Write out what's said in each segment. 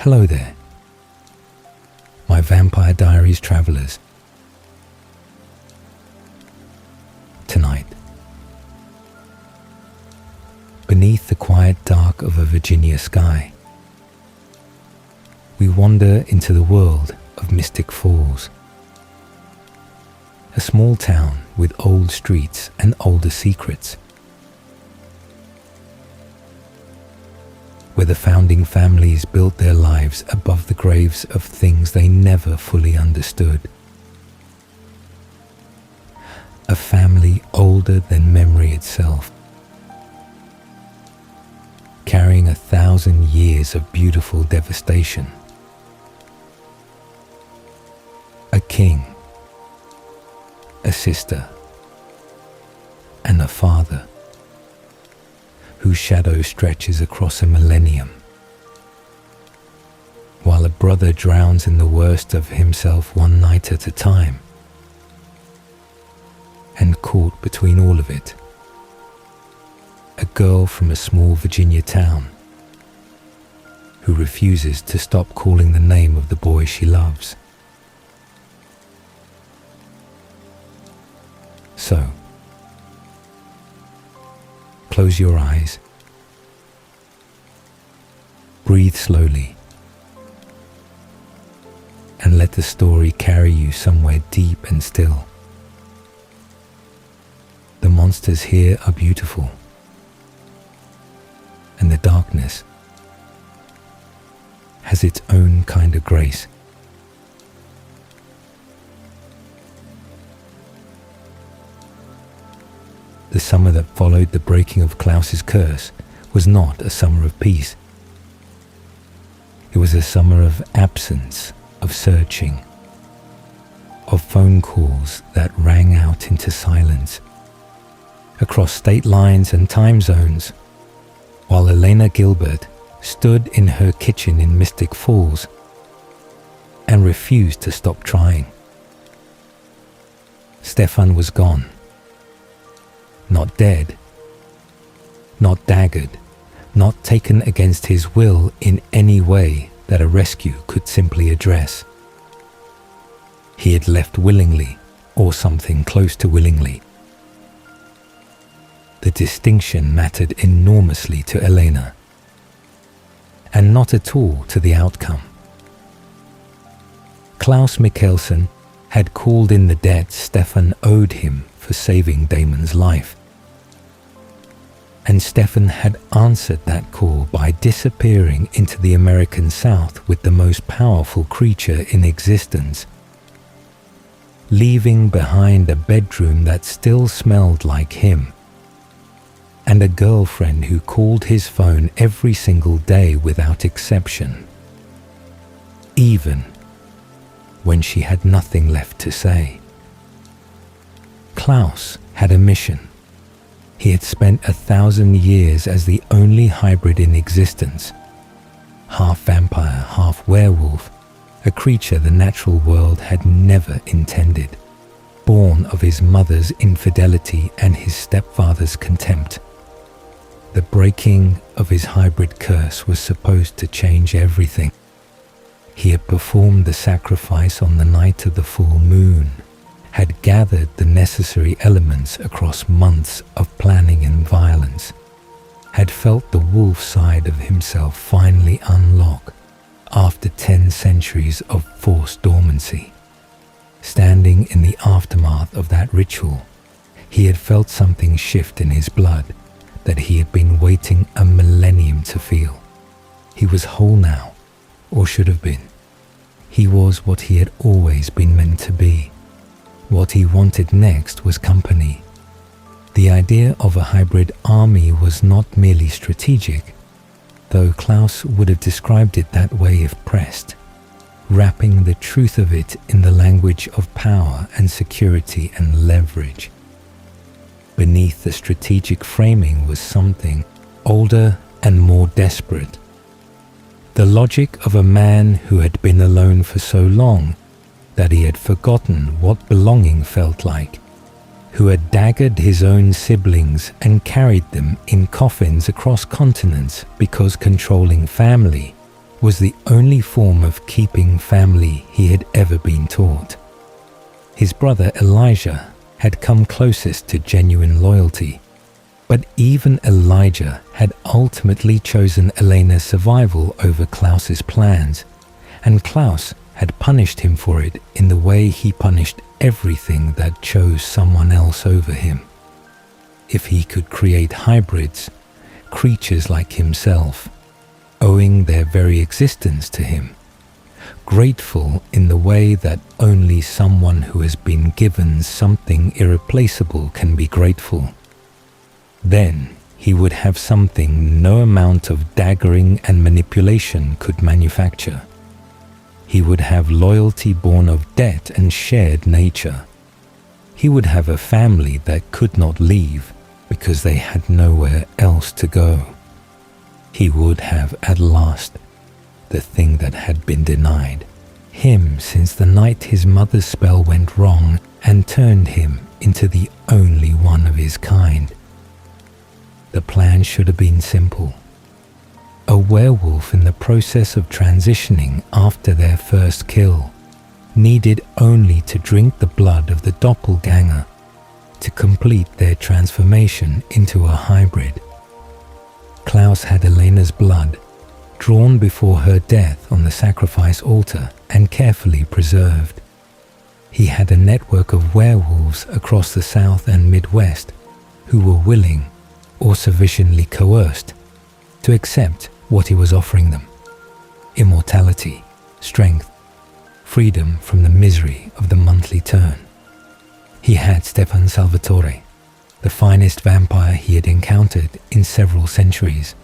Hello there, my Vampire Diaries travelers. Tonight, beneath the quiet dark of a Virginia sky, we wander into the world of Mystic Falls, a small town with old streets and older secrets, where the founding families built their lives above the graves of things they never fully understood. A family older than memory itself, carrying 1,000 years of beautiful devastation. A king, a sister, and a father, whose shadow stretches across a millennium, while a brother drowns in the worst of himself one night at a time. And caught between all of it, a girl from a small Virginia town who refuses to stop calling the name of the boy she loves. So, close your eyes, breathe slowly, and let the story carry you somewhere deep and still. The monsters here are beautiful, and the darkness has its own kind of grace. The summer that followed the breaking of Klaus's curse was not a summer of peace. It was a summer of absence, of searching, of phone calls that rang out into silence, across state lines and time zones, while Elena Gilbert stood in her kitchen in Mystic Falls and refused to stop trying. Stefan was gone. Not dead, not daggered, not taken against his will in any way that a rescue could simply address. He had left willingly, or something close to willingly. The distinction mattered enormously to Elena, and not at all to the outcome. Klaus Mikkelsen had called in the debt Stefan owed him for saving Damon's life. And Stefan had answered that call by disappearing into the American South with the most powerful creature in existence, leaving behind a bedroom that still smelled like him, and a girlfriend who called his phone every single day without exception, even when she had nothing left to say. Klaus had a mission. He had spent 1,000 years as the only hybrid in existence, half vampire, half werewolf, a creature the natural world had never intended, born of his mother's infidelity and his stepfather's contempt. The breaking of his hybrid curse was supposed to change everything. He had performed the sacrifice on the night of the full moon, had gathered the necessary elements across months of planning and violence, had felt the wolf side of himself finally unlock after 10 centuries of forced dormancy. Standing in the aftermath of that ritual, he had felt something shift in his blood that he had been waiting a millennium to feel. He was whole now, or should have been. He was what he had always been meant to be. What he wanted next was company. The idea of a hybrid army was not merely strategic, though Klaus would have described it that way if pressed, wrapping the truth of it in the language of power and security and leverage. Beneath the strategic framing was something older and more desperate. The logic of a man who had been alone for so long that he had forgotten what belonging felt like, who had daggered his own siblings and carried them in coffins across continents because controlling family was the only form of keeping family he had ever been taught. His brother Elijah had come closest to genuine loyalty, but even Elijah had ultimately chosen Elena's survival over Klaus's plans, and Klaus had punished him for it in the way he punished everything that chose someone else over him. If he could create hybrids, creatures like himself, owing their very existence to him, grateful in the way that only someone who has been given something irreplaceable can be grateful, then he would have something no amount of daggering and manipulation could manufacture. He would have loyalty born of debt and shared nature. He would have a family that could not leave because they had nowhere else to go. He would have at last the thing that had been denied him since the night his mother's spell went wrong and turned him into the only one of his kind. The plan should have been simple. A werewolf in the process of transitioning after their first kill needed only to drink the blood of the doppelganger to complete their transformation into a hybrid. Klaus had Elena's blood drawn before her death on the sacrifice altar and carefully preserved. He had a network of werewolves across the South and Midwest who were willing or sufficiently coerced to accept what he was offering them: immortality, strength, freedom from the misery of the monthly turn. He had Stefan Salvatore, the finest vampire he had encountered in several centuries,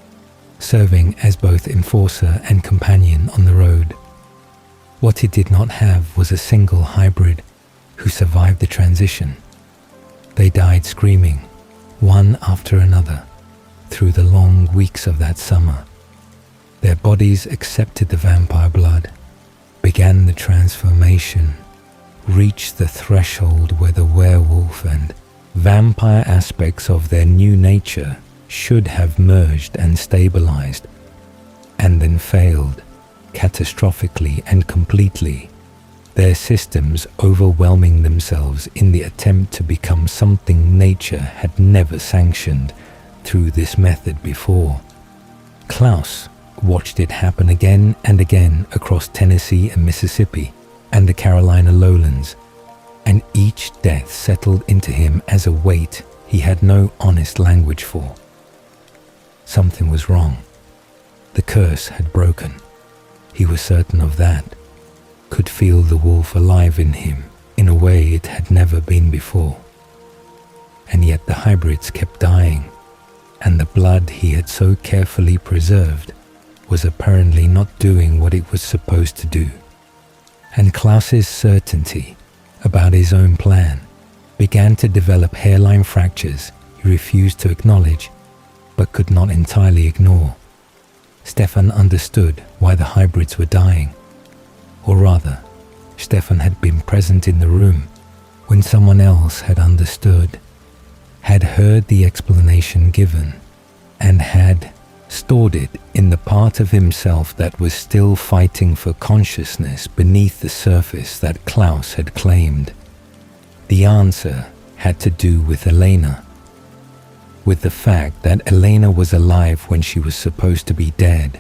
serving as both enforcer and companion on the road. What he did not have was a single hybrid who survived the transition. They died screaming, one after another, through the long weeks of that summer. Their bodies accepted the vampire blood, began the transformation, reached the threshold where the werewolf and vampire aspects of their new nature should have merged and stabilized, and then failed, catastrophically and completely, their systems overwhelming themselves in the attempt to become something nature had never sanctioned through this method before. Klaus watched it happen again and again across Tennessee and Mississippi and the Carolina lowlands, and each death settled into him as a weight he had no honest language for. Something was wrong. The curse had broken. He was certain of that, could feel the wolf alive in him in a way it had never been before. And yet the hybrids kept dying, and the blood he had so carefully preserved was apparently not doing what it was supposed to do. And Klaus's certainty about his own plan began to develop hairline fractures he refused to acknowledge but could not entirely ignore. Stefan understood why the hybrids were dying. Or rather, Stefan had been present in the room when someone else had understood, had heard the explanation given, and had stored it in the part of himself that was still fighting for consciousness beneath the surface that Klaus had claimed. The answer had to do with Elena, with the fact that Elena was alive when she was supposed to be dead,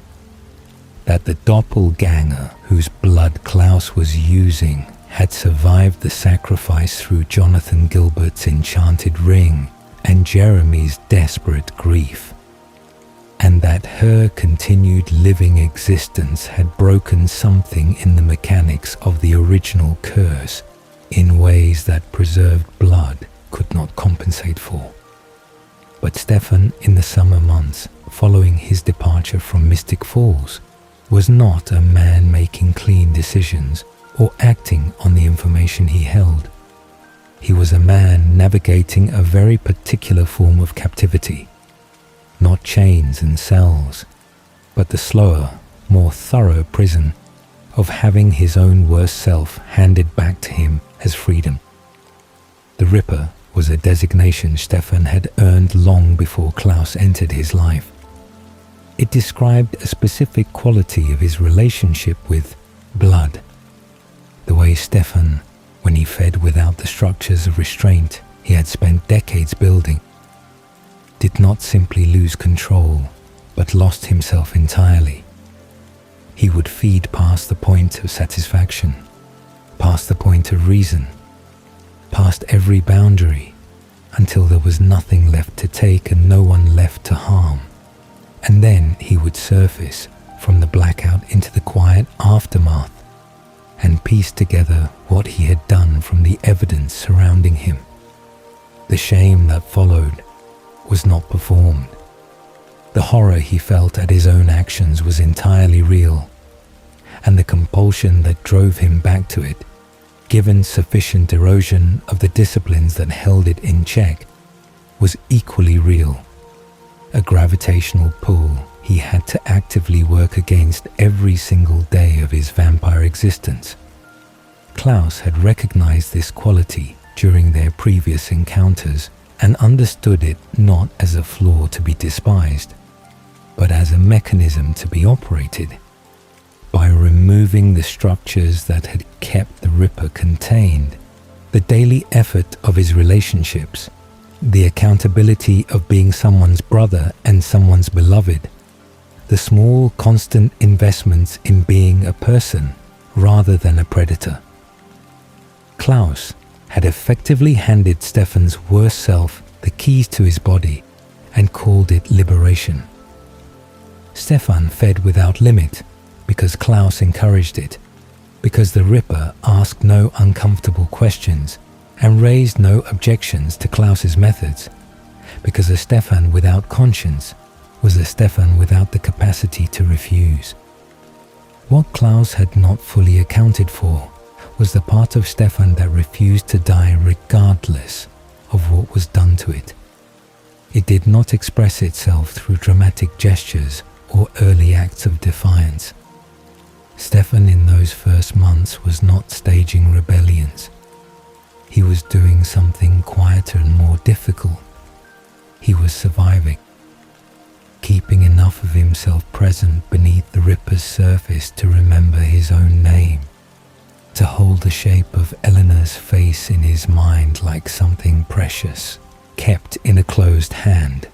that the doppelganger whose blood Klaus was using had survived the sacrifice through Jonathan Gilbert's enchanted ring and Jeremy's desperate grief, and that her continued living existence had broken something in the mechanics of the original curse in ways that preserved blood could not compensate for. But Stefan, in the summer months following his departure from Mystic Falls, was not a man making clean decisions or acting on the information he held. He was a man navigating a very particular form of captivity, not chains and cells, but the slower, more thorough prison of having his own worst self handed back to him as freedom. The Ripper was a designation Stefan had earned long before Klaus entered his life. It described a specific quality of his relationship with blood. The way Stefan, when he fed without the structures of restraint he had spent decades building, did not simply lose control, but lost himself entirely. He would feed past the point of satisfaction, past the point of reason, past every boundary, until there was nothing left to take and no one left to harm. And then he would surface from the blackout into the quiet aftermath and piece together what he had done from the evidence surrounding him. The shame that followed was not performed. The horror he felt at his own actions was entirely real, and the compulsion that drove him back to it, given sufficient erosion of the disciplines that held it in check, was equally real. A gravitational pull he had to actively work against every single day of his vampire existence. Klaus had recognized this quality during their previous encounters and understood it not as a flaw to be despised, but as a mechanism to be operated. By removing the structures that had kept the Ripper contained, the daily effort of his relationships, the accountability of being someone's brother and someone's beloved, the small constant investments in being a person rather than a predator. Klaus had effectively handed Stefan's worst self the keys to his body and called it liberation. Stefan fed without limit because Klaus encouraged it, because the Ripper asked no uncomfortable questions and raised no objections to Klaus's methods, because a Stefan without conscience was a Stefan without the capacity to refuse. What Klaus had not fully accounted for was the part of Stefan that refused to die regardless of what was done to it. It did not express itself through dramatic gestures or early acts of defiance. Stefan in those first months was not staging rebellions. He was doing something quieter and more difficult. He was surviving, keeping enough of himself present beneath the Ripper's surface to remember his own name, to hold the shape of Eleanor's face in his mind like something precious, kept in a closed hand,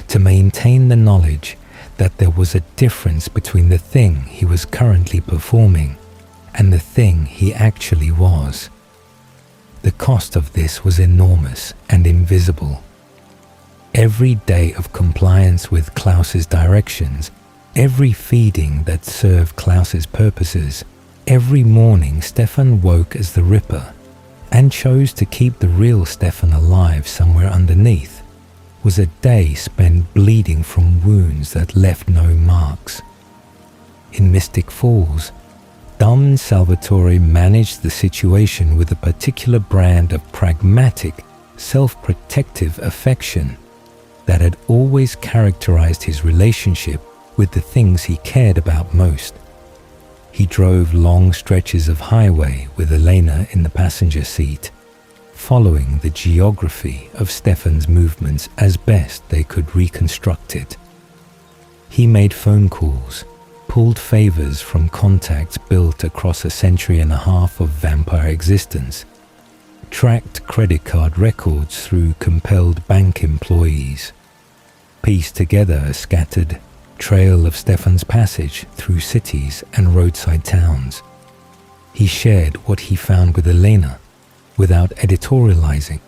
to maintain the knowledge that there was a difference between the thing he was currently performing and the thing he actually was. The cost of this was enormous and invisible. Every day of compliance with Klaus's directions, every feeding that served Klaus's purposes, every morning Stefan woke as the Ripper and chose to keep the real Stefan alive somewhere underneath, was a day spent bleeding from wounds that left no marks. In Mystic Falls, Dom Salvatore managed the situation with a particular brand of pragmatic, self-protective affection that had always characterized his relationship with the things he cared about most. He drove long stretches of highway with Elena in the passenger seat, following the geography of Stefan's movements as best they could reconstruct it. He made phone calls, pulled favors from contacts built across a century and a half of vampire existence, tracked credit card records through compelled bank employees, pieced together a scattered trail of Stefan's passage through cities and roadside towns. He shared what he found with Elena, without editorializing,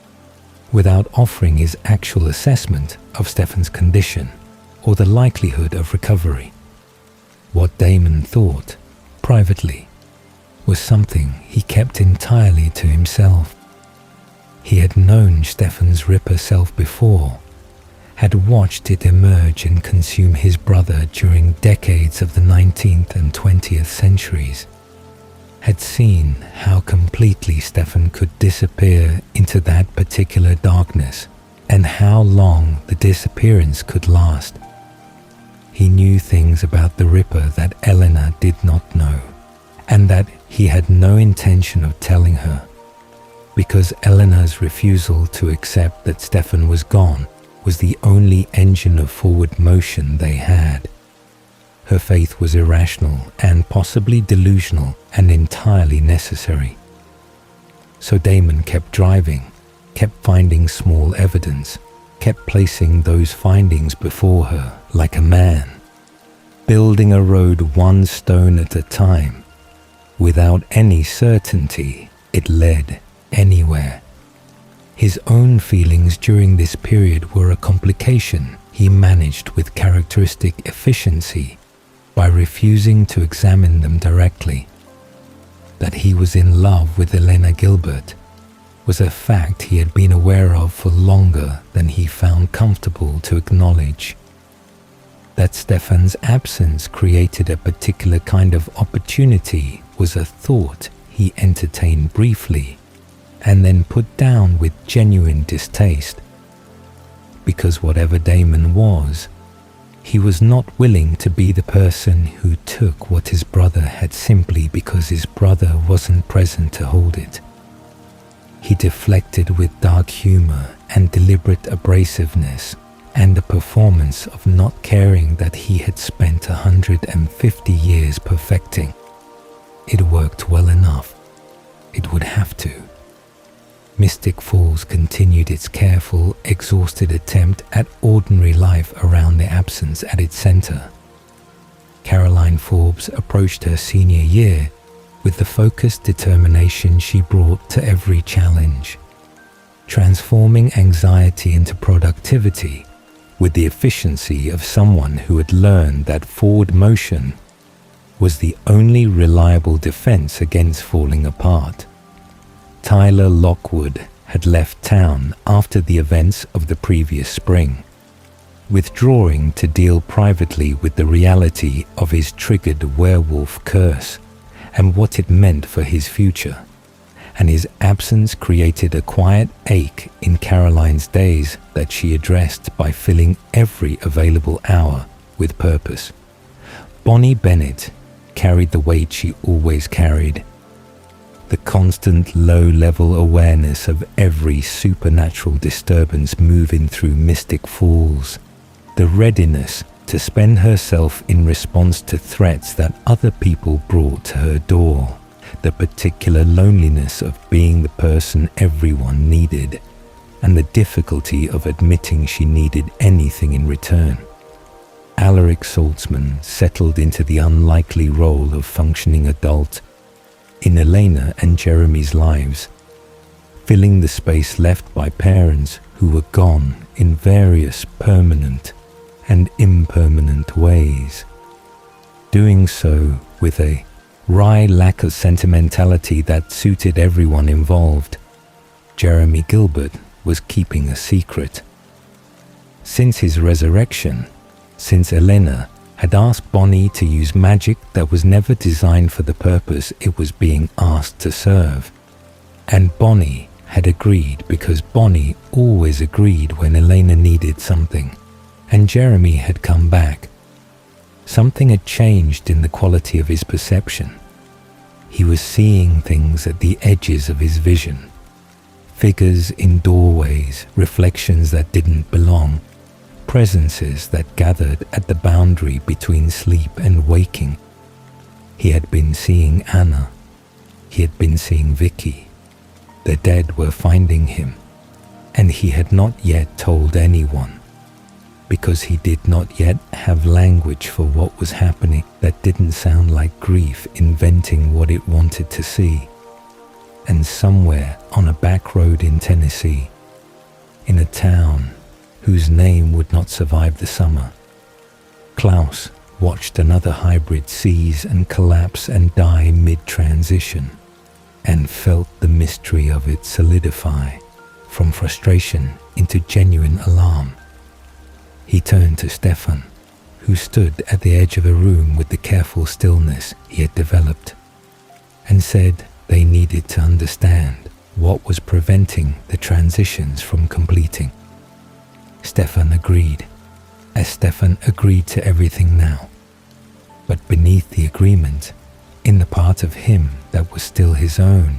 without offering his actual assessment of Stefan's condition or the likelihood of recovery. What Damon thought, privately, was something he kept entirely to himself. He had known Stefan's Ripper self before, had watched it emerge and consume his brother during decades of the 19th and 20th centuries, had seen how completely Stefan could disappear into that particular darkness and how long the disappearance could last. He knew things about the Ripper that Elena did not know, and that he had no intention of telling her, because Elena's refusal to accept that Stefan was gone was the only engine of forward motion they had. Her faith was irrational and possibly delusional and entirely necessary. So Damon kept driving, kept finding small evidence, kept placing those findings before her like a man, building a road one stone at a time. Without any certainty, it led anywhere. His own feelings during this period were a complication he managed with characteristic efficiency by refusing to examine them directly. That he was in love with Elena Gilbert was a fact he had been aware of for longer than he found comfortable to acknowledge. That Stefan's absence created a particular kind of opportunity was a thought he entertained briefly and then put down with genuine distaste. Because whatever Damon was, he was not willing to be the person who took what his brother had simply because his brother wasn't present to hold it. He deflected with dark humor and deliberate abrasiveness and a performance of not caring that he had spent 150 years perfecting. It worked well enough. It would have to. Mystic Falls continued its careful, exhausted attempt at ordinary life around the absence at its center. Caroline Forbes approached her senior year with the focused determination she brought to every challenge, transforming anxiety into productivity with the efficiency of someone who had learned that forward motion was the only reliable defense against falling apart. Tyler Lockwood had left town after the events of the previous spring, withdrawing to deal privately with the reality of his triggered werewolf curse and what it meant for his future, and his absence created a quiet ache in Caroline's days that she addressed by filling every available hour with purpose. Bonnie Bennett carried the weight she always carried. The constant low-level awareness of every supernatural disturbance moving through Mystic Falls, the readiness to spend herself in response to threats that other people brought to her door, the particular loneliness of being the person everyone needed, and the difficulty of admitting she needed anything in return. Alaric Saltzman settled into the unlikely role of functioning adult in Elena and Jeremy's lives, filling the space left by parents who were gone in various permanent and impermanent ways, doing so with a wry lack of sentimentality that suited everyone involved. Jeremy Gilbert was keeping a secret. Since his resurrection, since Elena had asked Bonnie to use magic that was never designed for the purpose it was being asked to serve, and Bonnie had agreed because Bonnie always agreed when Elena needed something, and Jeremy had come back. Something had changed in the quality of his perception. He was seeing things at the edges of his vision. Figures in doorways, reflections that didn't belong, presences that gathered at the boundary between sleep and waking. He had been seeing Anna. He had been seeing Vicky. The dead were finding him, and he had not yet told anyone, because he did not yet have language for what was happening that didn't sound like grief inventing what it wanted to see. And somewhere on a back road in Tennessee, in a town whose name would not survive the summer, Klaus watched another hybrid seize and collapse and die mid-transition, and felt the mystery of it solidify from frustration into genuine alarm. He turned to Stefan, who stood at the edge of a room with the careful stillness he had developed, and said they needed to understand what was preventing the transitions from completing. Stefan agreed, as Stefan agreed to everything now. But beneath the agreement, in the part of him that was still his own,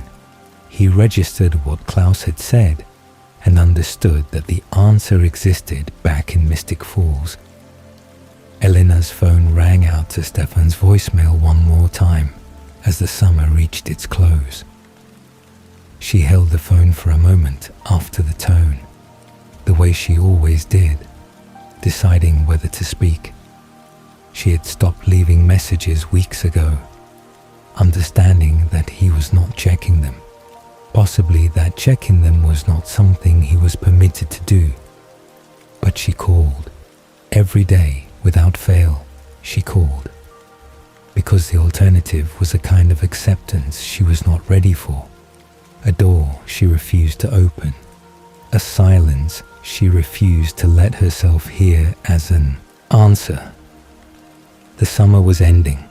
he registered what Klaus had said and understood that the answer existed back in Mystic Falls. Elena Elena's phone rang out to Stefan's voicemail one more time as the summer reached its close. She held the phone for a moment after the tone, the way she always did, deciding whether to speak. She had stopped leaving messages weeks ago, understanding that he was not checking them. Possibly that checking them was not something he was permitted to do. But she called. Every day, without fail, she called. Because the alternative was a kind of acceptance she was not ready for. A door she refused to open. A silence she refused to let herself hear as an answer. The summer was ending.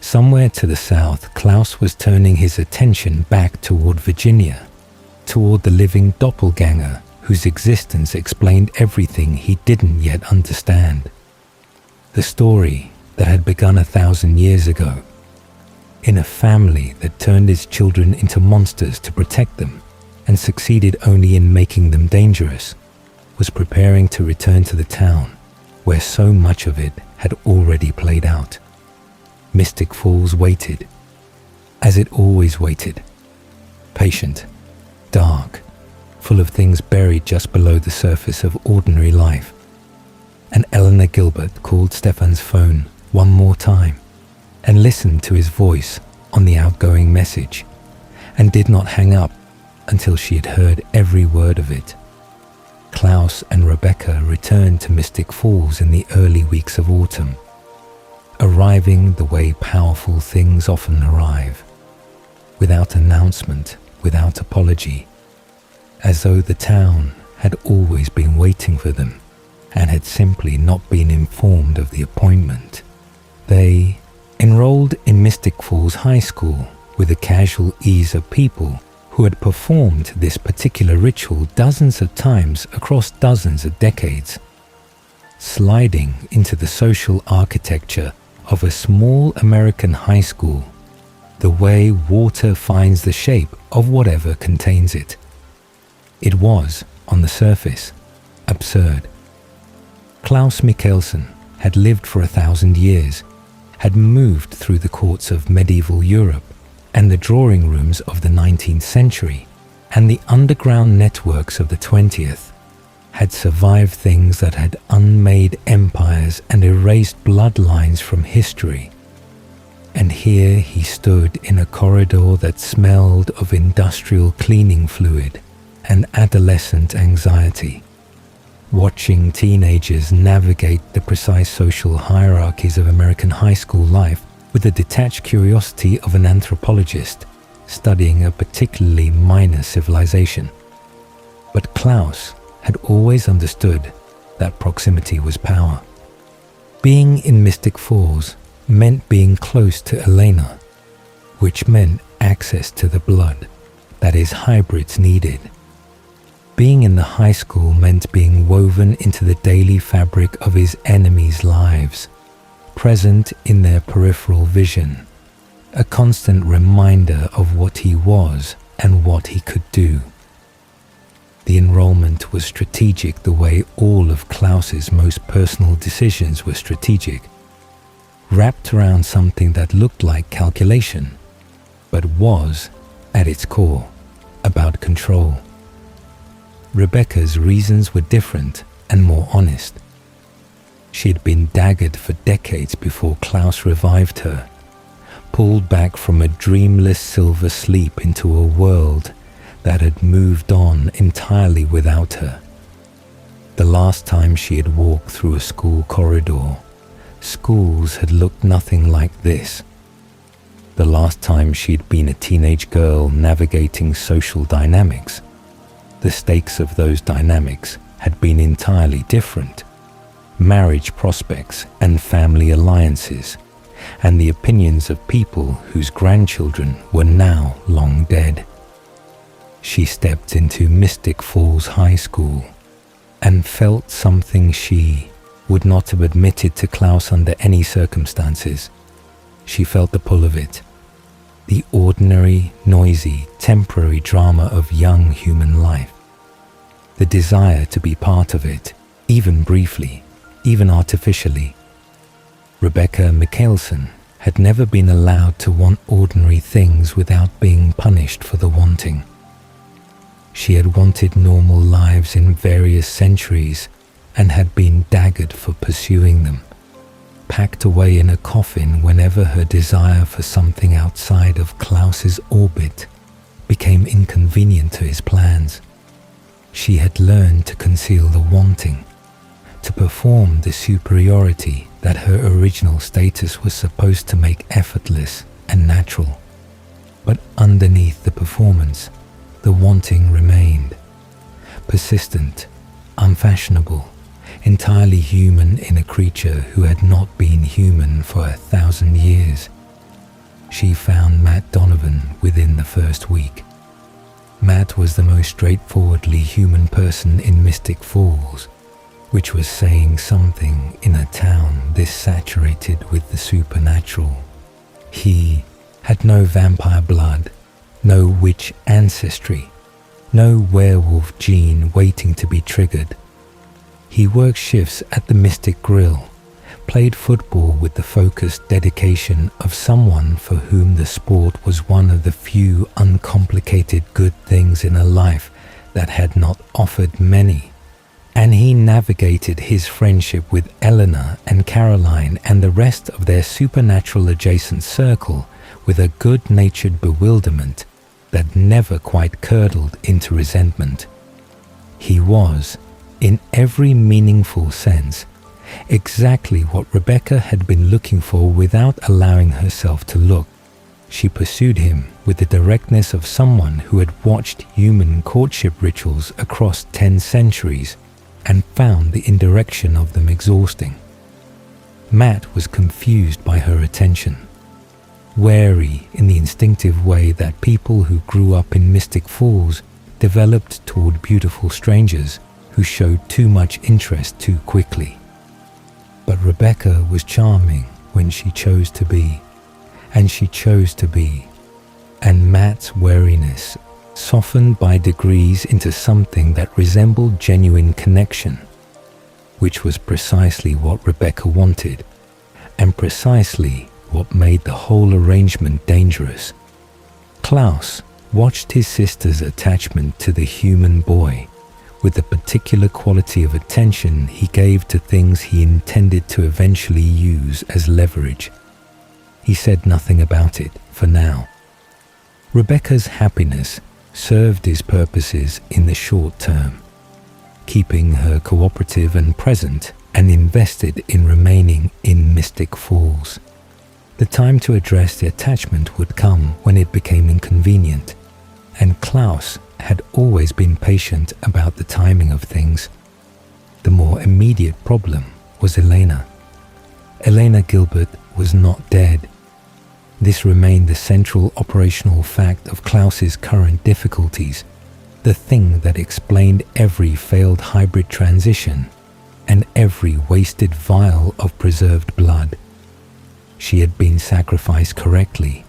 Somewhere to the south, Klaus was turning his attention back toward Virginia, toward the living doppelganger whose existence explained everything he didn't yet understand. The story that had begun 1,000 years ago, in a family that turned its children into monsters to protect them and succeeded only in making them dangerous, was preparing to return to the town where so much of it had already played out. Mystic Falls waited, as it always waited, patient, dark, full of things buried just below the surface of ordinary life. And Eleanor Gilbert called Stefan's phone one more time and listened to his voice on the outgoing message and did not hang up until she had heard every word of it. Klaus and Rebecca returned to Mystic Falls in the early weeks of autumn, arriving the way powerful things often arrive, without announcement, without apology, as though the town had always been waiting for them and had simply not been informed of the appointment. They enrolled in Mystic Falls High School with the casual ease of people who had performed this particular ritual dozens of times across dozens of decades, sliding into the social architecture of a small American high school, the way water finds the shape of whatever contains it. It was, on the surface, absurd. Klaus Mikkelsen had lived for 1,000 years, had moved through the courts of medieval Europe and the drawing rooms of the 19th century and the underground networks of the 20th, had survived things that had unmade empires and erased bloodlines from history. And here he stood in a corridor that smelled of industrial cleaning fluid and adolescent anxiety, watching teenagers navigate the precise social hierarchies of American high school life with the detached curiosity of an anthropologist studying a particularly minor civilization. But Klaus had always understood that proximity was power. Being in Mystic Falls meant being close to Elena, which meant access to the blood that his hybrids needed. Being in the high school meant being woven into the daily fabric of his enemies' lives, present in their peripheral vision, a constant reminder of what he was and what he could do. The enrollment was strategic the way all of Klaus's most personal decisions were strategic, wrapped around something that looked like calculation, but was, at its core, about control. Rebecca's reasons were different and more honest. She had been daggered for decades before Klaus revived her, pulled back from a dreamless silver sleep into a world that had moved on entirely without her. The last time she had walked through a school corridor, schools had looked nothing like this. The last time she had been a teenage girl navigating social dynamics, the stakes of those dynamics had been entirely different. Marriage prospects and family alliances, and the opinions of people whose grandchildren were now long dead. She stepped into Mystic Falls High School and felt something she would not have admitted to Klaus under any circumstances. She felt the pull of it, the ordinary, noisy, temporary drama of young human life, the desire to be part of it, even briefly, even artificially, Rebecca Michelson had never been allowed to want ordinary things without being punished for the wanting. She had wanted normal lives in various centuries and had been daggered for pursuing them, packed away in a coffin whenever her desire for something outside of Klaus's orbit became inconvenient to his plans. She had learned to conceal the wanting, to perform the superiority that her original status was supposed to make effortless and natural. But underneath the performance, the wanting remained, persistent, unfashionable, entirely human in a creature who had not been human for 1,000 years. She found Matt Donovan within the first week. Matt was the most straightforwardly human person in Mystic Falls, which was saying something in a town this saturated with the supernatural. He had no vampire blood, no witch ancestry, no werewolf gene waiting to be triggered. He worked shifts at the Mystic Grill, played football with the focused dedication of someone for whom the sport was one of the few uncomplicated good things in a life that had not offered many. And he navigated his friendship with Eleanor and Caroline and the rest of their supernatural adjacent circle with a good-natured bewilderment that never quite curdled into resentment. He was, in every meaningful sense, exactly what Rebecca had been looking for without allowing herself to look. She pursued him with the directness of someone who had watched human courtship rituals across 10 centuries and found the indirection of them exhausting. Matt was confused by her attention, wary in the instinctive way that people who grew up in Mystic Falls developed toward beautiful strangers who showed too much interest too quickly. But Rebecca was charming when she chose to be, and she chose to be, and Matt's wariness softened by degrees into something that resembled genuine connection, which was precisely what Rebecca wanted, and precisely what made the whole arrangement dangerous. Klaus watched his sister's attachment to the human boy with the particular quality of attention he gave to things he intended to eventually use as leverage. He said nothing about it for now. Rebecca's happiness served his purposes in the short term, keeping her cooperative and present and invested in remaining in Mystic Falls. The time to address the attachment would come when it became inconvenient, and Klaus had always been patient about the timing of things. The more immediate problem was Elena. Elena Gilbert was not dead. This remained the central operational fact of Klaus's current difficulties, the thing that explained every failed hybrid transition and every wasted vial of preserved blood. She had been sacrificed correctly,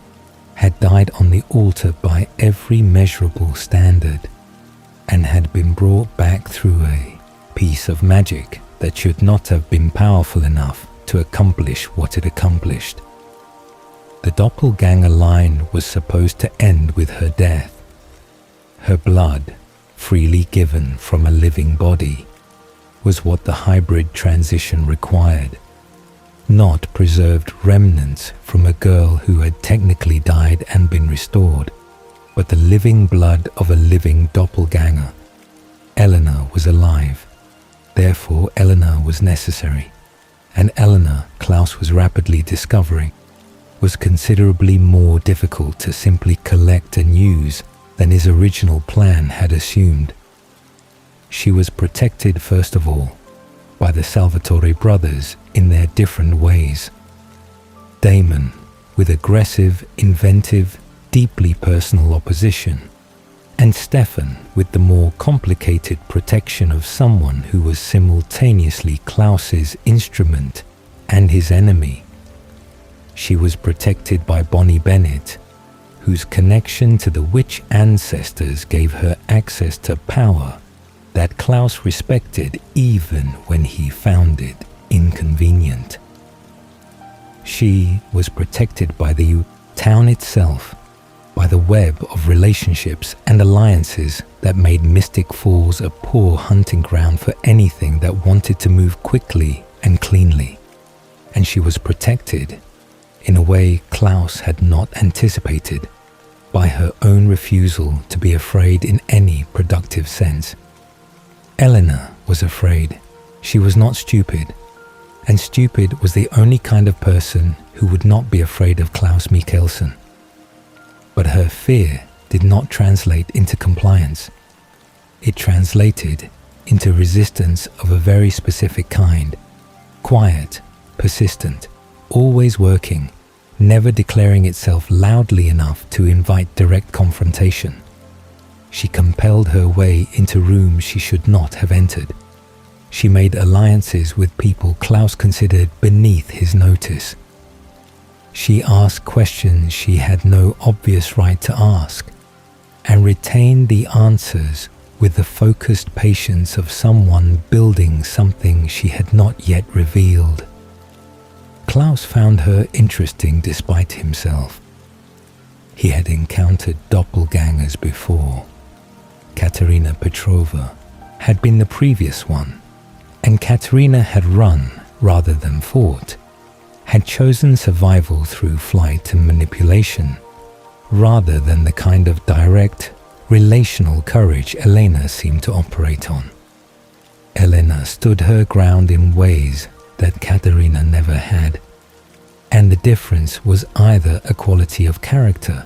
had died on the altar by every measurable standard, and had been brought back through a piece of magic that should not have been powerful enough to accomplish what it accomplished. The doppelganger line was supposed to end with her death. Her blood, freely given from a living body, was what the hybrid transition required, not preserved remnants from a girl who had technically died and been restored, but the living blood of a living doppelganger. Eleanor was alive, therefore Eleanor was necessary, and Eleanor, Klaus was rapidly discovering, was considerably more difficult to simply collect and use than his original plan had assumed. She was protected first of all by the Salvatore brothers in their different ways. Damon with aggressive, inventive, deeply personal opposition, and Stefan with the more complicated protection of someone who was simultaneously Klaus's instrument and his enemy. She was protected by Bonnie Bennett, whose connection to the witch ancestors gave her access to power that Klaus respected even when he found it inconvenient. She was protected by the town itself, by the web of relationships and alliances that made Mystic Falls a poor hunting ground for anything that wanted to move quickly and cleanly. And she was protected, in a way Klaus had not anticipated, by her own refusal to be afraid in any productive sense. Eleanor was afraid. She was not stupid, and stupid was the only kind of person who would not be afraid of Klaus Mikaelson. But her fear did not translate into compliance. It translated into resistance of a very specific kind, quiet, persistent, always working, never declaring itself loudly enough to invite direct confrontation. She compelled her way into rooms she should not have entered. She made alliances with people Klaus considered beneath his notice. She asked questions she had no obvious right to ask, and retained the answers with the focused patience of someone building something she had not yet revealed. Klaus found her interesting despite himself. He had encountered doppelgangers before. Katerina Petrova had been the previous one, and Katerina had run rather than fought, had chosen survival through flight and manipulation, rather than the kind of direct, relational courage Elena seemed to operate on. Elena stood her ground in ways that Katerina never had, and the difference was either a quality of character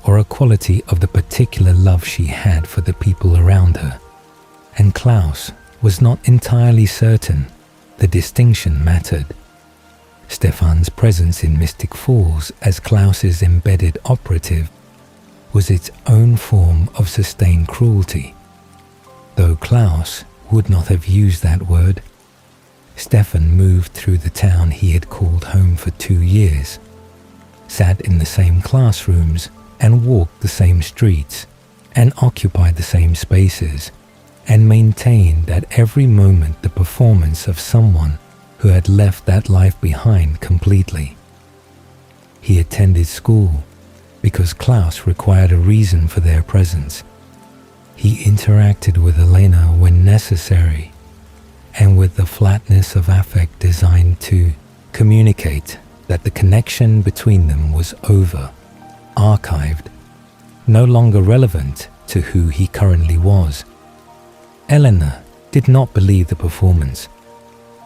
or a quality of the particular love she had for the people around her, and Klaus was not entirely certain the distinction mattered. Stefan's presence in Mystic Falls as Klaus's embedded operative was its own form of sustained cruelty, though Klaus would not have used that word. Stefan moved through the town he had called home for 2 years, sat in the same classrooms and walked the same streets and occupied the same spaces, and maintained at every moment the performance of someone who had left that life behind completely. He attended school because Klaus required a reason for their presence. He interacted with Elena when necessary, and with the flatness of affect designed to communicate that the connection between them was over, archived, no longer relevant to who he currently was. Elena did not believe the performance.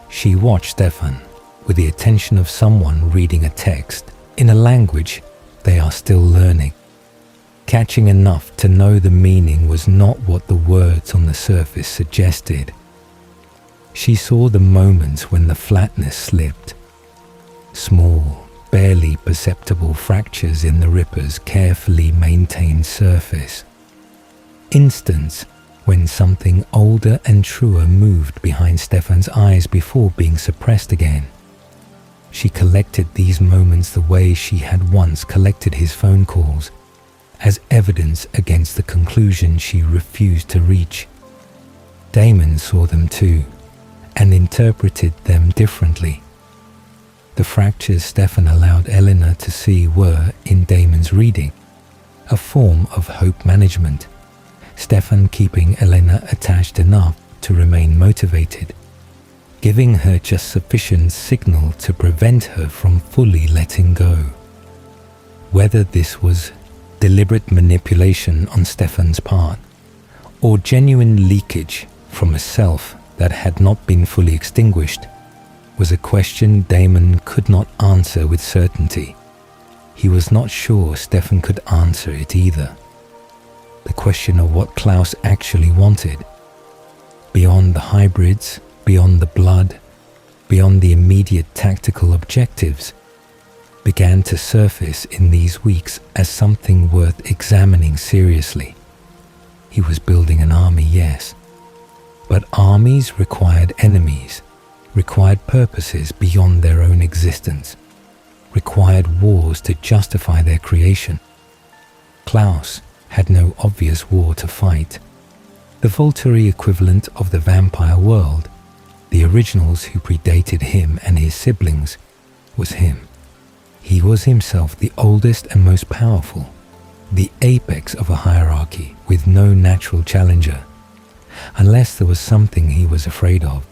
She watched Stefan with the attention of someone reading a text in a language they are still learning. Catching enough to know the meaning was not what the words on the surface suggested. She saw the moments when the flatness slipped. Small, barely perceptible fractures in the Ripper's carefully maintained surface. Instants when something older and truer moved behind Stefan's eyes before being suppressed again. She collected these moments the way she had once collected his phone calls, as evidence against the conclusion she refused to reach. Damon saw them too, and interpreted them differently. The fractures Stefan allowed Elena to see were, in Damon's reading, a form of hope management, Stefan keeping Elena attached enough to remain motivated, giving her just sufficient signal to prevent her from fully letting go. Whether this was deliberate manipulation on Stefan's part, or genuine leakage from a self that had not been fully extinguished, was a question Damon could not answer with certainty. He was not sure Stefan could answer it either. The question of what Klaus actually wanted, beyond the hybrids, beyond the blood, beyond the immediate tactical objectives, began to surface in these weeks as something worth examining seriously. He was building an army, yes, but armies required enemies, required purposes beyond their own existence, required wars to justify their creation. Klaus had no obvious war to fight. The Volturi equivalent of the vampire world, the originals who predated him and his siblings, was him. He was himself the oldest and most powerful, the apex of a hierarchy with no natural challenger, unless there was something he was afraid of,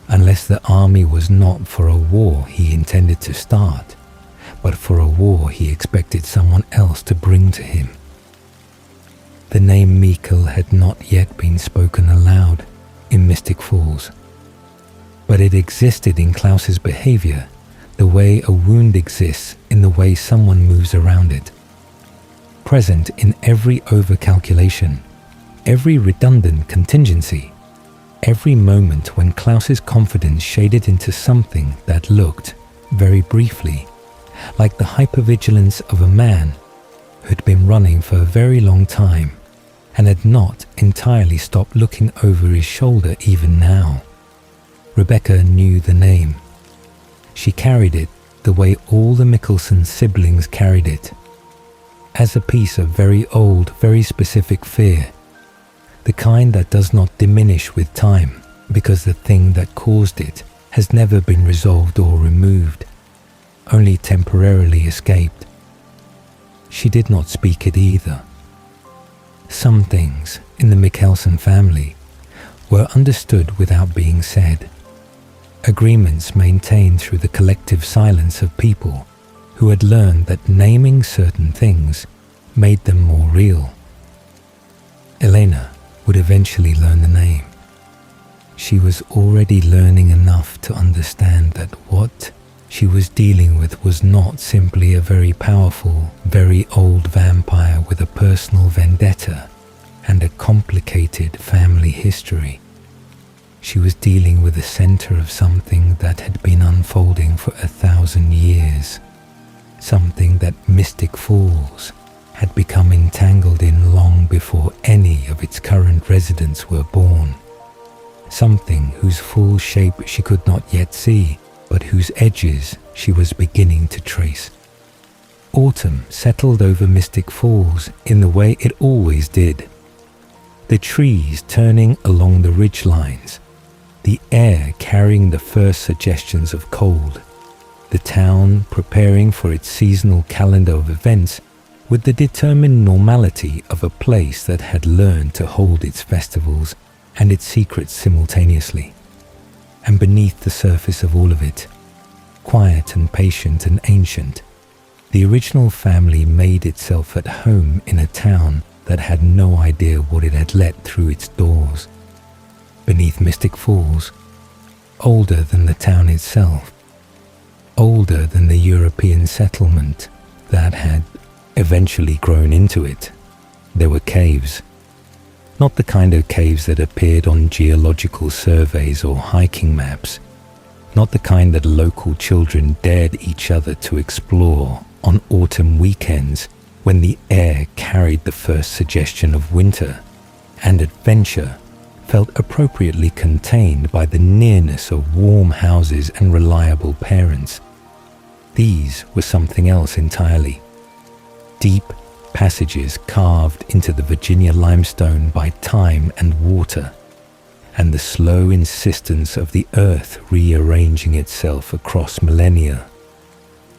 unless the army was not for a war he intended to start, but for a war he expected someone else to bring to him. The name Mikkel had not yet been spoken aloud in Mystic Falls, but it existed in Klaus's behavior the way a wound exists in the way someone moves around it. Present in every overcalculation, every redundant contingency, every moment when Klaus's confidence shaded into something that looked, very briefly, like the hypervigilance of a man who had been running for a very long time and had not entirely stopped looking over his shoulder even now. Rebecca knew the name. She carried it the way all the Mikkelsen siblings carried it, as a piece of very old, very specific fear, the kind that does not diminish with time because the thing that caused it has never been resolved or removed, only temporarily escaped. She did not speak it either. Some things in the Mikkelsen family were understood without being said, agreements maintained through the collective silence of people who had learned that naming certain things made them more real. Elena would eventually learn the name. She was already learning enough to understand that what she was dealing with was not simply a very powerful, very old vampire with a personal vendetta and a complicated family history. She was dealing with the center of something that had been unfolding for 1,000 years, something that Mystic Falls had become entangled in long before any of its current residents were born, something whose full shape she could not yet see, but whose edges she was beginning to trace. Autumn settled over Mystic Falls in the way it always did, the trees turning along the ridge lines, the air carrying the first suggestions of cold, the town preparing for its seasonal calendar of events with the determined normality of a place that had learned to hold its festivals and its secrets simultaneously. And beneath the surface of all of it, quiet and patient and ancient, the original family made itself at home in a town that had no idea what it had let through its doors. Beneath Mystic Falls, older than the town itself, older than the European settlement that had eventually grown into it, there were caves. Not the kind of caves that appeared on geological surveys or hiking maps, not the kind that local children dared each other to explore on autumn weekends when the air carried the first suggestion of winter, and adventure felt appropriately contained by the nearness of warm houses and reliable parents. These were something else entirely. Deep passages carved into the Virginia limestone by time and water, and the slow insistence of the earth rearranging itself across millennia,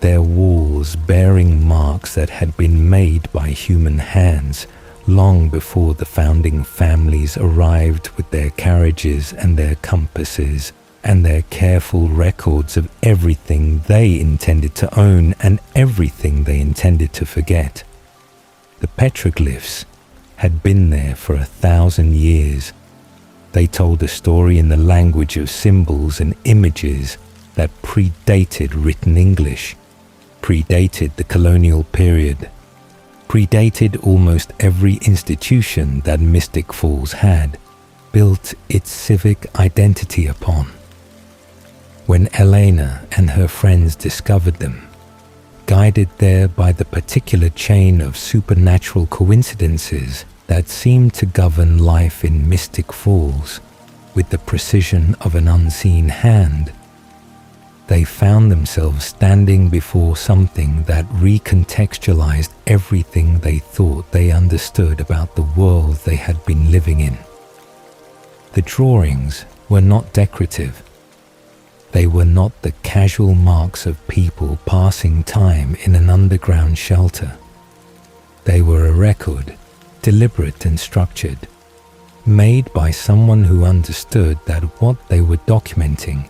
their walls bearing marks that had been made by human hands long before the founding families arrived with their carriages and their compasses and their careful records of everything they intended to own and everything they intended to forget. The petroglyphs had been there for 1,000 years. They told a story in the language of symbols and images that predated written English, predated the colonial period, predated almost every institution that Mystic Falls had built its civic identity upon. When Elena and her friends discovered them, guided there by the particular chain of supernatural coincidences that seemed to govern life in Mystic Falls with the precision of an unseen hand, they found themselves standing before something that recontextualized everything they thought they understood about the world they had been living in. The drawings were not decorative. They were not the casual marks of people passing time in an underground shelter. They were a record, deliberate and structured, made by someone who understood that what they were documenting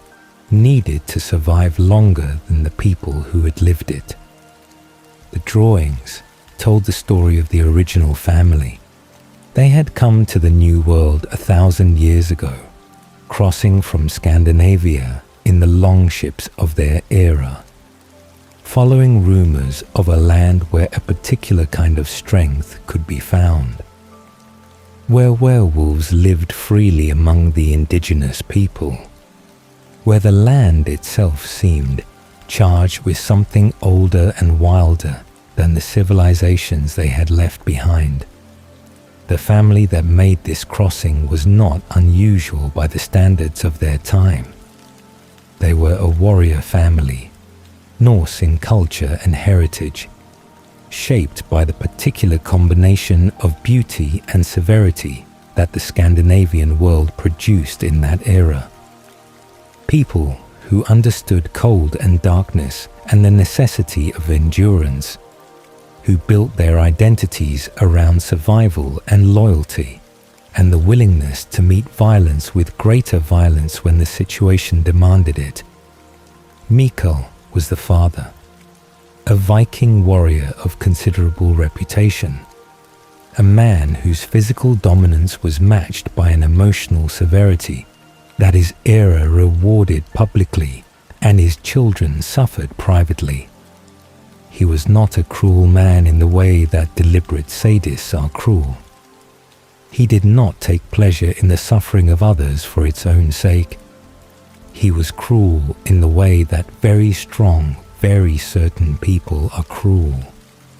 needed to survive longer than the people who had lived it. The drawings told the story of the original family. They had come to the New World 1,000 years ago, crossing from Scandinavia in the longships of their era, following rumors of a land where a particular kind of strength could be found, where werewolves lived freely among the indigenous people, where the land itself seemed charged with something older and wilder than the civilizations they had left behind. The family that made this crossing was not unusual by the standards of their time. They were a warrior family, Norse in culture and heritage, shaped by the particular combination of beauty and severity that the Scandinavian world produced in that era. People who understood cold and darkness and the necessity of endurance, who built their identities around survival and loyalty, and the willingness to meet violence with greater violence when the situation demanded it. Mikael was the father, a Viking warrior of considerable reputation, a man whose physical dominance was matched by an emotional severity that his era rewarded publicly and his children suffered privately. He was not a cruel man in the way that deliberate sadists are cruel. He did not take pleasure in the suffering of others for its own sake. He was cruel in the way that very strong, very certain people are cruel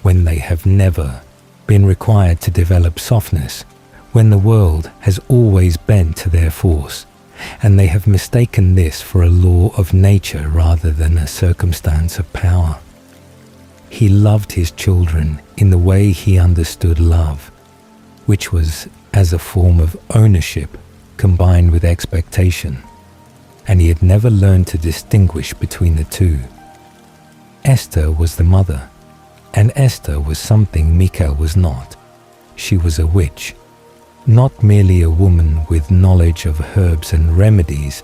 when they have never been required to develop softness, when the world has always bent to their force, and they have mistaken this for a law of nature rather than a circumstance of power. He loved his children in the way he understood love, which was as a form of ownership combined with expectation, and he had never learned to distinguish between the two. Esther was the mother, and Esther was something Mikael was not. She was a witch, not merely a woman with knowledge of herbs and remedies,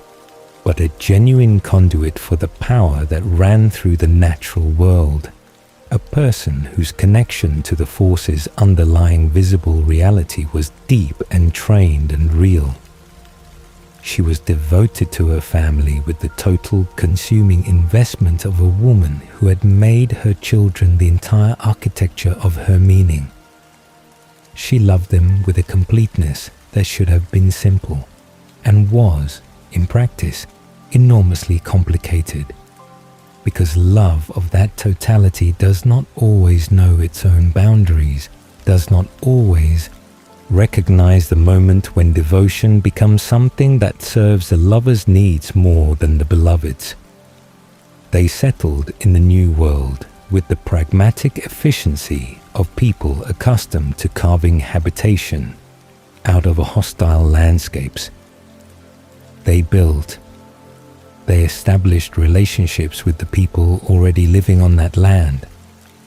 but a genuine conduit for the power that ran through the natural world, a person whose connection to the forces underlying visible reality was deep and trained and real. She was devoted to her family with the total consuming investment of a woman who had made her children the entire architecture of her meaning. She loved them with a completeness that should have been simple, and was, in practice, enormously complicated, because love of that totality does not always know its own boundaries, does not always recognize the moment when devotion becomes something that serves the lover's needs more than the beloved's. They settled in the New World with the pragmatic efficiency of people accustomed to carving habitation out of hostile landscapes. They built. They established relationships with the people already living on that land,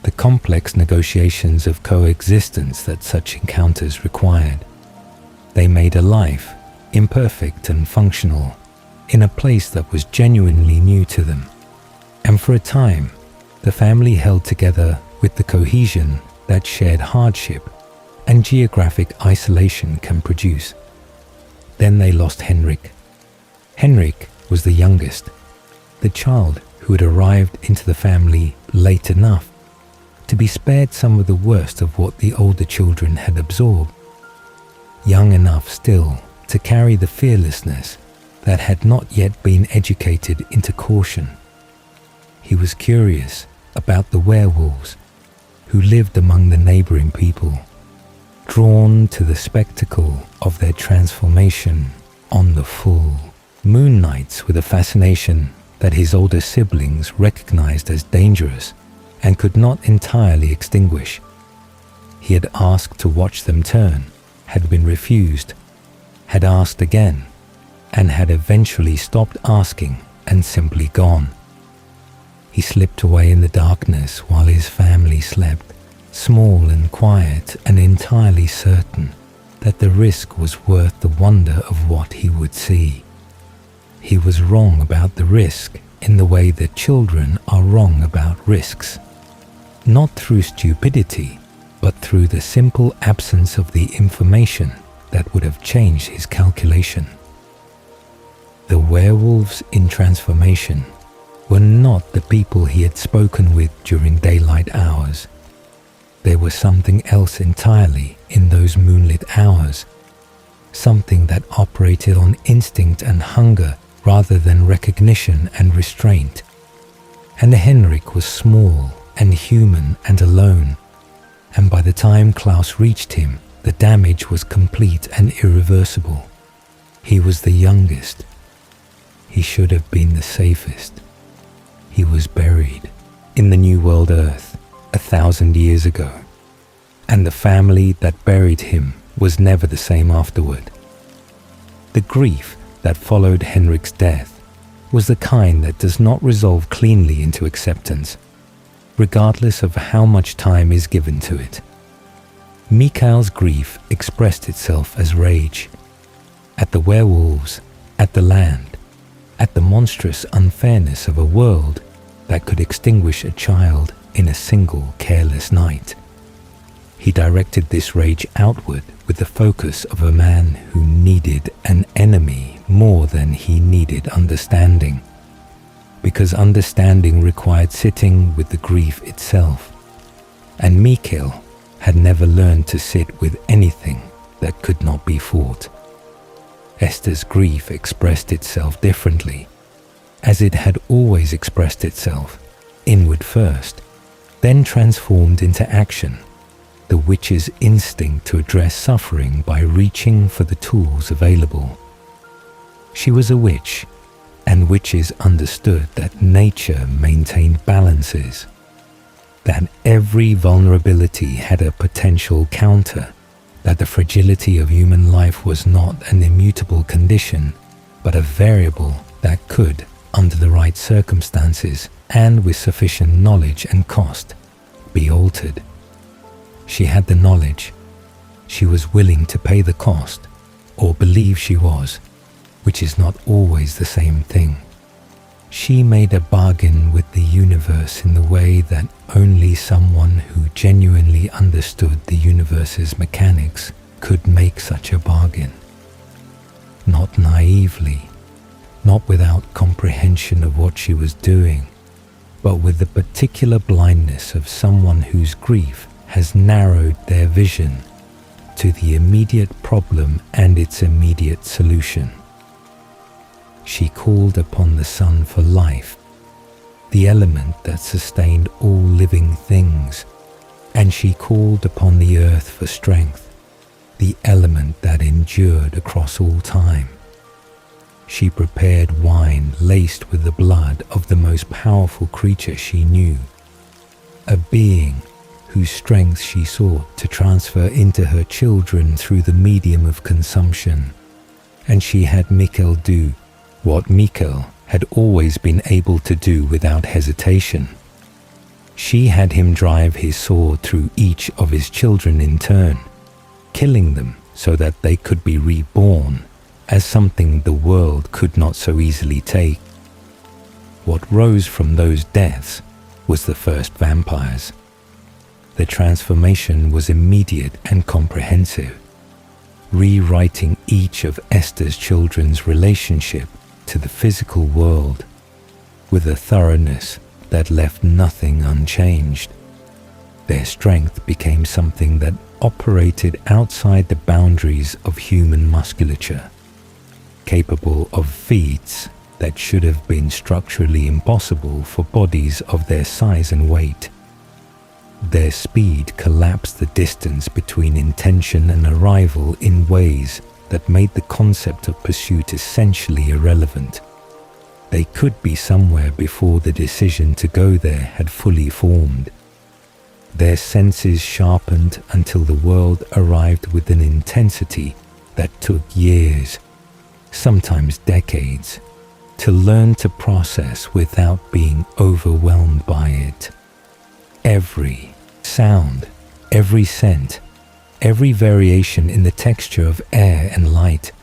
the complex negotiations of coexistence that such encounters required. They made a life, imperfect and functional, in a place that was genuinely new to them. And for a time, the family held together with the cohesion that shared hardship and geographic isolation can produce. Then they lost Henrik. Henrik was the youngest, the child who had arrived into the family late enough to be spared some of the worst of what the older children had absorbed, young enough still to carry the fearlessness that had not yet been educated into caution. He was curious about the werewolves who lived among the neighboring people, drawn to the spectacle of their transformation on the full moon nights with a fascination that his older siblings recognized as dangerous and could not entirely extinguish. He had asked to watch them turn, had been refused, had asked again, and had eventually stopped asking and simply gone. He slipped away in the darkness while his family slept, small and quiet and entirely certain that the risk was worth the wonder of what he would see. He was wrong about the risk in the way that children are wrong about risks, not through stupidity, but through the simple absence of the information that would have changed his calculation. The werewolves in transformation were not the people he had spoken with during daylight hours. There was something else entirely in those moonlit hours, something that operated on instinct and hunger rather than recognition and restraint. And Henrik was small and human and alone, and by the time Klaus reached him, the damage was complete and irreversible. He was the youngest. He should have been the safest. He was buried in the New World Earth 1,000 years ago, and the family that buried him was never the same afterward. The grief that followed Henrik's death was the kind that does not resolve cleanly into acceptance, regardless of how much time is given to it. Mikael's grief expressed itself as rage, at the werewolves, at the land, at the monstrous unfairness of a world that could extinguish a child in a single careless night. He directed this rage outward with the focus of a man who needed an enemy more than he needed understanding, because understanding required sitting with the grief itself, and Mikael had never learned to sit with anything that could not be fought. Esther's grief expressed itself differently, as it had always expressed itself, inward first, then transformed into action, the witch's instinct to address suffering by reaching for the tools available. She was a witch, and witches understood that nature maintained balances, that every vulnerability had a potential counter, that the fragility of human life was not an immutable condition, but a variable that could, under the right circumstances and with sufficient knowledge and cost, be altered. She had the knowledge. She was willing to pay the cost, or believe she was, which is not always the same thing. She made a bargain with the universe in the way that only someone who genuinely understood the universe's mechanics could make such a bargain. Not naively, not without comprehension of what she was doing, but with the particular blindness of someone whose grief has narrowed their vision to the immediate problem and its immediate solution. She called upon the sun for life, the element that sustained all living things, and she called upon the earth for strength, the element that endured across all time. She prepared wine laced with the blood of the most powerful creature she knew, a being whose strength she sought to transfer into her children through the medium of consumption, and she had Mikael do what Mikael had always been able to do without hesitation. She had him drive his sword through each of his children in turn, killing them so that they could be reborn as something the world could not so easily take. What rose from those deaths was the first vampires. The transformation was immediate and comprehensive, rewriting each of Esther's children's relationship to the physical world with a thoroughness that left nothing unchanged. Their strength became something that operated outside the boundaries of human musculature, capable of feats that should have been structurally impossible for bodies of their size and weight. Their speed collapsed the distance between intention and arrival in ways that made the concept of pursuit essentially irrelevant. They could be somewhere before the decision to go there had fully formed. Their senses sharpened until the world arrived with an intensity that took years, sometimes decades, to learn to process without being overwhelmed by it. Every sound, every scent, every variation in the texture of air and light,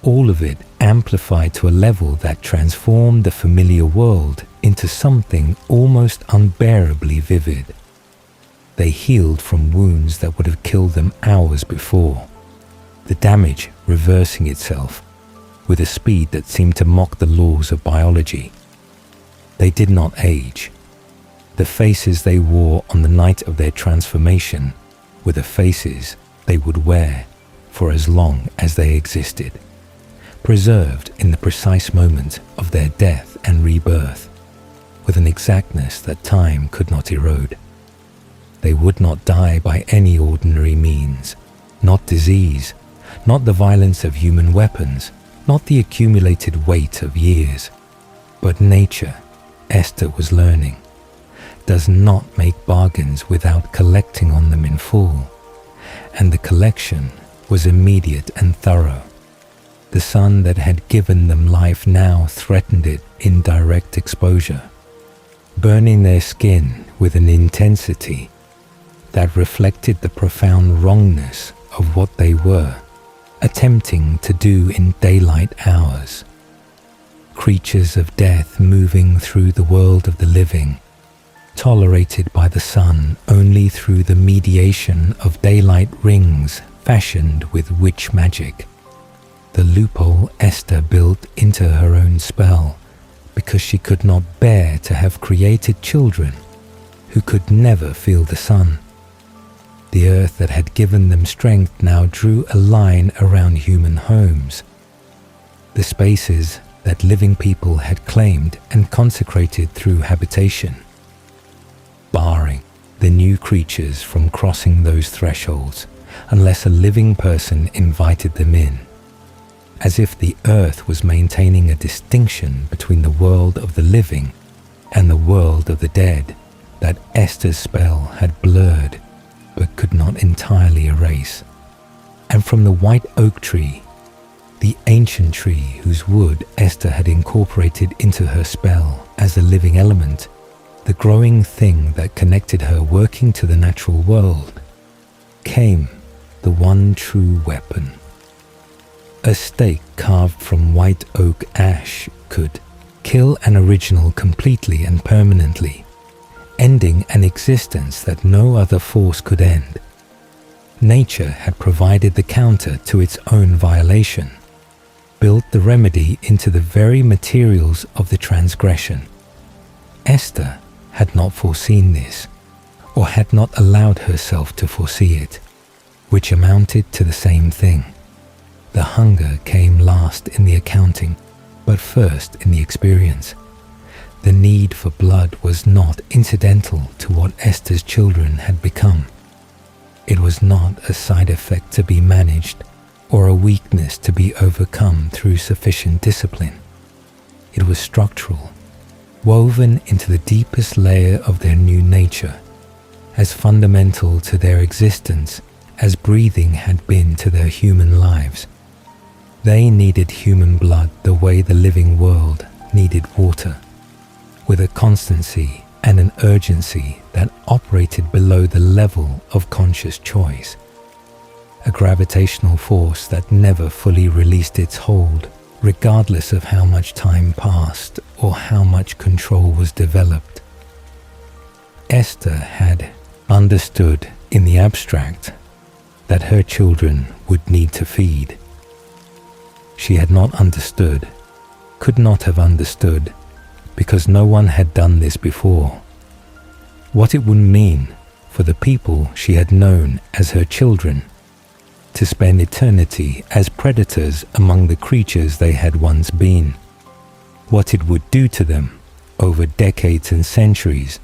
all of it amplified to a level that transformed the familiar world into something almost unbearably vivid. They healed from wounds that would have killed them hours before, the damage reversing itself with a speed that seemed to mock the laws of biology. They did not age. The faces they wore on the night of their transformation were the faces they would wear for as long as they existed, preserved in the precise moment of their death and rebirth, with an exactness that time could not erode. They would not die by any ordinary means, not disease, not the violence of human weapons, not the accumulated weight of years. But nature, Esther was learning, does not make bargains without collecting on them in full, and the collection was immediate and thorough. The sun that had given them life now threatened it in direct exposure, burning their skin with an intensity that reflected the profound wrongness of what they were attempting to do in daylight hours. Creatures of death moving through the world of the living, tolerated by the sun only through the mediation of daylight rings fashioned with witch magic. The loophole Esther built into her own spell because she could not bear to have created children who could never feel the sun. The earth that had given them strength now drew a line around human homes. The spaces that living people had claimed and consecrated through habitation, barring the new creatures from crossing those thresholds unless a living person invited them in, as if the earth was maintaining a distinction between the world of the living and the world of the dead that Esther's spell had blurred but could not entirely erase. And from the white oak tree, the ancient tree whose wood Esther had incorporated into her spell as a living element, the growing thing that connected her working to the natural world, came the one true weapon. A stake carved from white oak ash could kill an original completely and permanently, ending an existence that no other force could end. Nature had provided the counter to its own violation, built the remedy into the very materials of the transgression. Esther had not foreseen this, or had not allowed herself to foresee it, which amounted to the same thing. The hunger came last in the accounting, but first in the experience. The need for blood was not incidental to what Esther's children had become. It was not a side effect to be managed or a weakness to be overcome through sufficient discipline. It was structural, woven into the deepest layer of their new nature, as fundamental to their existence as breathing had been to their human lives. They needed human blood the way the living world needed water, with a constancy and an urgency that operated below the level of conscious choice. A gravitational force that never fully released its hold, regardless of how much time passed or how much control was developed. Esther had understood in the abstract that her children would need to feed. She had not understood, could not have understood, because no one had done this before, what it would mean for the people she had known as her children to spend eternity as predators among the creatures they had once been, what it would do to them over decades and centuries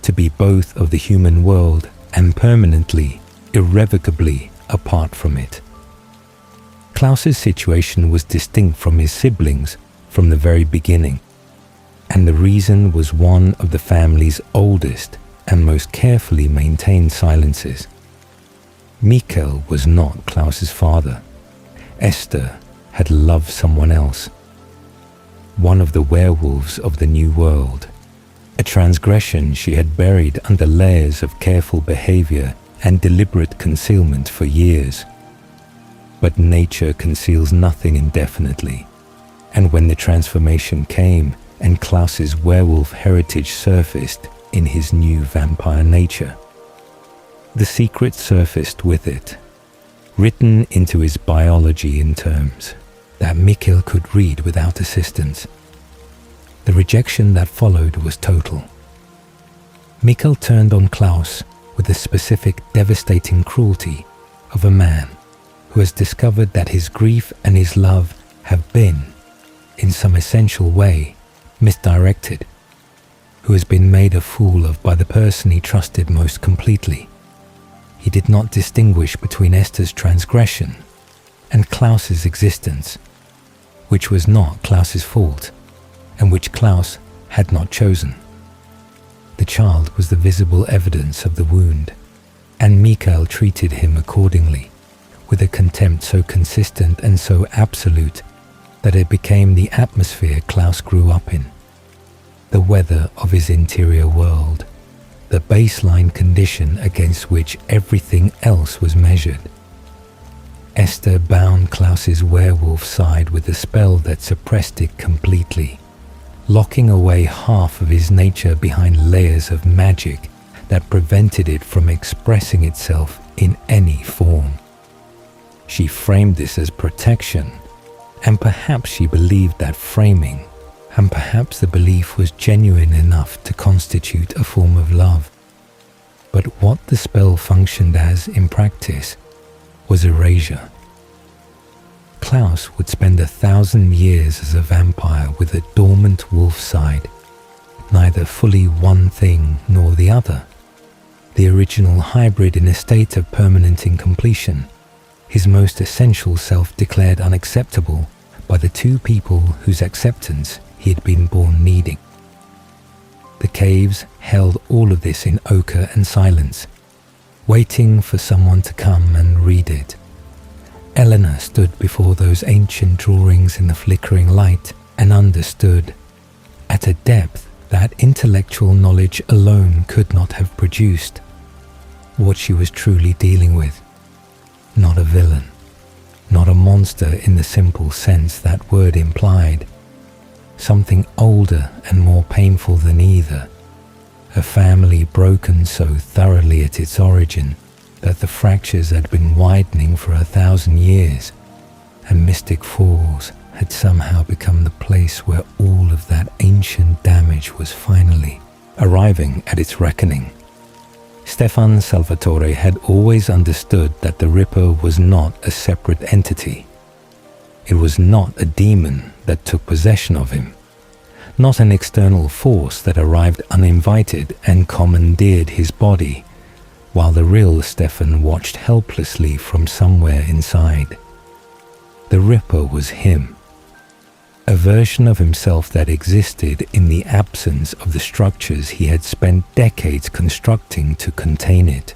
to be both of the human world and permanently, irrevocably apart from it. Klaus's situation was distinct from his siblings from the very beginning, and the reason was one of the family's oldest and most carefully maintained silences. Mikhail was not Klaus's father. Esther had loved someone else. one of the werewolves of the New World, a transgression she had buried under layers of careful behavior and deliberate concealment for years. But nature conceals nothing indefinitely, and when the transformation came and Klaus's werewolf heritage surfaced in his new vampire nature, the secret surfaced with it, written into his biology in terms that Mikkel could read without assistance. The rejection that followed was total. Mikkel turned on Klaus with the specific devastating cruelty of a man who has discovered that his grief and his love have been, in some essential way, misdirected, who has been made a fool of by the person he trusted most completely. He did not distinguish between Esther's transgression and Klaus's existence, which was not Klaus's fault, and which Klaus had not chosen. The child was the visible evidence of the wound, and Mikkel treated him accordingly, with a contempt so consistent and so absolute that it became the atmosphere Klaus grew up in, the weather of his interior world, the baseline condition against which everything else was measured. Esther bound Klaus's werewolf side with a spell that suppressed it completely, locking away half of his nature behind layers of magic that prevented it from expressing itself in any form. She framed this as protection, and perhaps she believed that framing, and perhaps the belief was genuine enough to constitute a form of love. But what the spell functioned as in practice was erasure. Klaus would spend 1,000 years as a vampire with a dormant wolf side, neither fully one thing nor the other, the original hybrid in a state of permanent incompletion, his most essential self declared unacceptable by the two people whose acceptance he had been born needing. The caves held all of this in ochre and silence, waiting for someone to come and read it. Eleanor stood before those ancient drawings in the flickering light and understood, at a depth that intellectual knowledge alone could not have produced, what she was truly dealing with. Not a villain, not a monster in the simple sense that word implied, something older and more painful than either, a family broken so thoroughly at its origin that the fractures had been widening for 1,000 years, and Mystic Falls had somehow become the place where all of that ancient damage was finally arriving at its reckoning. Stefan Salvatore had always understood that the Ripper was not a separate entity. It was not a demon that took possession of him, not an external force that arrived uninvited and commandeered his body, while the real Stefan watched helplessly from somewhere inside. The Ripper was him, a version of himself that existed in the absence of the structures he had spent decades constructing to contain it.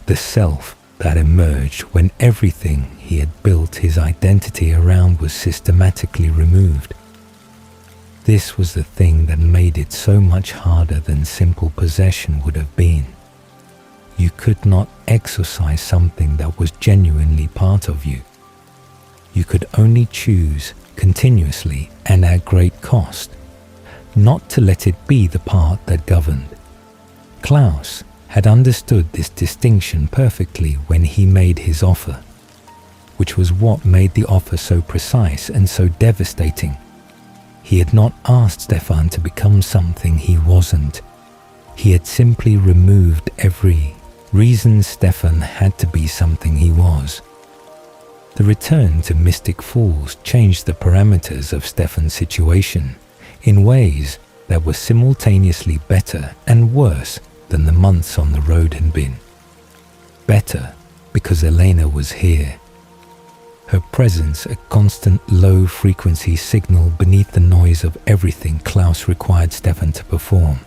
The self that emerged when everything he had built his identity around was systematically removed. This was the thing that made it so much harder than simple possession would have been. You could not exorcise something that was genuinely part of you. You could only choose continuously and at great cost not to let it be the part that governed. Klaus had understood this distinction perfectly when he made his offer, which was what made the offer so precise and so devastating. He had not asked Stefan to become something he wasn't. He had simply removed every reason Stefan had to be something he was. The return to Mystic Falls changed the parameters of Stefan's situation in ways that were simultaneously better and worse than the months on the road had been. Better because Elena was here. Her presence a constant low-frequency signal beneath the noise of everything Klaus required Stefan to perform.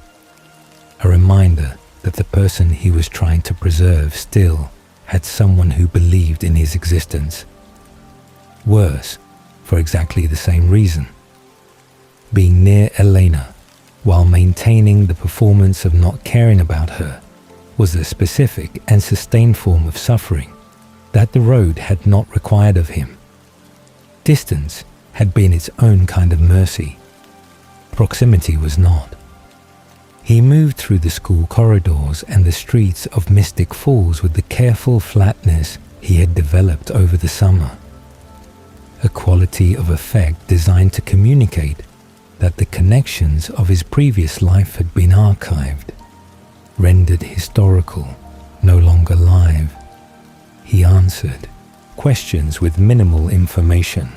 A reminder that the person he was trying to preserve still had someone who believed in his existence. Worse, for exactly the same reason. Being near Elena, while maintaining the performance of not caring about her, was a specific and sustained form of suffering that the road had not required of him. Distance had been its own kind of mercy. Proximity was not. He moved through the school corridors and the streets of Mystic Falls with the careful flatness he had developed over the summer, a quality of effect designed to communicate that the connections of his previous life had been archived, rendered historical, no longer live. He answered questions with minimal information.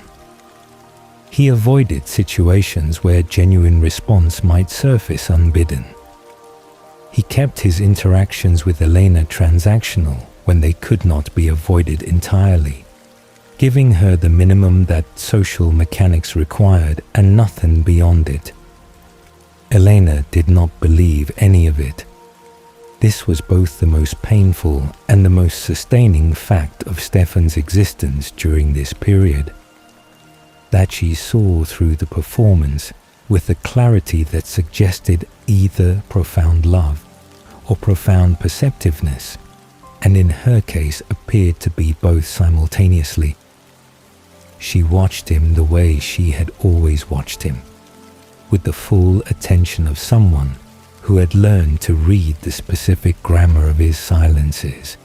He avoided situations where genuine response might surface unbidden. He kept his interactions with Elena transactional when they could not be avoided entirely, giving her the minimum that social mechanics required and nothing beyond it. Elena did not believe any of it. This was both the most painful and the most sustaining fact of Stefan's existence during this period, that she saw through the performance with a clarity that suggested either profound love or profound perceptiveness, and in her case appeared to be both simultaneously. She watched him the way she had always watched him, with the full attention of someone who had learned to read the specific grammar of his silences,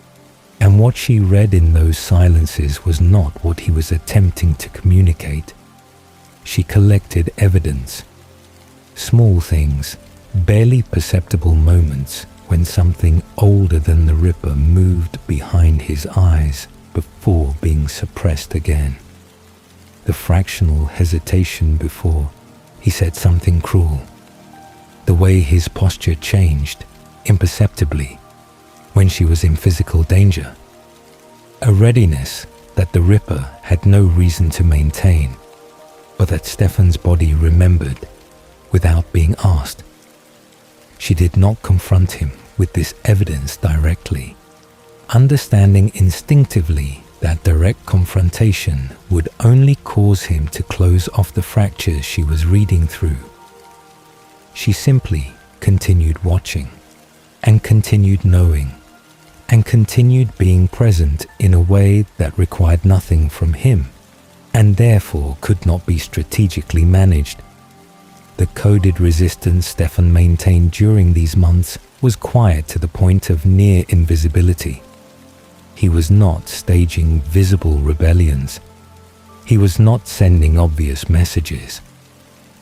and what she read in those silences was not what he was attempting to communicate. She collected evidence, small things, barely perceptible moments when something older than the Ripper moved behind his eyes before being suppressed again. The fractional hesitation before he said something cruel. The way his posture changed imperceptibly when she was in physical danger. A readiness that the Ripper had no reason to maintain, but that Stefan's body remembered without being asked. She did not confront him with this evidence directly, understanding instinctively that direct confrontation would only cause him to close off the fractures she was reading through. She simply continued watching, and continued knowing, and continued being present in a way that required nothing from him, and therefore could not be strategically managed. The coded resistance Stefan maintained during these months was quiet to the point of near invisibility. He was not staging visible rebellions. He was not sending obvious messages.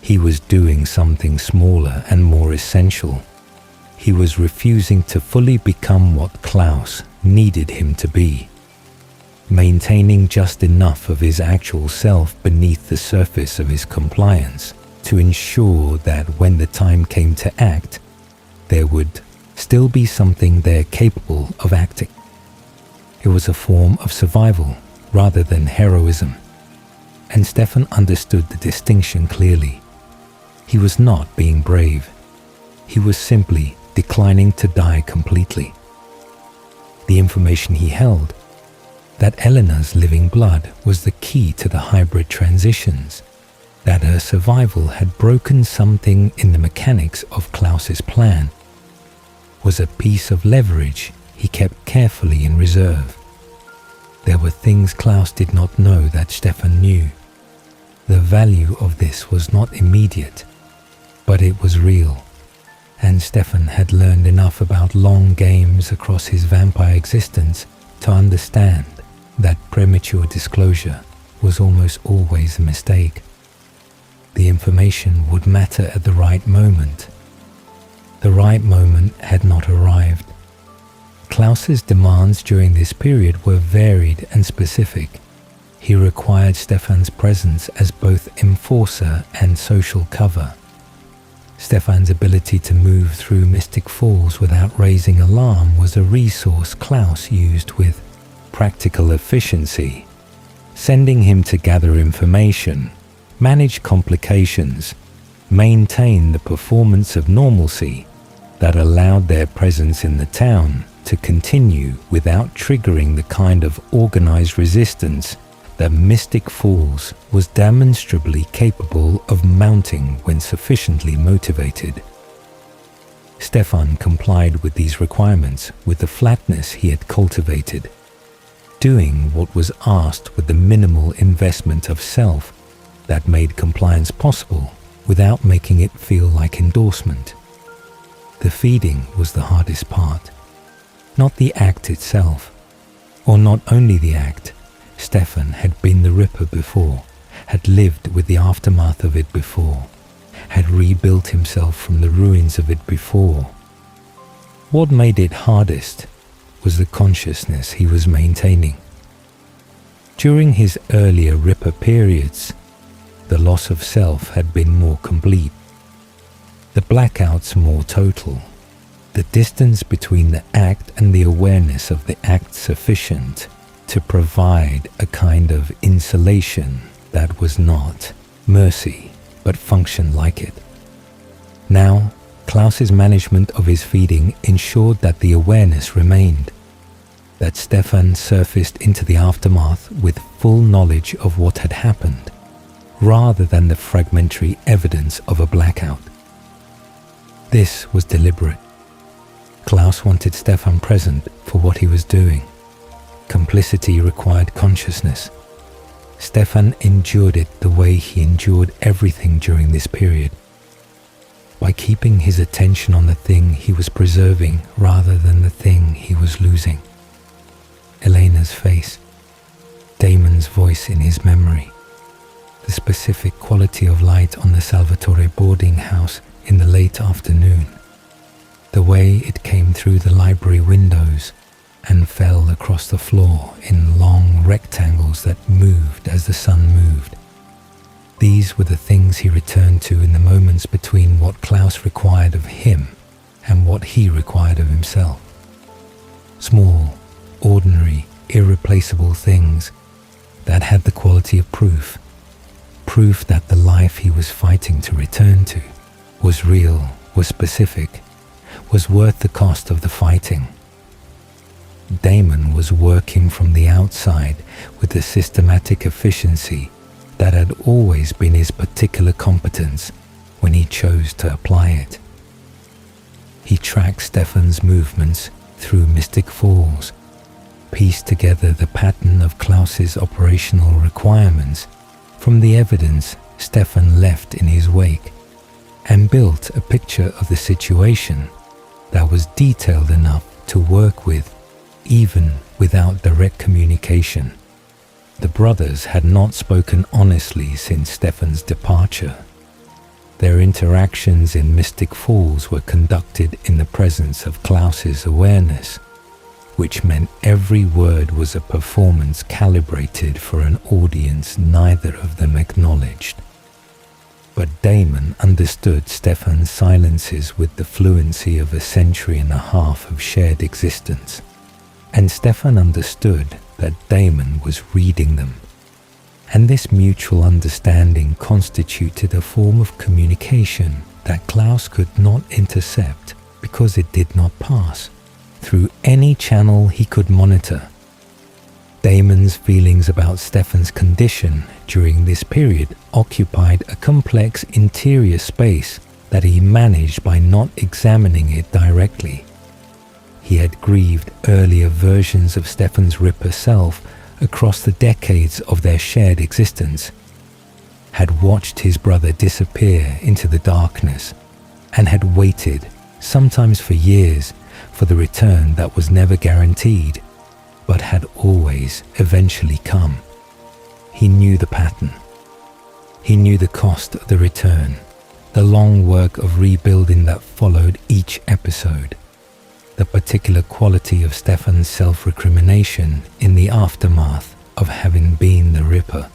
He was doing something smaller and more essential. He was refusing to fully become what Klaus needed him to be, maintaining just enough of his actual self beneath the surface of his compliance to ensure that when the time came to act, there would still be something there capable of acting. It was a form of survival rather than heroism, and Stefan understood the distinction clearly. He was not being brave. He was simply declining to die completely. The information he held, that Elena's living blood was the key to the hybrid transitions, that her survival had broken something in the mechanics of Klaus's plan, was a piece of leverage he kept carefully in reserve. There were things Klaus did not know that Stefan knew. The value of this was not immediate, but it was real, and Stefan had learned enough about long games across his vampire existence to understand that premature disclosure was almost always a mistake. The information would matter at the right moment. The right moment had not arrived. Klaus's demands during this period were varied and specific. He required Stefan's presence as both enforcer and social cover. Stefan's ability to move through Mystic Falls without raising alarm was a resource Klaus used with practical efficiency, sending him to gather information, manage complications, maintain the performance of normalcy that allowed their presence in the town to continue without triggering the kind of organized resistance that Mystic Falls was demonstrably capable of mounting when sufficiently motivated. Stefan complied with these requirements with the flatness he had cultivated, doing what was asked with the minimal investment of self that made compliance possible without making it feel like endorsement. The feeding was the hardest part, not the act itself, or not only the act. Stefan had been the Ripper before, had lived with the aftermath of it before, had rebuilt himself from the ruins of it before. What made it hardest was the consciousness he was maintaining. During his earlier Ripper periods, the loss of self had been more complete, the blackouts more total, the distance between the act and the awareness of the act sufficient to provide a kind of insulation that was not mercy but functioned like it. Now, Klaus's management of his feeding ensured that the awareness remained, that Stefan surfaced into the aftermath with full knowledge of what had happened, rather than the fragmentary evidence of a blackout. This was deliberate. Klaus wanted Stefan present for what he was doing. Complicity required consciousness. Stefan endured it the way he endured everything during this period, by keeping his attention on the thing he was preserving rather than the thing he was losing. Elena's face, Damon's voice in his memory, the specific quality of light on the Salvatore boarding house in the late afternoon, the way it came through the library windows and fell across the floor in long rectangles that moved as the sun moved. These were the things he returned to in the moments between what Klaus required of him and what he required of himself. Small, ordinary, irreplaceable things that had the quality of proof that the life he was fighting to return to was real, was specific, was worth the cost of the fighting. Damon was working from the outside with the systematic efficiency that had always been his particular competence when he chose to apply it. He tracked Stefan's movements through Mystic Falls, pieced together the pattern of Klaus's operational requirements from the evidence Stefan left in his wake, and built a picture of the situation that was detailed enough to work with even without direct communication. The brothers had not spoken honestly since Stefan's departure. Their interactions in Mystic Falls were conducted in the presence of Klaus's awareness, which meant every word was a performance calibrated for an audience neither of them acknowledged. But Damon understood Stefan's silences with the fluency of a century and a half of shared existence, and Stefan understood that Damon was reading them, and this mutual understanding constituted a form of communication that Klaus could not intercept because it did not pass through any channel he could monitor. Damon's feelings about Stefan's condition during this period occupied a complex interior space that he managed by not examining it directly. He had grieved earlier versions of Stefan's Ripper self across the decades of their shared existence, had watched his brother disappear into the darkness, and had waited, sometimes for years, for the return that was never guaranteed, but had always eventually come. He knew the pattern. He knew the cost of the return, the long work of rebuilding that followed each episode, the particular quality of Stefan's self-recrimination in the aftermath of having been the Ripper.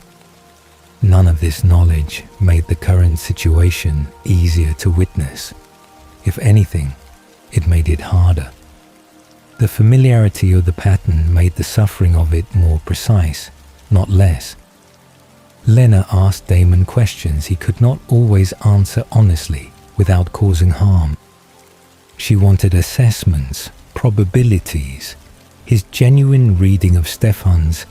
None of this knowledge made the current situation easier to witness. If anything, it made it harder. The familiarity of the pattern made the suffering of it more precise, not less. Lena asked Damon questions he could not always answer honestly without causing harm. She wanted assessments, probabilities, his genuine reading of Stefan's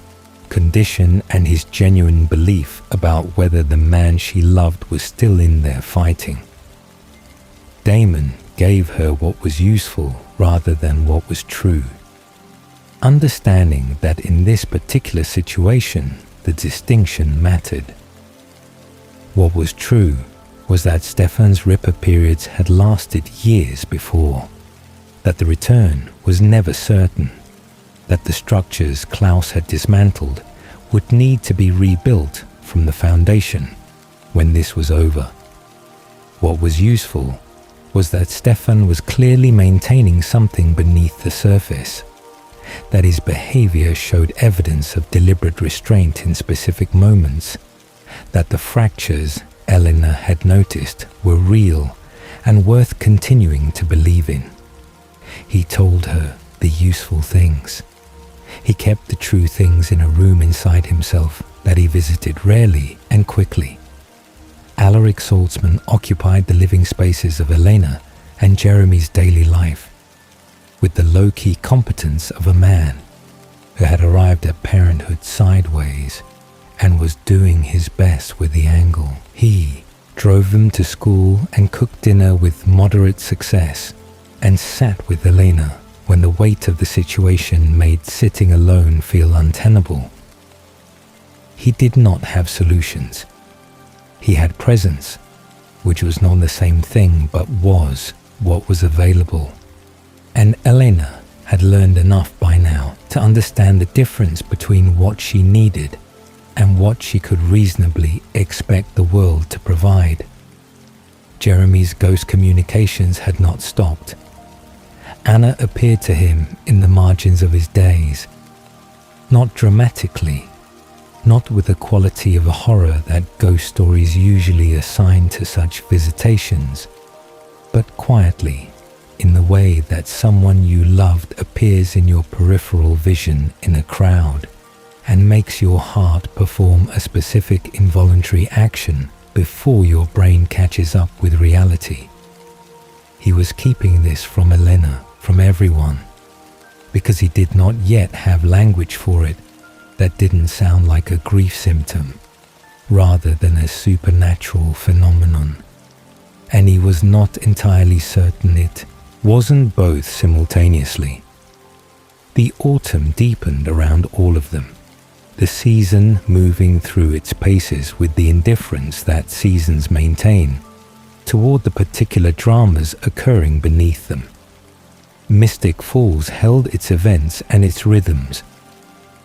condition and his genuine belief about whether the man she loved was still in there fighting. Damon gave her what was useful rather than what was true, understanding that in this particular situation the distinction mattered. What was true was that Stefan's Ripper periods had lasted years before, that the return was never certain, that the structures Klaus had dismantled would need to be rebuilt from the foundation when this was over. What was useful was that Stefan was clearly maintaining something beneath the surface, that his behavior showed evidence of deliberate restraint in specific moments, that the fractures Elena had noticed were real and worth continuing to believe in. He told her the useful things. He kept the true things in a room inside himself that he visited rarely and quickly. Alaric Saltzman occupied the living spaces of Elena and Jeremy's daily life with the low-key competence of a man who had arrived at parenthood sideways and was doing his best with the angle. He drove them to school and cooked dinner with moderate success and sat with Elena when the weight of the situation made sitting alone feel untenable. He did not have solutions. He had presence, which was not the same thing but was what was available. And Elena had learned enough by now to understand the difference between what she needed and what she could reasonably expect the world to provide. Jeremy's ghost communications had not stopped. Anna appeared to him in the margins of his days, not dramatically, not with the quality of a horror that ghost stories usually assign to such visitations, but quietly, in the way that someone you loved appears in your peripheral vision in a crowd and makes your heart perform a specific involuntary action before your brain catches up with reality. He was keeping this from Elena, from everyone, because he did not yet have language for it that didn't sound like a grief symptom, rather than a supernatural phenomenon. And he was not entirely certain it wasn't both simultaneously. The autumn deepened around all of them, the season moving through its paces with the indifference that seasons maintain toward the particular dramas occurring beneath them. Mystic Falls held its events and its rhythms,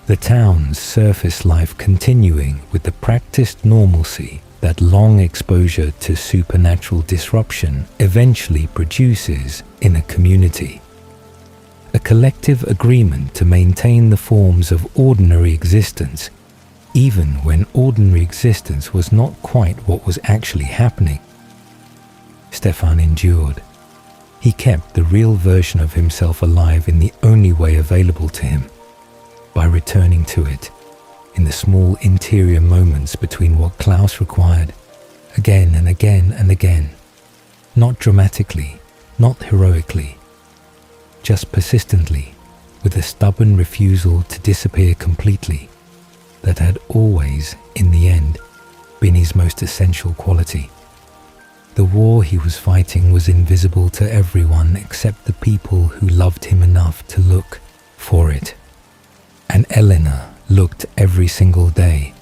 the town's surface life continuing with the practiced normalcy that long exposure to supernatural disruption eventually produces in a community. A collective agreement to maintain the forms of ordinary existence, even when ordinary existence was not quite what was actually happening. Stefan endured. He kept the real version of himself alive in the only way available to him, by returning to it in the small interior moments between what Klaus required, again and again and again, not dramatically, not heroically, just persistently, with a stubborn refusal to disappear completely that had always, in the end, been his most essential quality. The war he was fighting was invisible to everyone except the people who loved him enough to look for it. And Elena looked every single day.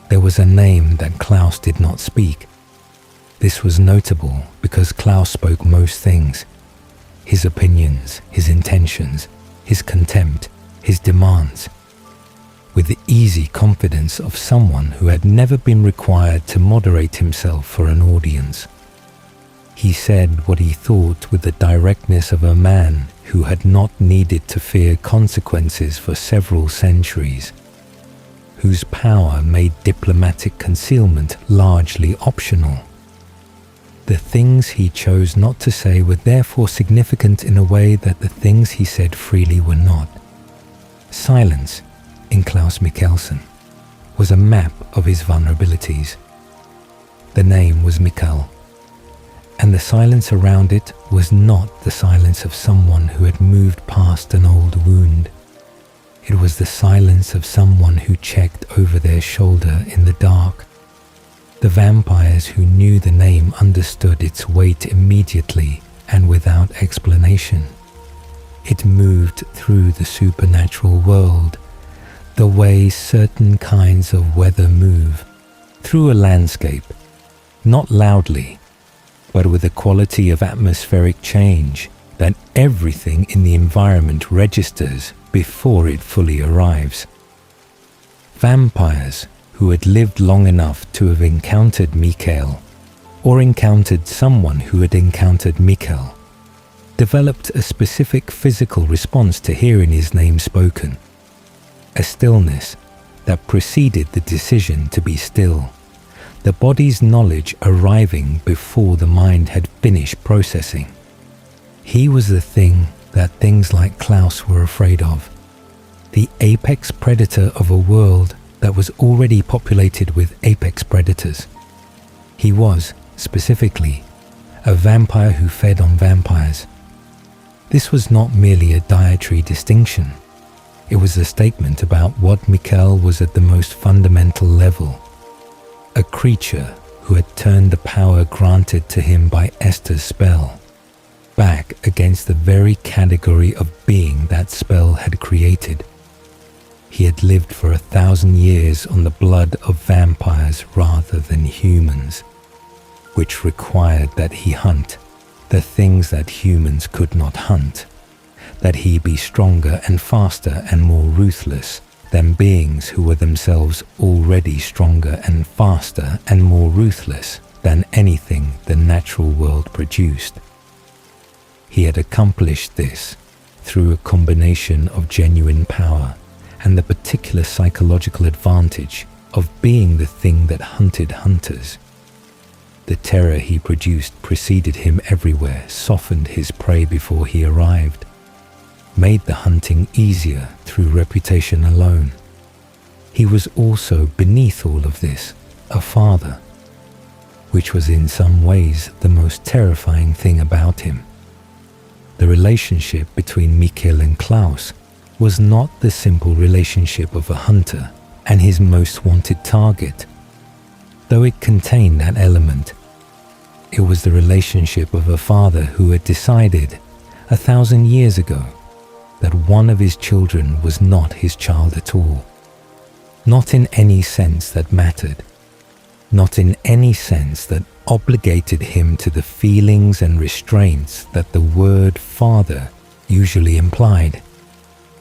There was a name that Klaus did not speak. This was notable because Klaus spoke most things. His opinions, his intentions, his contempt, his demands, with the easy confidence of someone who had never been required to moderate himself for an audience. He said what he thought with the directness of a man who had not needed to fear consequences for several centuries, whose power made diplomatic concealment largely optional. The things he chose not to say were therefore significant in a way that the things he said freely were not. Silence, in Klaus Mikkelsen, was a map of his vulnerabilities. The name was Mikkel, and the silence around it was not the silence of someone who had moved past an old wound. It was the silence of someone who checked over their shoulder in the dark. The vampires who knew the name understood its weight immediately and without explanation. It moved through the supernatural world, the way certain kinds of weather move, through a landscape, not loudly, but with a quality of atmospheric change that everything in the environment registers before it fully arrives. Vampires who had lived long enough to have encountered Mikael, or encountered someone who had encountered Mikael, developed a specific physical response to hearing his name spoken, a stillness that preceded the decision to be still, the body's knowledge arriving before the mind had finished processing. He was the thing that things like Klaus were afraid of, the apex predator of a world that was already populated with apex predators. He was, specifically, a vampire who fed on vampires. This was not merely a dietary distinction. It was a statement about what Mikael was at the most fundamental level. A creature who had turned the power granted to him by Esther's spell back against the very category of being that spell had created. He had lived for 1,000 years on the blood of vampires rather than humans, which required that he hunt the things that humans could not hunt, that he be stronger and faster and more ruthless than beings who were themselves already stronger and faster and more ruthless than anything the natural world produced. He had accomplished this through a combination of genuine power and the particular psychological advantage of being the thing that hunted hunters. The terror he produced preceded him everywhere, softened his prey before he arrived, made the hunting easier through reputation alone. He was also, beneath all of this, a father, which was in some ways the most terrifying thing about him. The relationship between Mikael and Klaus was not the simple relationship of a hunter and his most wanted target. Though it contained that element, it was the relationship of a father who had decided 1,000 years ago that one of his children was not his child at all. Not in any sense that mattered. Not in any sense that obligated him to the feelings and restraints that the word father usually implied,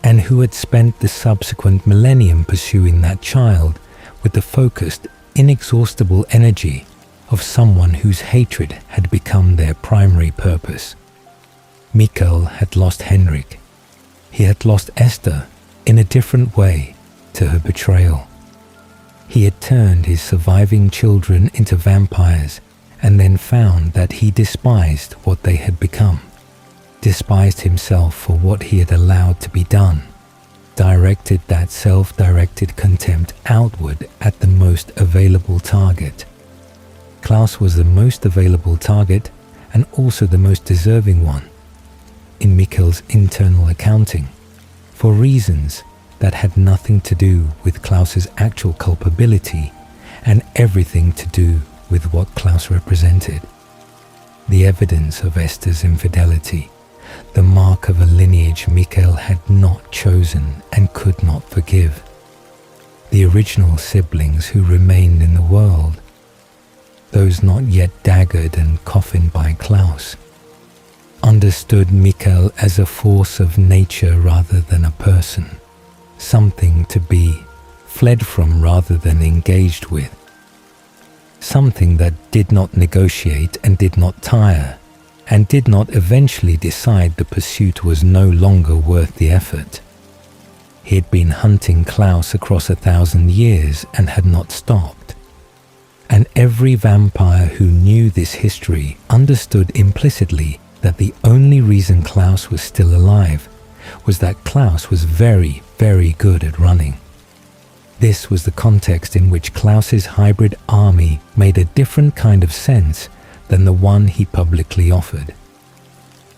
and who had spent the subsequent millennium pursuing that child with the focused, inexhaustible energy of someone whose hatred had become their primary purpose. Mikael had lost Henrik. He had lost Esther in a different way to her betrayal. He had turned his surviving children into vampires and then found that he despised what they had become, despised himself for what he had allowed to be done, directed that self-directed contempt outward at the most available target. Klaus was the most available target and also the most deserving one in Mikael's internal accounting, for reasons that had nothing to do with Klaus's actual culpability and everything to do with what Klaus represented. The evidence of Esther's infidelity, the mark of a lineage Mikael had not chosen and could not forgive. The original siblings who remained in the world, those not yet daggered and coffined by Klaus, understood Mikael as a force of nature rather than a person, something to be fled from rather than engaged with, something that did not negotiate and did not tire, and did not eventually decide the pursuit was no longer worth the effort. He had been hunting Klaus across 1,000 years and had not stopped. And every vampire who knew this history understood implicitly that the only reason Klaus was still alive was that Klaus was very, very good at running. This was the context in which Klaus's hybrid army made a different kind of sense than the one he publicly offered.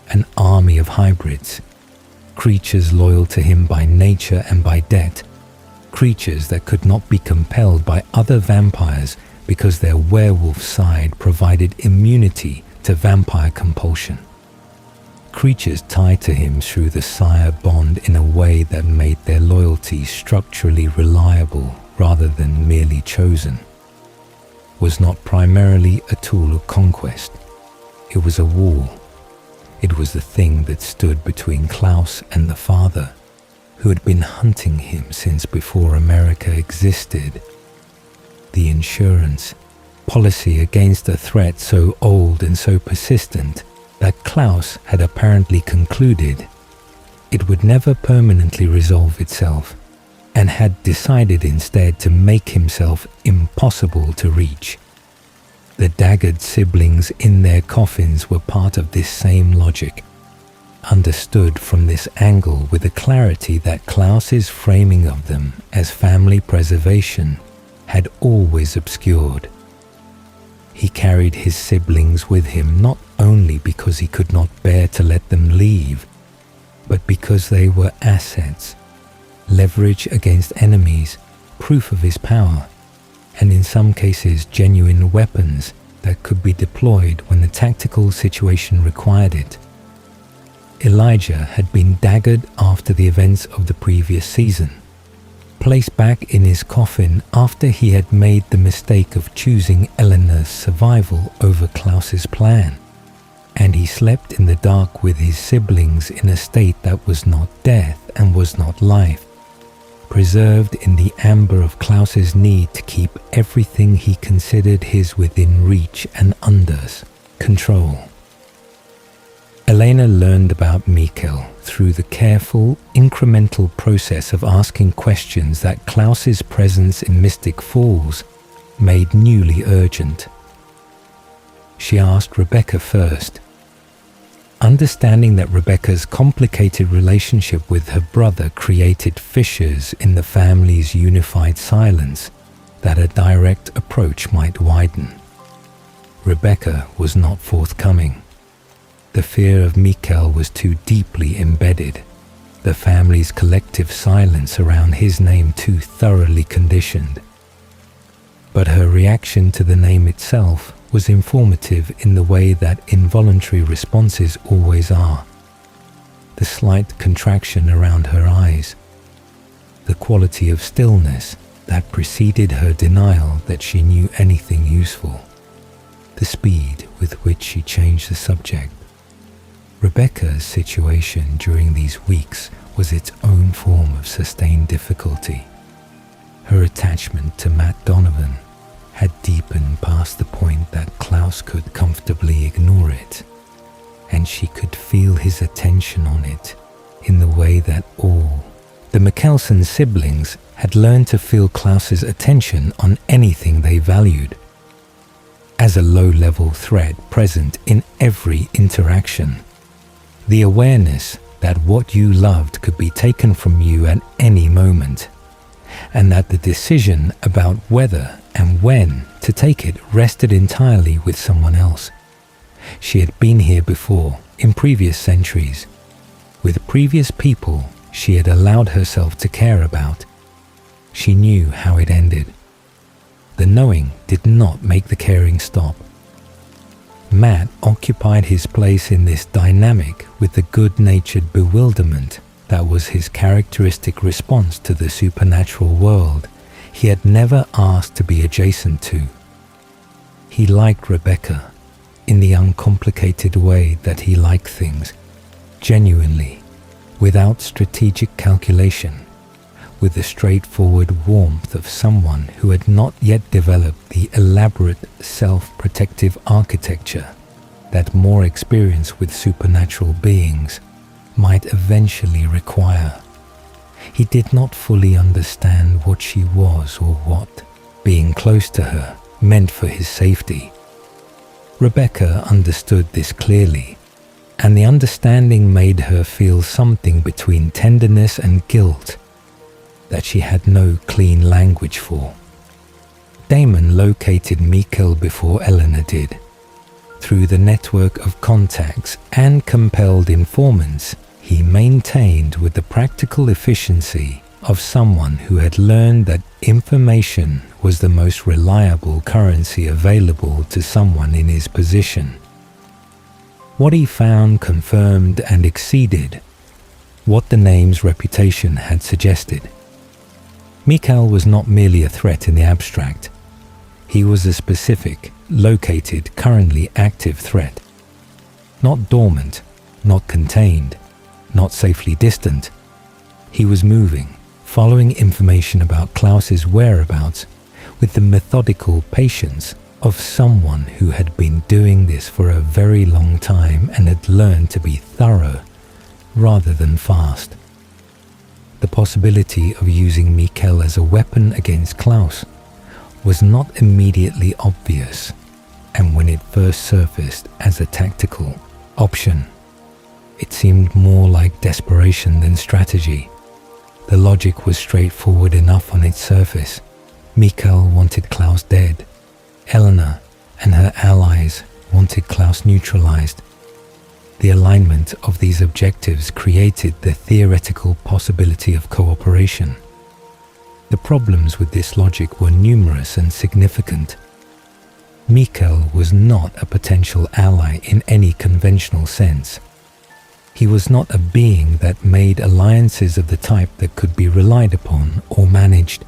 An army of hybrids, creatures loyal to him by nature and by debt, creatures that could not be compelled by other vampires because their werewolf side provided immunity to vampire compulsion. Creatures tied to him through the sire bond in a way that made their loyalty structurally reliable rather than merely chosen. Was not primarily a tool of conquest. It was a wall. It was the thing that stood between Klaus and the father, who had been hunting him since before America existed. The insurance policy against a threat so old and so persistent that Klaus had apparently concluded it would never permanently resolve itself, and had decided instead to make himself impossible to reach. The daggered siblings in their coffins were part of this same logic, understood from this angle with a clarity that Klaus's framing of them as family preservation had always obscured. He carried his siblings with him not only because he could not bear to let them leave, but because they were assets, leverage against enemies, proof of his power, and in some cases genuine weapons that could be deployed when the tactical situation required it. Elijah had been daggered after the events of the previous season, placed back in his coffin after he had made the mistake of choosing Eleanor's survival over Klaus's plan, and he slept in the dark with his siblings in a state that was not death and was not life, preserved in the amber of Klaus's need to keep everything he considered his within reach and under's control. Elena learned about Mikkel through the careful, incremental process of asking questions that Klaus's presence in Mystic Falls made newly urgent. She asked Rebecca first. Understanding that Rebecca's complicated relationship with her brother created fissures in the family's unified silence that a direct approach might widen. Rebecca was not forthcoming. The fear of Mikkel was too deeply embedded, the family's collective silence around his name too thoroughly conditioned. But her reaction to the name itself was informative in the way that involuntary responses always are. The slight contraction around her eyes, the quality of stillness that preceded her denial that she knew anything useful, the speed with which she changed the subject. Rebecca's situation during these weeks was its own form of sustained difficulty. Her attachment to Matt Donovan had deepened past the point that Klaus could comfortably ignore it, and she could feel his attention on it in the way that all the Mikkelsen siblings had learned to feel Klaus's attention on anything they valued, as a low-level threat present in every interaction. The awareness that what you loved could be taken from you at any moment, and that the decision about whether and when to take it rested entirely with someone else. She had been here before, in previous centuries, with previous people she had allowed herself to care about. She knew how it ended. The knowing did not make the caring stop. Matt occupied his place in this dynamic with the good-natured bewilderment that was his characteristic response to the supernatural world he had never asked to be adjacent to. He liked Rebecca in the uncomplicated way that he liked things, genuinely, without strategic calculation, with the straightforward warmth of someone who had not yet developed the elaborate self-protective architecture that more experience with supernatural beings might eventually require. He did not fully understand what she was or what being close to her meant for his safety. Rebecca understood this clearly, and the understanding made her feel something between tenderness and guilt that she had no clean language for. Damon located Mikkel before Eleanor did. Through the network of contacts and compelled informants he maintained with the practical efficiency of someone who had learned that information was the most reliable currency available to someone in his position. What he found confirmed and exceeded what the name's reputation had suggested. Mikhail was not merely a threat in the abstract. He was a specific, located, currently active threat. Not dormant, not contained, not safely distant. He was moving, following information about Klaus's whereabouts with the methodical patience of someone who had been doing this for a very long time and had learned to be thorough rather than fast. The possibility of using Mikhail as a weapon against Klaus was not immediately obvious, and when it first surfaced as a tactical option, it seemed more like desperation than strategy. The logic was straightforward enough on its surface. Mikhail wanted Klaus dead. Elena and her allies wanted Klaus neutralized. The alignment of these objectives created the theoretical possibility of cooperation. The problems with this logic were numerous and significant. Mikhail was not a potential ally in any conventional sense. He was not a being that made alliances of the type that could be relied upon or managed.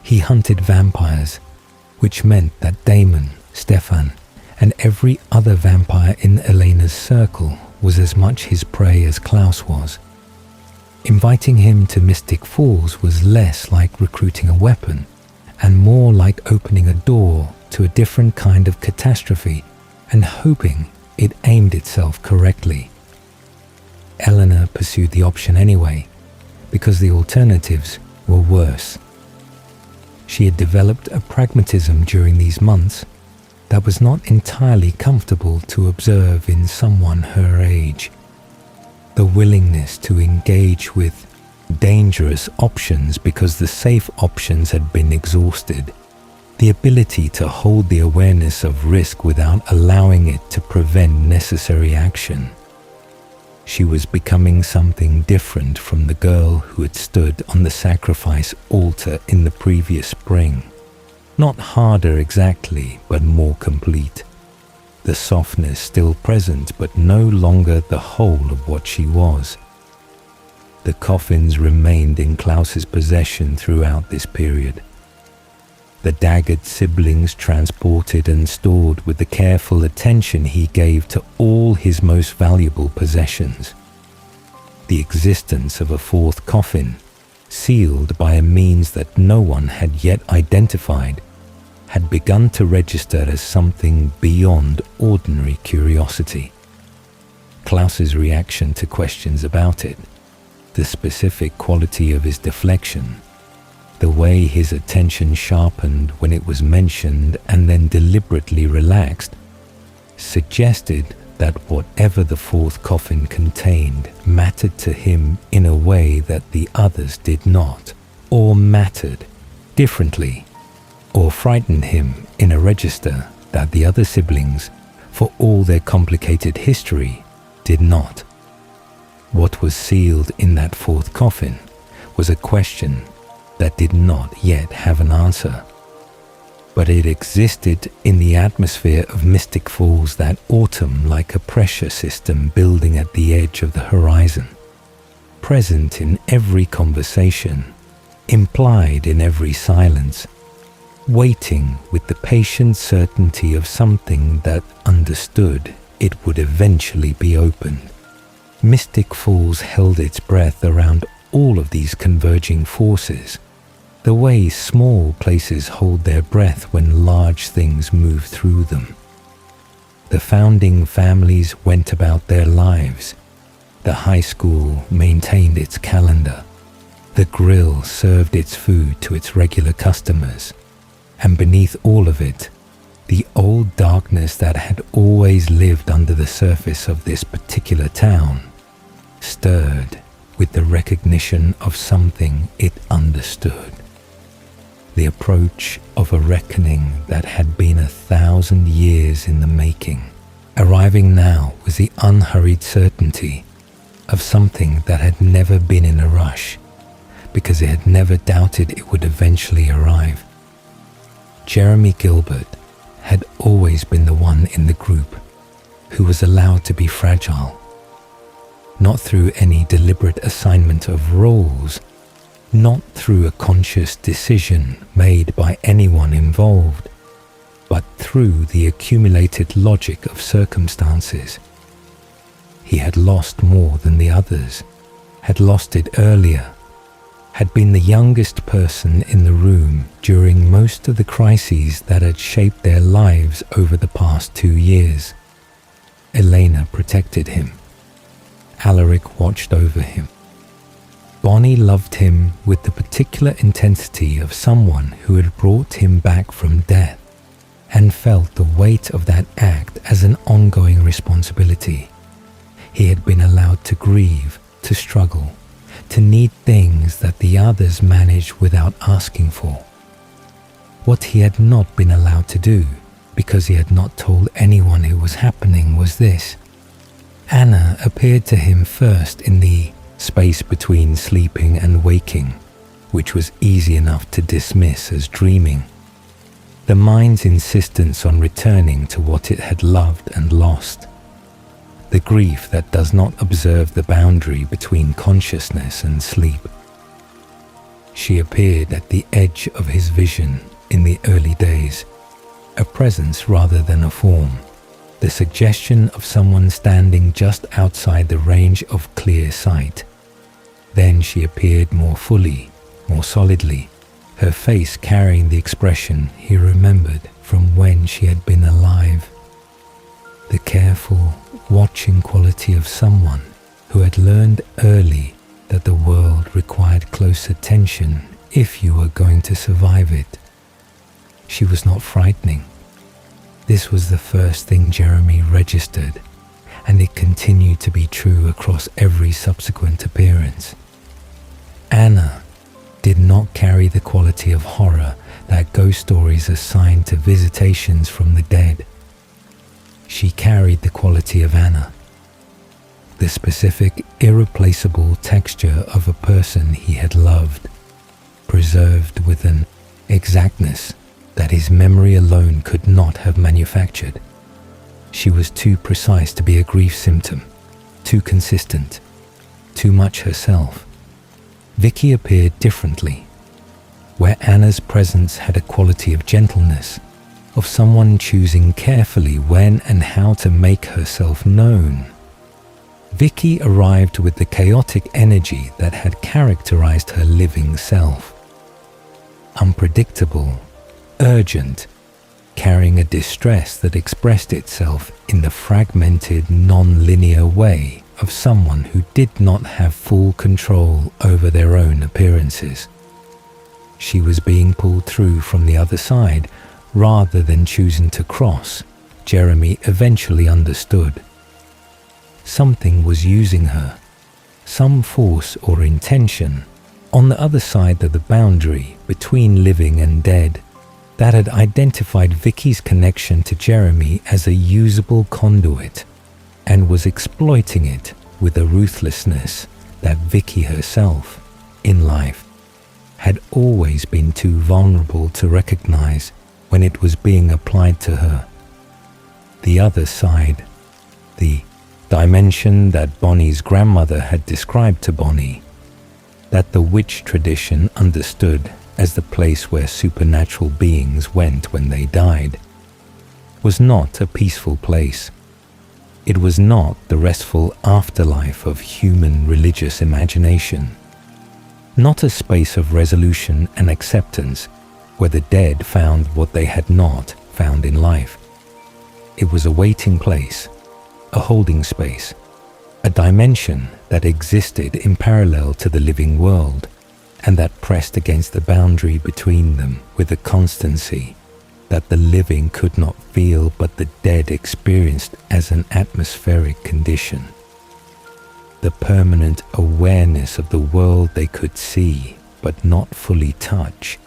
He hunted vampires, which meant that Damon, Stefan, and every other vampire in Elena's circle was as much his prey as Klaus was. Inviting him to Mystic Falls was less like recruiting a weapon and more like opening a door to a different kind of catastrophe and hoping it aimed itself correctly. Elena pursued the option anyway, because the alternatives were worse. She had developed a pragmatism during these months that was not entirely comfortable to observe in someone her age. The willingness to engage with dangerous options because the safe options had been exhausted. The ability to hold the awareness of risk without allowing it to prevent necessary action. She was becoming something different from the girl who had stood on the sacrifice altar in the previous spring. Not harder exactly, but more complete. The softness still present, but no longer the whole of what she was. The coffins remained in Klaus's possession throughout this period. The daggered siblings transported and stored with the careful attention he gave to all his most valuable possessions. The existence of a fourth coffin, sealed by a means that no one had yet identified, had begun to register as something beyond ordinary curiosity. Klaus's reaction to questions about it, the specific quality of his deflection, the way his attention sharpened when it was mentioned and then deliberately relaxed, suggested that whatever the fourth coffin contained mattered to him in a way that the others did not, or mattered differently, or frightened him in a register that the other siblings, for all their complicated history, did not. What was sealed in that fourth coffin was a question that did not yet have an answer. But it existed in the atmosphere of Mystic Falls that autumn like a pressure system building at the edge of the horizon, present in every conversation, implied in every silence, waiting with the patient certainty of something that understood it would eventually be opened. Mystic Falls held its breath around all of these converging forces, the way small places hold their breath when large things move through them. The founding families went about their lives. The high school maintained its calendar. The grill served its food to its regular customers. And beneath all of it, the old darkness that had always lived under the surface of this particular town stirred with the recognition of something it understood. The approach of a reckoning that had been 1,000 years in the making, arriving now with the unhurried certainty of something that had never been in a rush, because it had never doubted it would eventually arrive. Jeremy Gilbert had always been the one in the group who was allowed to be fragile, not through any deliberate assignment of roles, not through a conscious decision made by anyone involved, but through the accumulated logic of circumstances. He had lost more than the others, had lost it earlier, had been the youngest person in the room during most of the crises that had shaped their lives over the past 2 years. Elena protected him. Alaric watched over him. Bonnie loved him with the particular intensity of someone who had brought him back from death and felt the weight of that act as an ongoing responsibility. He had been allowed to grieve, to struggle, to need things that the others managed without asking for. What he had not been allowed to do, because he had not told anyone it was happening, was this. Anna appeared to him first in the space between sleeping and waking, which was easy enough to dismiss as dreaming. The mind's insistence on returning to what it had loved and lost. The grief that does not observe the boundary between consciousness and sleep. She appeared at the edge of his vision in the early days, a presence rather than a form, the suggestion of someone standing just outside the range of clear sight. Then she appeared more fully, more solidly, her face carrying the expression he remembered from when she had been alive. The careful, watching quality of someone who had learned early that the world required close attention if you were going to survive it. She was not frightening. This was the first thing Jeremy registered, and it continued to be true across every subsequent appearance. Anna did not carry the quality of horror that ghost stories assign to visitations from the dead. She carried the quality of Anna, the specific, irreplaceable texture of a person he had loved, preserved with an exactness that his memory alone could not have manufactured. She was too precise to be a grief symptom, too consistent, too much herself. Vicky appeared differently, where Anna's presence had a quality of gentleness, of someone choosing carefully when and how to make herself known. Vicky arrived with the chaotic energy that had characterized her living self. Unpredictable, urgent, carrying a distress that expressed itself in the fragmented, non-linear way of someone who did not have full control over their own appearances. She was being pulled through from the other side rather than choosing to cross. Jeremy eventually understood. Something was using her, some force or intention, on the other side of the boundary between living and dead, that had identified Vicky's connection to Jeremy as a usable conduit and was exploiting it with a ruthlessness that Vicky herself, in life, had always been too vulnerable to recognize when it was being applied to her. The other side, the dimension that Bonnie's grandmother had described to Bonnie, that the witch tradition understood as the place where supernatural beings went when they died, was not a peaceful place. It was not the restful afterlife of human religious imagination, not a space of resolution and acceptance where the dead found what they had not found in life. It was a waiting place, a holding space, a dimension that existed in parallel to the living world, and that pressed against the boundary between them with a constancy that the living could not feel but the dead experienced as an atmospheric condition. The permanent awareness of the world they could see but not fully touch,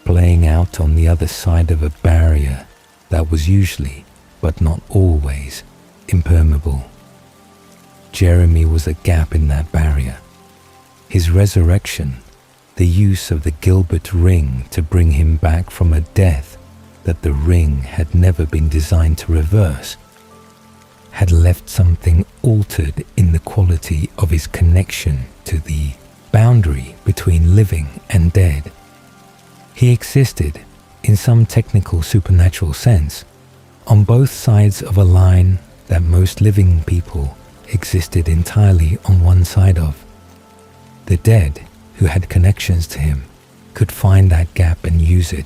playing out on the other side of a barrier that was usually, but not always, impermeable. Jeremy was a gap in that barrier. His resurrection, the use of the Gilbert ring to bring him back from a death that the ring had never been designed to reverse, had left something altered in the quality of his connection to the boundary between living and dead. He existed, in some technical supernatural sense, on both sides of a line that most living people existed entirely on one side of. The dead, who had connections to him, could find that gap and use it,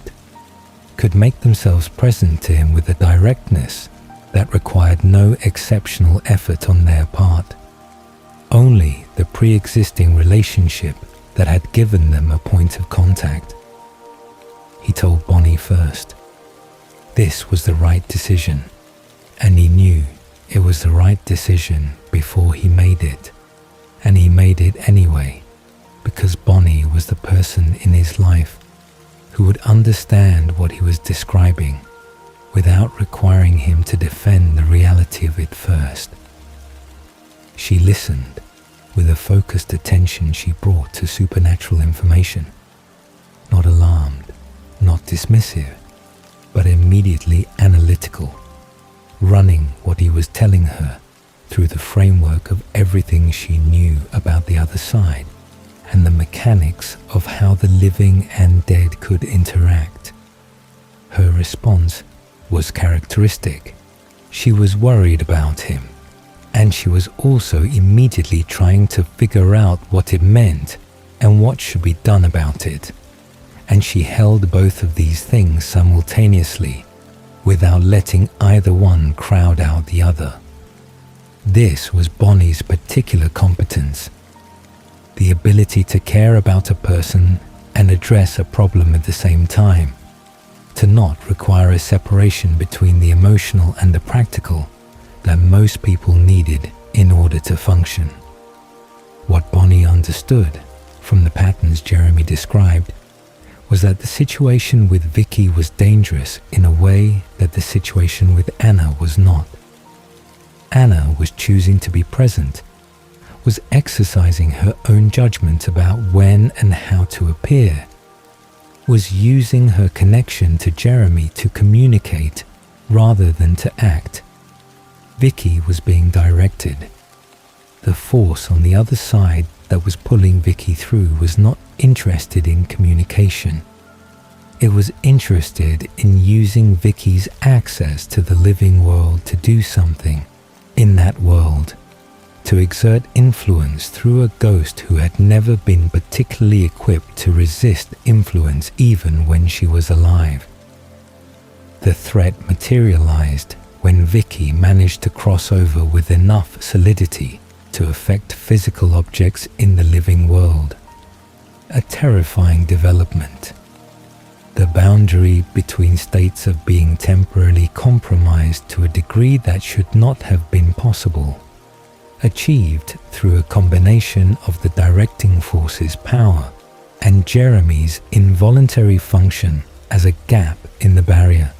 could make themselves present to him with a directness that required no exceptional effort on their part. Only the pre-existing relationship that had given them a point of contact. He told Bonnie first. This was the right decision, and he knew it was the right decision before he made it, and he made it anyway, because Bonnie was the person in his life who would understand what he was describing without requiring him to defend the reality of it first. She listened with a focused attention she brought to supernatural information, not alarmed, not dismissive, but immediately analytical, running what he was telling her through the framework of everything she knew about the other side and the mechanics of how the living and dead could interact. Her response was characteristic. She was worried about him, and she was also immediately trying to figure out what it meant and what should be done about it. And she held both of these things simultaneously, without letting either one crowd out the other. This was Bonnie's particular competence, the ability to care about a person and address a problem at the same time, to not require a separation between the emotional and the practical that most people needed in order to function. What Bonnie understood from the patterns Jeremy described was that the situation with Vicky was dangerous in a way that the situation with Anna was not. Anna was choosing to be present, was exercising her own judgment about when and how to appear, was using her connection to Jeremy to communicate rather than to act. Vicky was being directed. The force on the other side that was pulling Vicky through was not interested in communication. It was interested in using Vicky's access to the living world to do something in that world, to exert influence through a ghost who had never been particularly equipped to resist influence even when she was alive. The threat materialized when Vicky managed to cross over with enough solidity to affect physical objects in the living world. A terrifying development. The boundary between states of being temporarily compromised to a degree that should not have been possible, achieved through a combination of the directing force's power and Jeremy's involuntary function as a gap in the barrier.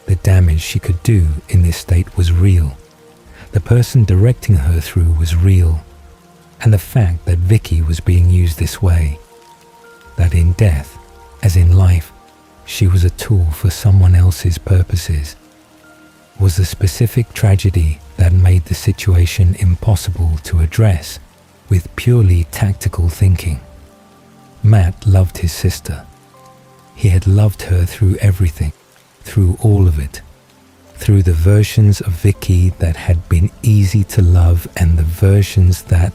The damage she could do in this state was real. The person directing her through was real. And the fact that Vicky was being used this way, that in death, as in life, she was a tool for someone else's purposes, was a specific tragedy that made the situation impossible to address with purely tactical thinking. Matt loved his sister. He had loved her through everything, through all of it, through the versions of Vicky that had been easy to love and the versions that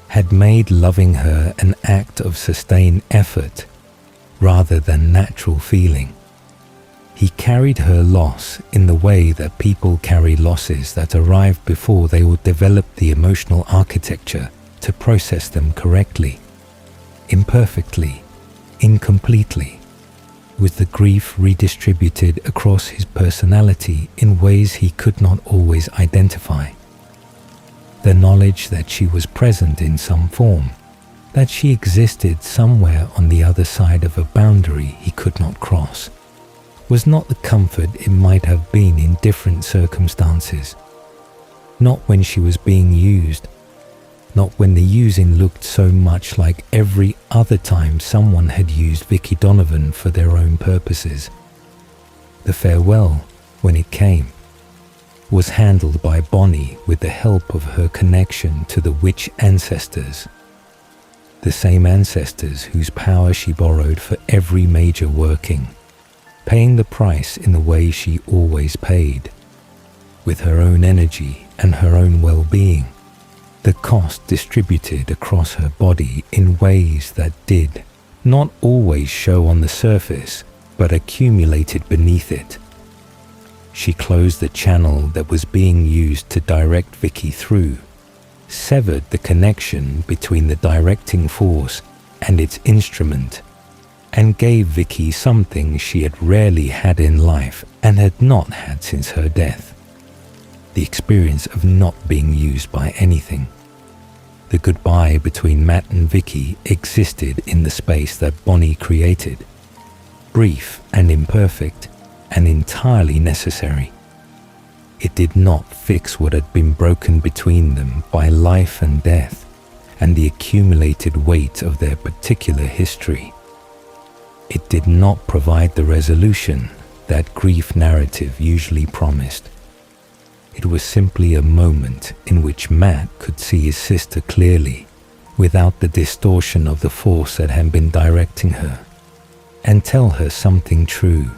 had made loving her an act of sustained effort rather than natural feeling. He carried her loss in the way that people carry losses that arrive before they will develop the emotional architecture to process them correctly, imperfectly, incompletely, with the grief redistributed across his personality in ways he could not always identify. The knowledge that she was present in some form, that she existed somewhere on the other side of a boundary he could not cross, was not the comfort it might have been in different circumstances. Not when she was being used not when the using looked so much like every other time someone had used Vicky Donovan for their own purposes. The farewell, when it came, was handled by Bonnie with the help of her connection to the witch ancestors, the same ancestors whose power she borrowed for every major working, paying the price in the way she always paid, with her own energy and her own well-being, the cost distributed across her body in ways that did not always show on the surface, but accumulated beneath it. She closed the channel that was being used to direct Vicky through, severed the connection between the directing force and its instrument, and gave Vicky something she had rarely had in life and had not had since her death: the experience of not being used by anything. The goodbye between Matt and Vicky existed in the space that Bonnie created, brief and imperfect, and entirely necessary. It did not fix what had been broken between them by life and death and the accumulated weight of their particular history. It did not provide the resolution that grief narrative usually promised. It was simply a moment in which Matt could see his sister clearly, without the distortion of the force that had been directing her, and tell her something true,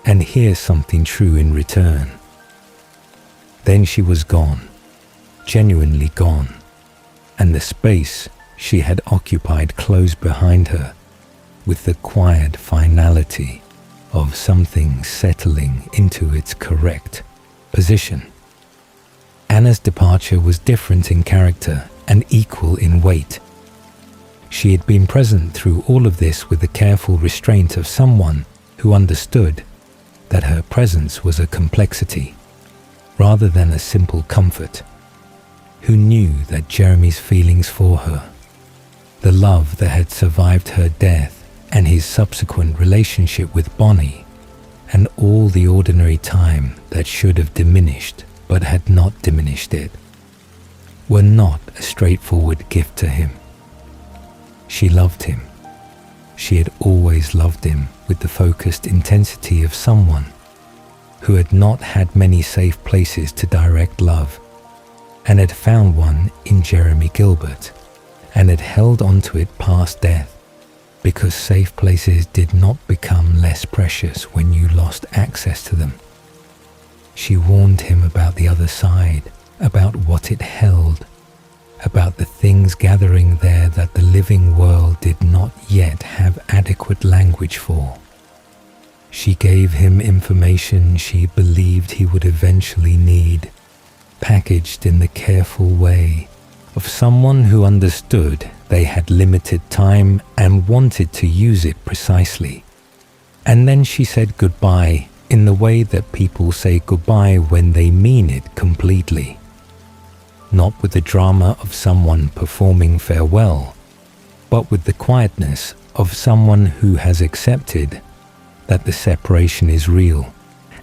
and hear something true in return. Then she was gone, genuinely gone, and the space she had occupied closed behind her with the quiet finality of something settling into its correct position. Anna's departure was different in character and equal in weight. She had been present through all of this with the careful restraint of someone who understood that her presence was a complexity rather than a simple comfort, who knew that Jeremy's feelings for her, the love that had survived her death and his subsequent relationship with Bonnie, and all the ordinary time that should have diminished but had not diminished it, were not a straightforward gift to him. She loved him. She had always loved him with the focused intensity of someone who had not had many safe places to direct love, and had found one in Jeremy Gilbert, and had held onto it past death, because safe places did not become less precious when you lost access to them. She warned him about the other side, about what it held, about the things gathering there that the living world did not yet have adequate language for. She gave him information she believed he would eventually need, packaged in the careful way of someone who understood they had limited time and wanted to use it precisely. And then she said goodbye in the way that people say goodbye when they mean it completely. Not with the drama of someone performing farewell, but with the quietness of someone who has accepted that the separation is real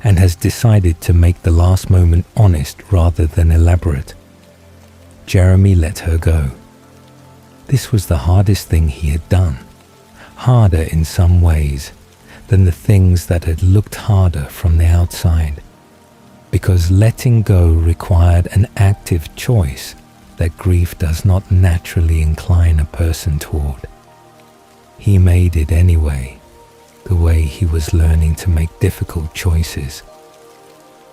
and has decided to make the last moment honest rather than elaborate. Jeremy let her go. This was the hardest thing he had done, harder in some ways than the things that had looked harder from the outside, because letting go required an active choice that grief does not naturally incline a person toward. He made it anyway, the way he was learning to make difficult choices,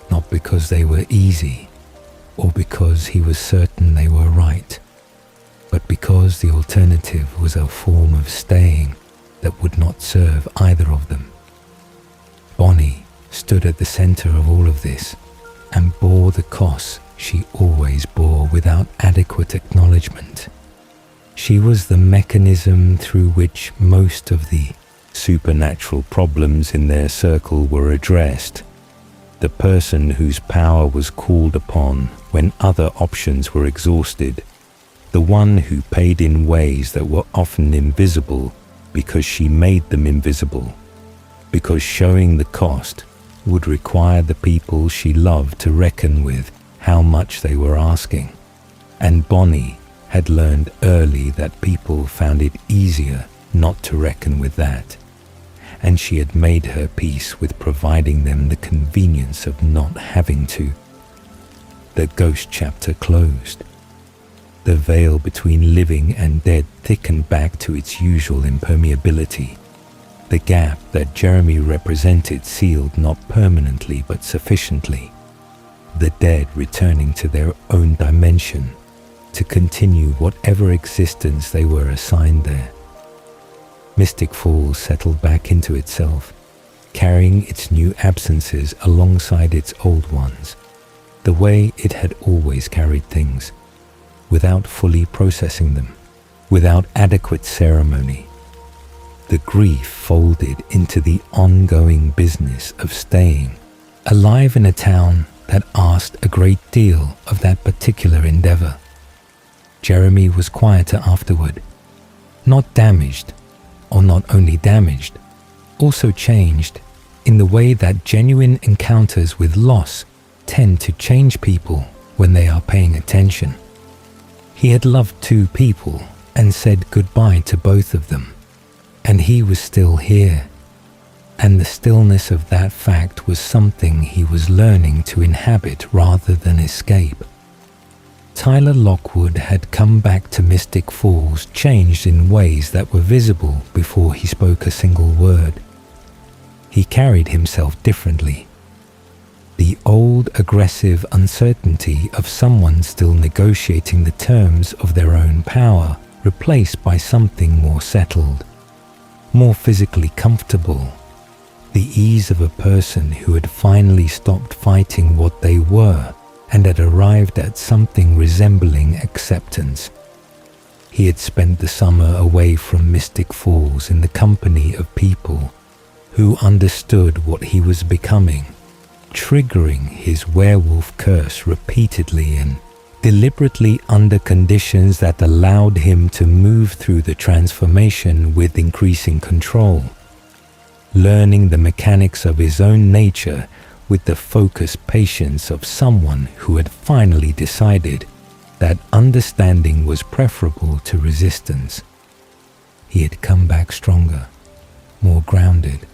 not because they were easy or because he was certain they were right, but because the alternative was a form of staying that would not serve either of them. Bonnie stood at the center of all of this and bore the costs she always bore without adequate acknowledgement. She was the mechanism through which most of the supernatural problems in their circle were addressed, the person whose power was called upon when other options were exhausted, the one who paid in ways that were often invisible because she made them invisible, because showing the cost would require the people she loved to reckon with how much they were asking. And Bonnie had learned early that people found it easier not to reckon with that, and she had made her peace with providing them the convenience of not having to. The ghost chapter closed. The veil between living and dead thickened back to its usual impermeability. The gap that Jeremy represented sealed not permanently but sufficiently. The dead returning to their own dimension to continue whatever existence they were assigned there. Mystic Falls settled back into itself, carrying its new absences alongside its old ones, the way it had always carried things, without fully processing them, without adequate ceremony. The grief folded into the ongoing business of staying alive in a town that asked a great deal of that particular endeavor. Jeremy was quieter afterward, not damaged, or not only damaged, also changed in the way that genuine encounters with loss tend to change people when they are paying attention. He had loved two people and said goodbye to both of them, and he was still here, and the stillness of that fact was something he was learning to inhabit rather than escape. Tyler Lockwood had come back to Mystic Falls changed in ways that were visible before he spoke a single word. He carried himself differently. The old aggressive uncertainty of someone still negotiating the terms of their own power replaced by something more settled, more physically comfortable. The ease of a person who had finally stopped fighting what they were and had arrived at something resembling acceptance. He had spent the summer away from Mystic Falls in the company of people who understood what he was becoming, triggering his werewolf curse repeatedly and deliberately under conditions that allowed him to move through the transformation with increasing control, learning the mechanics of his own nature with the focused patience of someone who had finally decided that understanding was preferable to resistance. He had come back stronger, more grounded,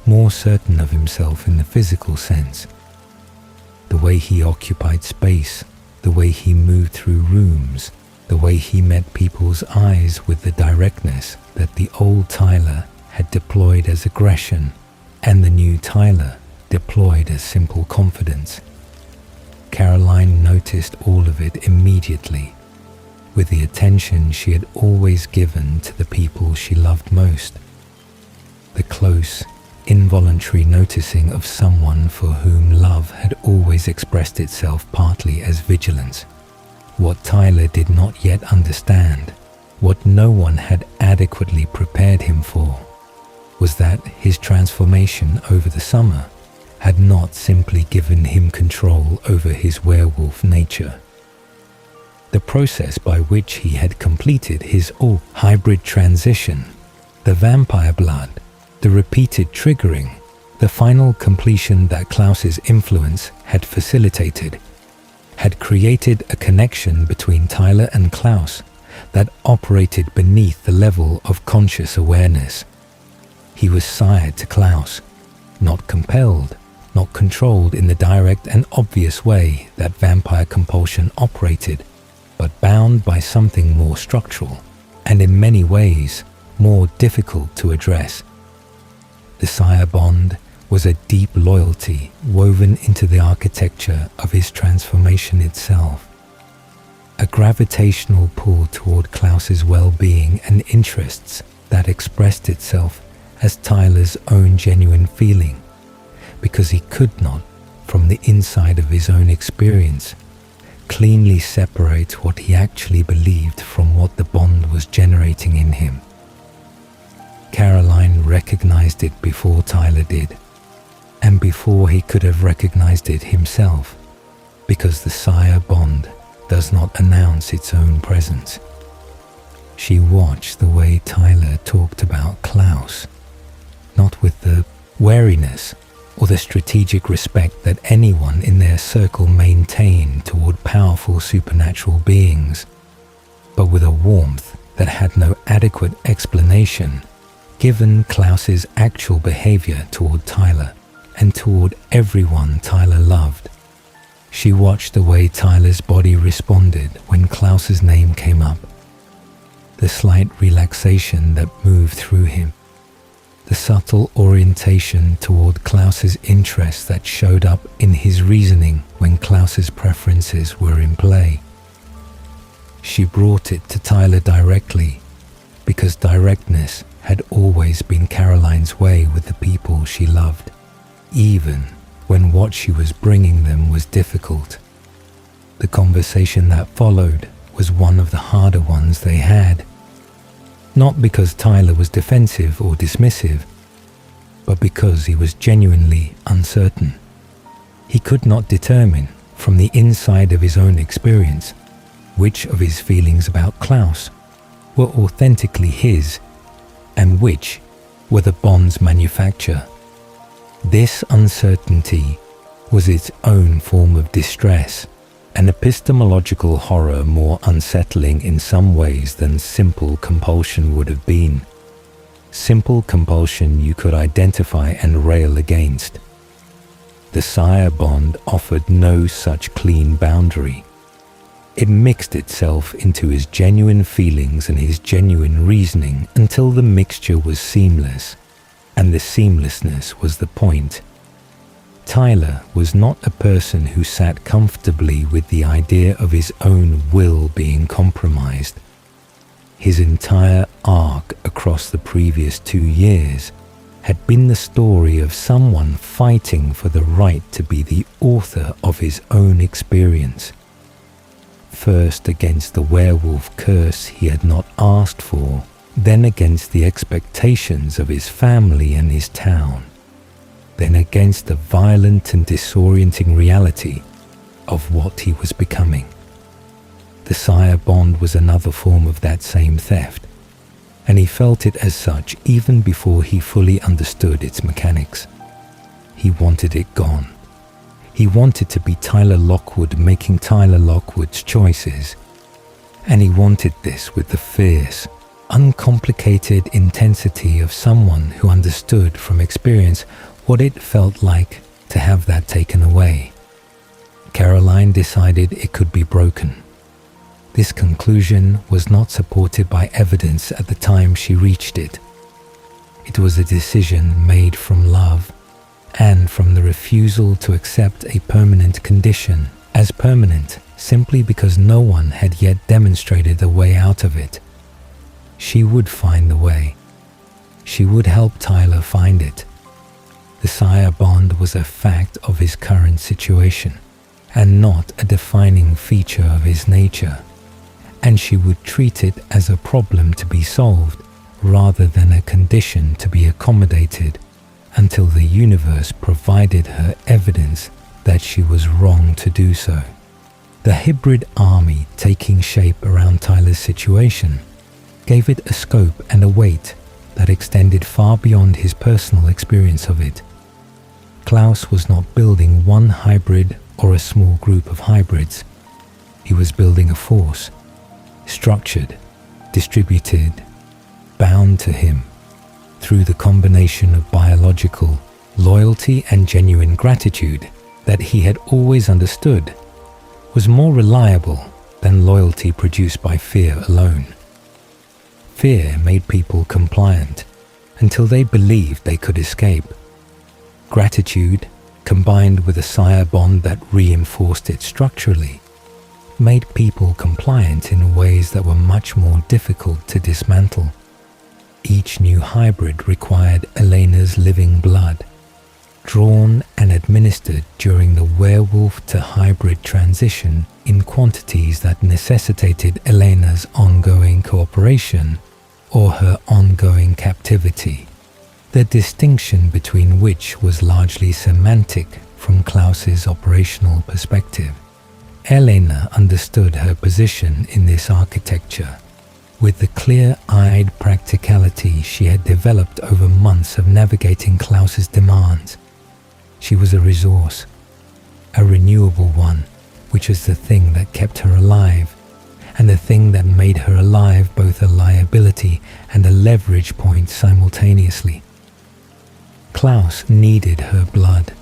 more certain of himself in the physical sense. The way he occupied space, the way he moved through rooms, the way he met people's eyes with the directness that the old Tyler had deployed as aggression and the new Tyler deployed as simple confidence. Caroline noticed all of it immediately, with the attention she had always given to the people she loved most. The close, involuntary noticing of someone for whom love had always expressed itself partly as vigilance. What Tyler did not yet understand, what no one had adequately prepared him for, was that his transformation over the summer had not simply given him control over his werewolf nature. The process by which he had completed his hybrid transition, the vampire blood, the repeated triggering, the final completion that Klaus's influence had facilitated, had created a connection between Tyler and Klaus that operated beneath the level of conscious awareness. He was sired to Klaus, not compelled, not controlled in the direct and obvious way that vampire compulsion operated, but bound by something more structural and in many ways more difficult to address. The sire bond was a deep loyalty woven into the architecture of his transformation itself, a gravitational pull toward Klaus's well-being and interests that expressed itself as Tyler's own genuine feeling, because he could not, from the inside of his own experience, cleanly separate what he actually believed from what the bond was generating in him. Caroline recognized it before Tyler did, and before he could have recognized it himself, because the sire bond does not announce its own presence. She watched the way Tyler talked about Klaus, not with the wariness or the strategic respect that anyone in their circle maintained toward powerful supernatural beings, but with a warmth that had no adequate explanation, given Klaus's actual behavior toward Tyler and toward everyone Tyler loved. She watched the way Tyler's body responded when Klaus's name came up, the slight relaxation that moved through him, the subtle orientation toward Klaus's interests that showed up in his reasoning when Klaus's preferences were in play. She brought it to Tyler directly, because directness had always been Caroline's way with the people she loved, even when what she was bringing them was difficult. The conversation that followed was one of the harder ones they had, not because Tyler was defensive or dismissive, but because he was genuinely uncertain. He could not determine from the inside of his own experience which of his feelings about Klaus were authentically his and which were the bond's manufacture. This uncertainty was its own form of distress, an epistemological horror more unsettling in some ways than simple compulsion would have been. Simple compulsion you could identify and rail against. The sire bond offered no such clean boundary. It mixed itself into his genuine feelings and his genuine reasoning until the mixture was seamless, and the seamlessness was the point. Tyler was not a person who sat comfortably with the idea of his own will being compromised. His entire arc across the previous 2 years had been the story of someone fighting for the right to be the author of his own experience. First against the werewolf curse he had not asked for, then against the expectations of his family and his town, then against the violent and disorienting reality of what he was becoming. The sire bond was another form of that same theft, and he felt it as such even before he fully understood its mechanics. He wanted it gone. He wanted to be Tyler Lockwood making Tyler Lockwood's choices, and he wanted this with the fierce, uncomplicated intensity of someone who understood from experience what it felt like to have that taken away. Caroline decided it could be broken. This conclusion was not supported by evidence at the time she reached it. It was a decision made from love and from the refusal to accept a permanent condition as permanent simply because no one had yet demonstrated a way out of it. She would find the way. She would help Tyler find it. The sire bond was a fact of his current situation and not a defining feature of his nature, and she would treat it as a problem to be solved rather than a condition to be accommodated until the universe provided her evidence that she was wrong to do so. The hybrid army taking shape around Tyler's situation gave it a scope and a weight that extended far beyond his personal experience of it. Klaus was not building one hybrid or a small group of hybrids. He was building a force, structured, distributed, bound to him through the combination of biological loyalty and genuine gratitude that he had always understood was more reliable than loyalty produced by fear alone. Fear made people compliant until they believed they could escape. Gratitude, combined with a sire bond that reinforced it structurally, made people compliant in ways that were much more difficult to dismantle. Each new hybrid required Elena's living blood, drawn and administered during the werewolf to hybrid transition in quantities that necessitated Elena's ongoing cooperation or her ongoing captivity, the distinction between which was largely semantic from Klaus's operational perspective. Elena understood her position in this architecture with the clear-eyed practicality she had developed over months of navigating Klaus's demands. She was a resource, a renewable one, which was the thing that kept her alive, and the thing that made her alive both a liability and a leverage point simultaneously. Klaus needed her blood.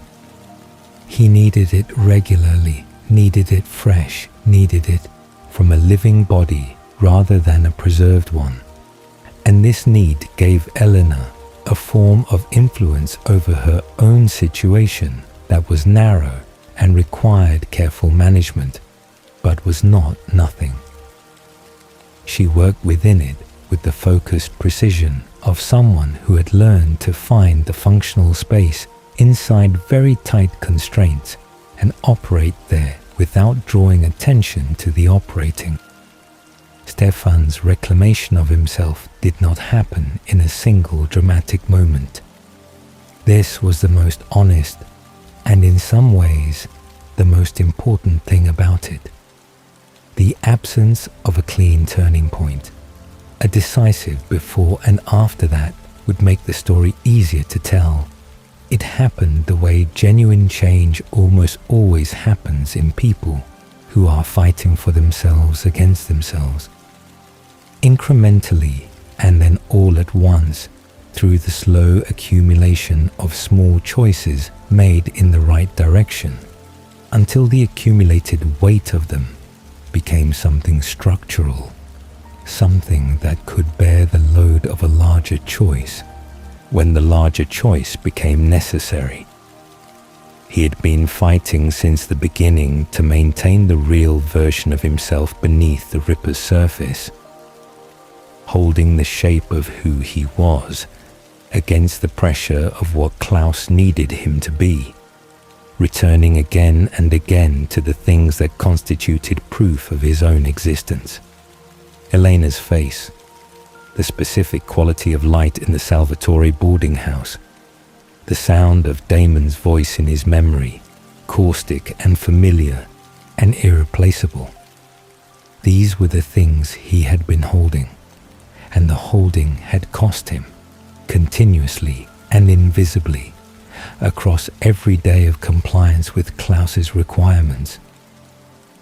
He needed it regularly, needed it fresh, needed it from a living body rather than a preserved one. And this need gave Eleanor a form of influence over her own situation that was narrow and required careful management, but was not nothing. She worked within it with the focused precision of someone who had learned to find the functional space inside very tight constraints and operate there without drawing attention to the operating. Stefan's reclamation of himself did not happen in a single dramatic moment. This was the most honest and in some ways the most important thing about it. The absence of a clean turning point, a decisive before and after that would make the story easier to tell. It happened the way genuine change almost always happens in people who are fighting for themselves against themselves. Incrementally and then all at once through the slow accumulation of small choices made in the right direction until the accumulated weight of them became something structural, something that could bear the load of a larger choice when the larger choice became necessary. He had been fighting since the beginning to maintain the real version of himself beneath the Ripper's surface, holding the shape of who he was against the pressure of what Klaus needed him to be, returning again and again to the things that constituted proof of his own existence. Elena's face, the specific quality of light in the Salvatore boarding house, the sound of Damon's voice in his memory, caustic and familiar and irreplaceable. These were the things he had been holding, and the holding had cost him, continuously and invisibly, across every day of compliance with Klaus's requirements.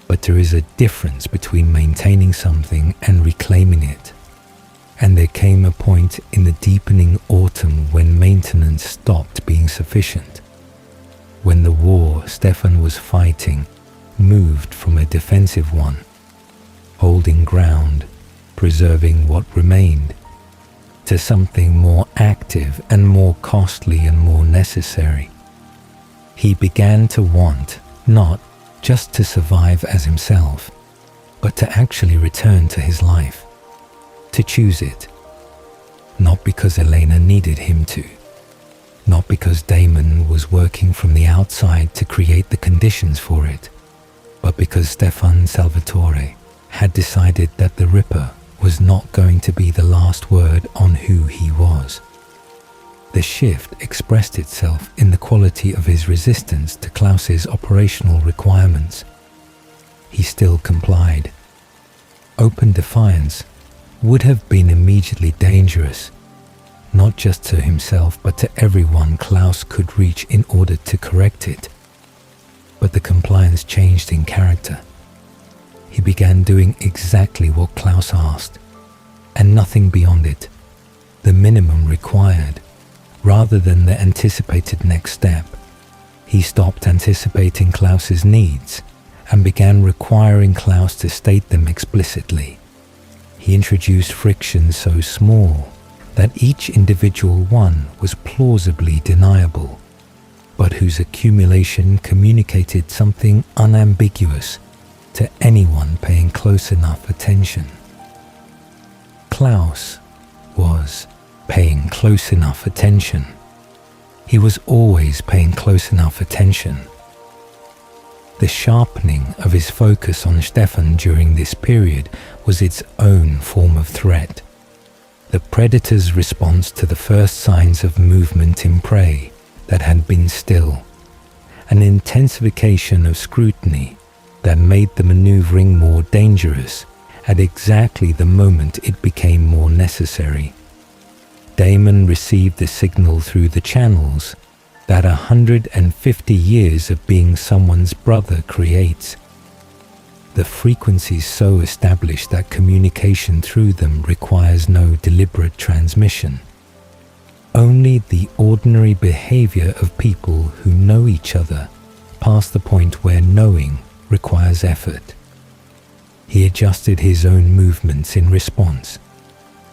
But there is a difference between maintaining something and reclaiming it. And there came a point in the deepening autumn when maintenance stopped being sufficient, when the war Stefan was fighting moved from a defensive one, holding ground, preserving what remained, to something more active and more costly and more necessary. He began to want not just to survive as himself, but to actually return to his life, to choose it, not because Elena needed him to, not because Damon was working from the outside to create the conditions for it, but because Stefan Salvatore had decided that the Ripper was not going to be the last word on who he was. The shift expressed itself in the quality of his resistance to Klaus's operational requirements. He still complied. Open defiance would have been immediately dangerous, not just to himself but to everyone Klaus could reach in order to correct it. But the compliance changed in character. He began doing exactly what Klaus asked, and nothing beyond it, the minimum required, rather than the anticipated next step. He stopped anticipating Klaus's needs and began requiring Klaus to state them explicitly. He introduced friction so small that each individual one was plausibly deniable, but whose accumulation communicated something unambiguous to anyone paying close enough attention. Klaus was paying close enough attention. He was always paying close enough attention. The sharpening of his focus on Stefan during this period was its own form of threat. The predator's response to the first signs of movement in prey that had been still, an intensification of scrutiny that made the maneuvering more dangerous at exactly the moment it became more necessary. Damon received the signal through the channels that 150 years of being someone's brother creates. the frequencies so established that communication through them requires no deliberate transmission. Only the ordinary behavior of people who know each other past the point where knowing requires effort. He adjusted his own movements in response,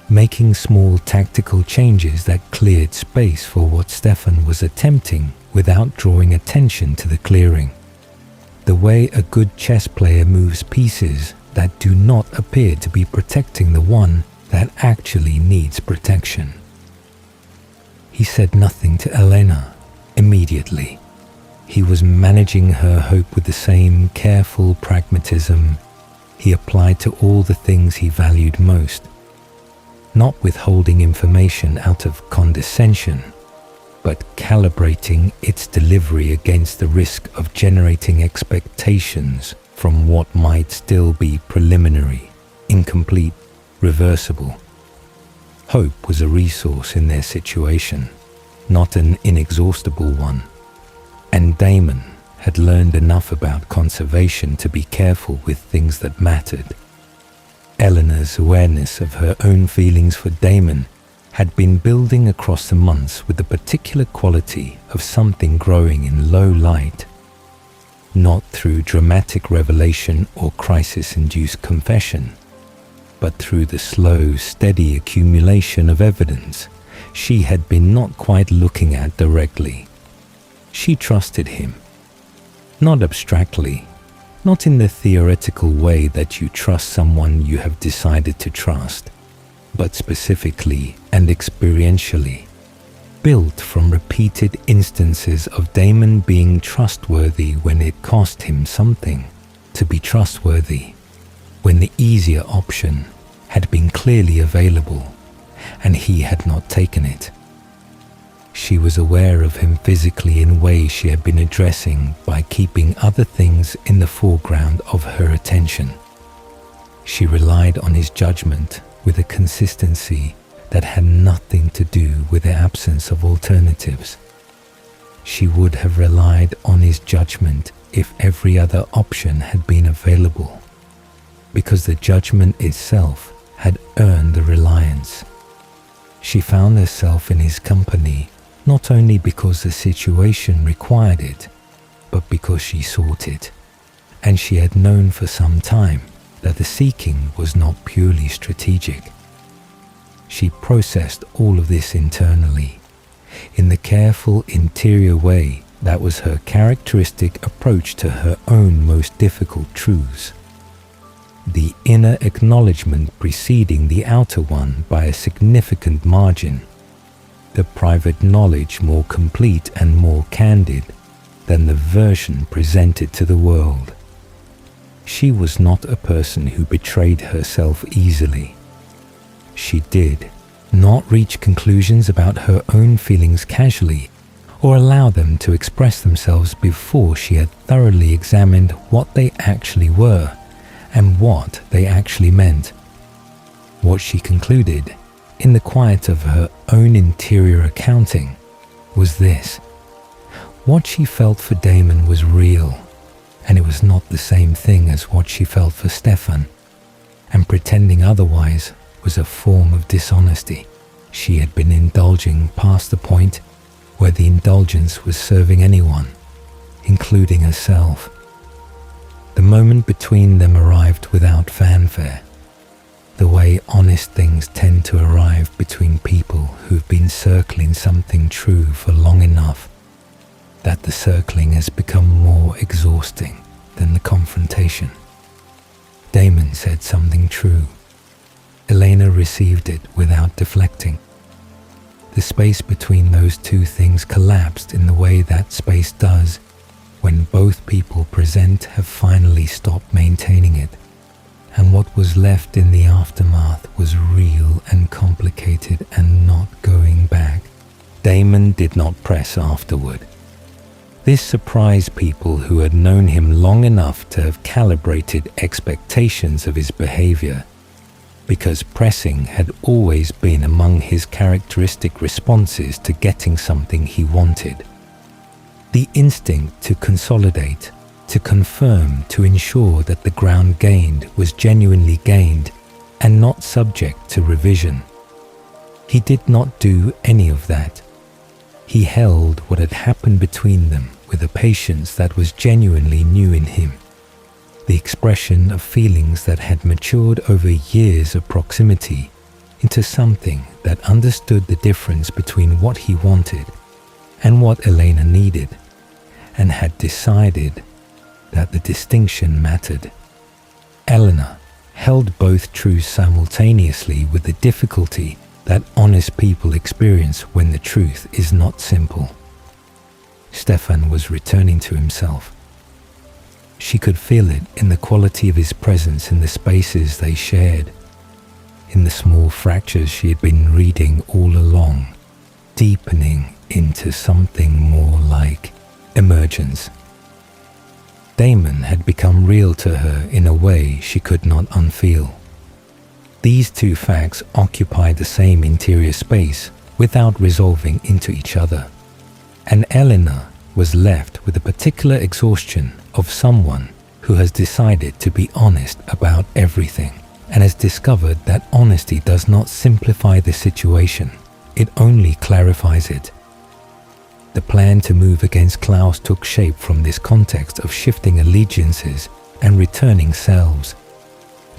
making small tactical changes that cleared space for what Stefan was attempting without drawing attention to the clearing. The way a good chess player moves pieces that do not appear to be protecting the one that actually needs protection. He said nothing to Elena immediately. He was managing her hope with the same careful pragmatism he applied to all the things he valued most, not withholding information out of condescension, but calibrating its delivery against the risk of generating expectations from what might still be preliminary, incomplete, reversible. Hope was a resource in their situation, not an inexhaustible one, and Damon had learned enough about conservation to be careful with things that mattered. Eleanor's awareness of her own feelings for Damon had been building across the months with the particular quality of something growing in low light, not through dramatic revelation or crisis-induced confession, but through the slow, steady accumulation of evidence she had been not quite looking at directly. She trusted him, not abstractly, not in the theoretical way that you trust someone you have decided to trust, but specifically and experientially, built from repeated instances of Damon being trustworthy when it cost him something to be trustworthy, when the easier option had been clearly available and he had not taken it. She was aware of him physically in ways she had been addressing by keeping other things in the foreground of her attention. She relied on his judgment with a consistency that had nothing to do with the absence of alternatives. She would have relied on his judgment if every other option had been available, because the judgment itself had earned the reliance. She found herself in his company not only because the situation required it, but because she sought it, and she had known for some time that the seeking was not purely strategic. She processed all of this internally, in the careful interior way that was her characteristic approach to her own most difficult truths. The inner acknowledgement preceding the outer one by a significant margin, the private knowledge more complete and more candid than the version presented to the world. She was not a person who betrayed herself easily. She did not reach conclusions about her own feelings casually or allow them to express themselves before she had thoroughly examined what they actually were and what they actually meant. What she concluded, in the quiet of her own interior accounting, was this: what she felt for Damon was real, and it was not the same thing as what she felt for Stefan, and pretending otherwise was a form of dishonesty. She had been indulging past the point where the indulgence was serving anyone, including herself. The moment between them arrived without fanfare, the way honest things tend to arrive between people who've been circling something true for long enough that the circling has become more exhausting than the confrontation. Damon said something true. Elena received it without deflecting. The space between those two things collapsed in the way that space does when both people present have finally stopped maintaining it, and what was left in the aftermath was real and complicated and not going back. Damon did not press afterward. This surprised people who had known him long enough to have calibrated expectations of his behavior, because pressing had always been among his characteristic responses to getting something he wanted. The instinct to consolidate, to confirm, to ensure that the ground gained was genuinely gained and not subject to revision. He did not do any of that. He held what had happened between them with a patience that was genuinely new in him, the expression of feelings that had matured over years of proximity into something that understood the difference between what he wanted and what Elena needed, and had decided that the distinction mattered. Eleanor held both truths simultaneously with the difficulty that honest people experience when the truth is not simple. Stefan was returning to himself. She could feel it in the quality of his presence in the spaces they shared, in the small fractures she had been reading all along, deepening into something more like emergence. Damon had become real to her in a way she could not unfeel. These two facts occupied the same interior space without resolving into each other, and Eleanor was left with the particular exhaustion of someone who has decided to be honest about everything and has discovered that honesty does not simplify the situation, it only clarifies it. The plan to move against Klaus took shape from this context of shifting allegiances and returning selves.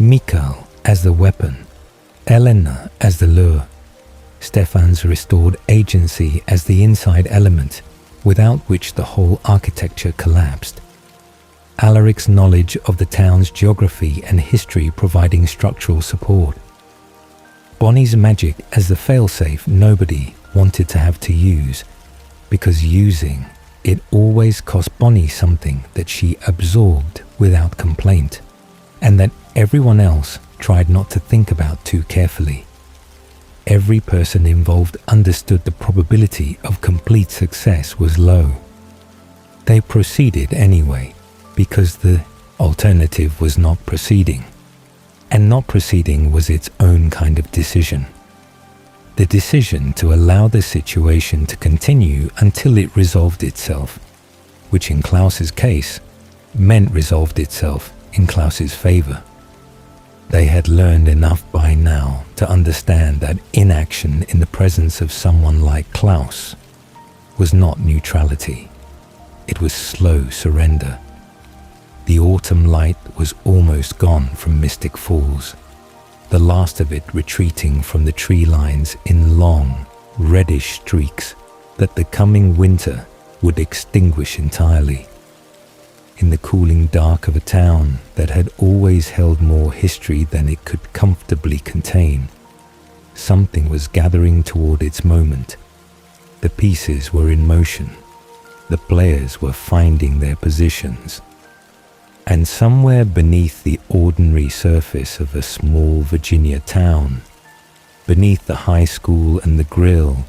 Mikhail as the weapon, Elena as the lure, Stefan's restored agency as the inside element without which the whole architecture collapsed. Alaric's knowledge of the town's geography and history providing structural support. Bonnie's magic as the failsafe nobody wanted to have to use, because using it always cost Bonnie something that she absorbed without complaint, and that everyone else tried not to think about too carefully. Every person involved understood the probability of complete success was low. They proceeded anyway, because the alternative was not proceeding, and not proceeding was its own kind of decision. The decision to allow the situation to continue until it resolved itself, which in Klaus's case meant resolved itself in Klaus's favor. They had learned enough by now to understand that inaction in the presence of someone like Klaus was not neutrality. It was slow surrender. The autumn light was almost gone from Mystic Falls, the last of it retreating from the tree lines in long, reddish streaks that the coming winter would extinguish entirely. In the cooling dark of a town that had always held more history than it could comfortably contain, something was gathering toward its moment. The pieces were in motion. The players were finding their positions. And somewhere beneath the ordinary surface of a small Virginia town, beneath the high school and the grill,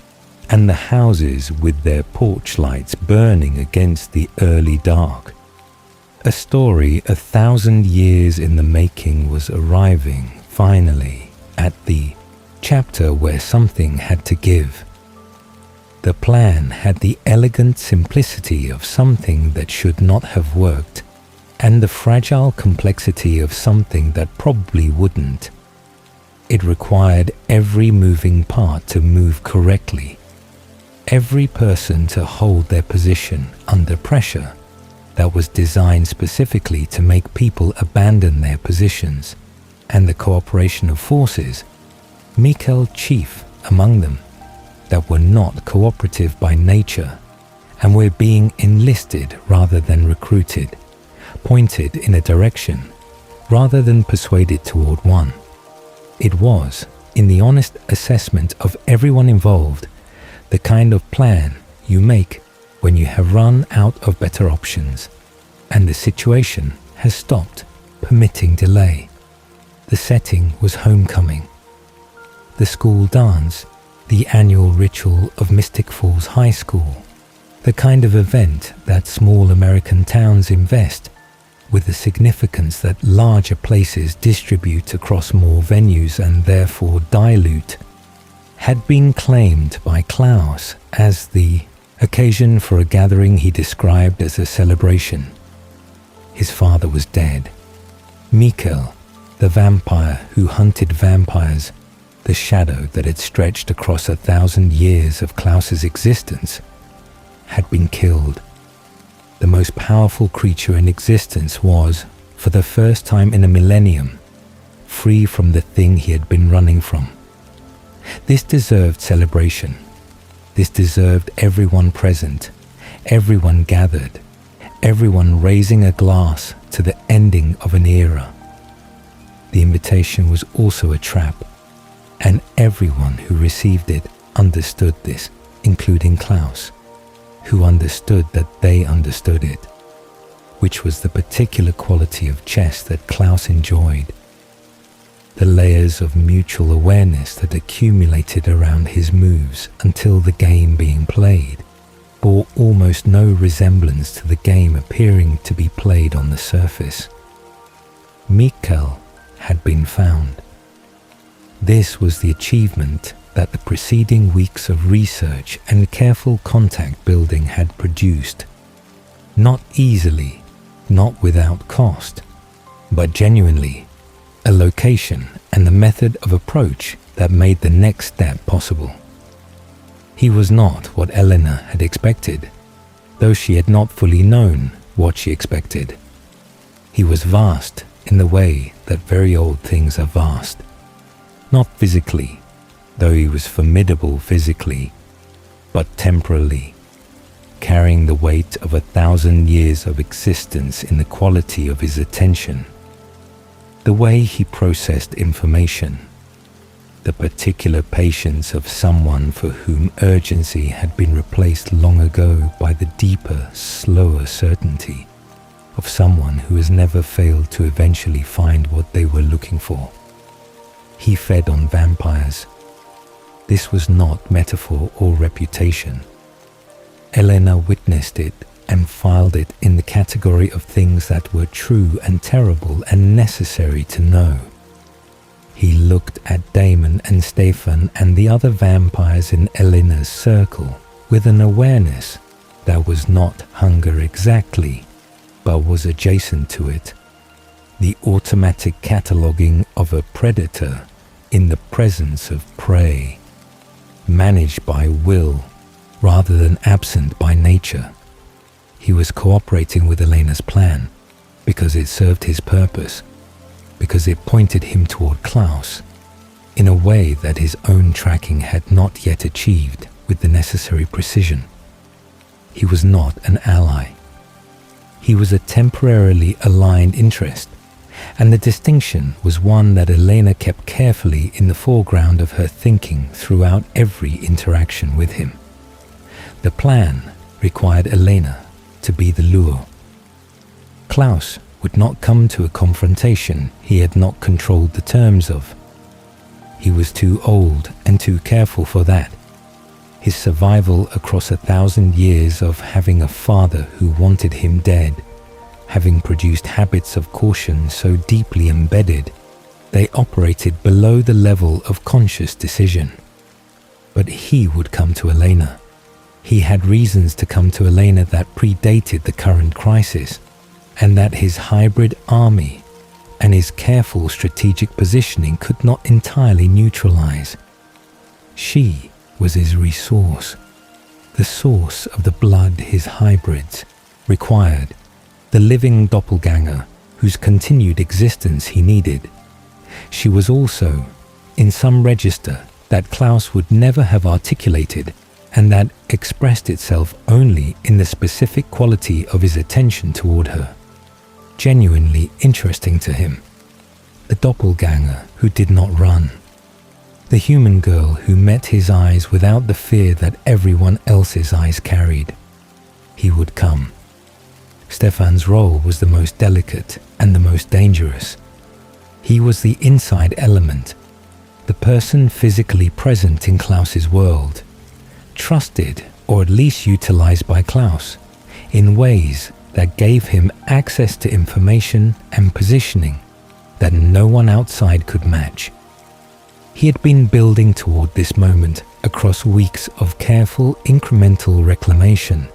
and the houses with their porch lights burning against the early dark, a story 1,000 years in the making was arriving, finally, at the chapter where something had to give. The plan had the elegant simplicity of something that should not have worked, and the fragile complexity of something that probably wouldn't. It required every moving part to move correctly, every person to hold their position under pressure that was designed specifically to make people abandon their positions, and the cooperation of forces, Mikhail chief among them, that were not cooperative by nature and were being enlisted rather than recruited, pointed in a direction rather than persuaded toward one. It was, in the honest assessment of everyone involved, the kind of plan you make when you have run out of better options and the situation has stopped permitting delay. The setting was homecoming. The school dance, the annual ritual of Mystic Falls High School, the kind of event that small American towns invest with the significance that larger places distribute across more venues and therefore dilute, had been claimed by Klaus as the occasion for a gathering he described as a celebration. His father was dead. Mikkel, the vampire who hunted vampires, the shadow that had stretched across 1,000 years of Klaus's existence, had been killed. The most powerful creature in existence was, for the first time in a millennium, free from the thing he had been running from. This deserved celebration. This deserved everyone present, everyone gathered, everyone raising a glass to the ending of an era. The invitation was also a trap, and everyone who received it understood this, including Klaus, who understood that they understood it, which was the particular quality of chess that Klaus enjoyed. The layers of mutual awareness that accumulated around his moves until the game being played bore almost no resemblance to the game appearing to be played on the surface. Mikkel had been found. This was the achievement that the preceding weeks of research and careful contact building had produced. Not easily, not without cost, but genuinely, a location and the method of approach that made the next step possible. He was not what Elena had expected, though she had not fully known what she expected. He was vast in the way that very old things are vast. Not physically, though he was formidable physically, but temporally, carrying the weight of 1,000 years of existence in the quality of his attention. The way he processed information, the particular patience of someone for whom urgency had been replaced long ago by the deeper, slower certainty of someone who has never failed to eventually find what they were looking for. He fed on vampires. This was not metaphor or reputation. Elena witnessed it and filed it in the category of things that were true and terrible and necessary to know. He looked at Damon and Stefan and the other vampires in Elena's circle with an awareness that was not hunger exactly, but was adjacent to it. The automatic cataloguing of a predator in the presence of prey, managed by will rather than absent by nature. He was cooperating with Elena's plan because it served his purpose, because it pointed him toward Klaus in a way that his own tracking had not yet achieved with the necessary precision. He was not an ally. He was a temporarily aligned interest, and the distinction was one that Elena kept carefully in the foreground of her thinking throughout every interaction with him. The plan required Elena to be the lure. Klaus would not come to a confrontation he had not controlled the terms of. He was too old and too careful for that. His survival across 1,000 years of having a father who wanted him dead, having produced habits of caution so deeply embedded, they operated below the level of conscious decision. But he would come to Elena. He had reasons to come to Elena that predated the current crisis, and that his hybrid army and his careful strategic positioning could not entirely neutralize. She was his resource, the source of the blood his hybrids required, the living doppelganger whose continued existence he needed. She was also, in some register that Klaus would never have articulated, and that expressed itself only in the specific quality of his attention toward her, genuinely interesting to him. The doppelganger who did not run. The human girl who met his eyes without the fear that everyone else's eyes carried. He would come. Stefan's role was the most delicate and the most dangerous. He was the inside element, the person physically present in Klaus's world, trusted or at least utilized by Klaus in ways that gave him access to information and positioning that no one outside could match. He had been building toward this moment across weeks of careful incremental reclamation,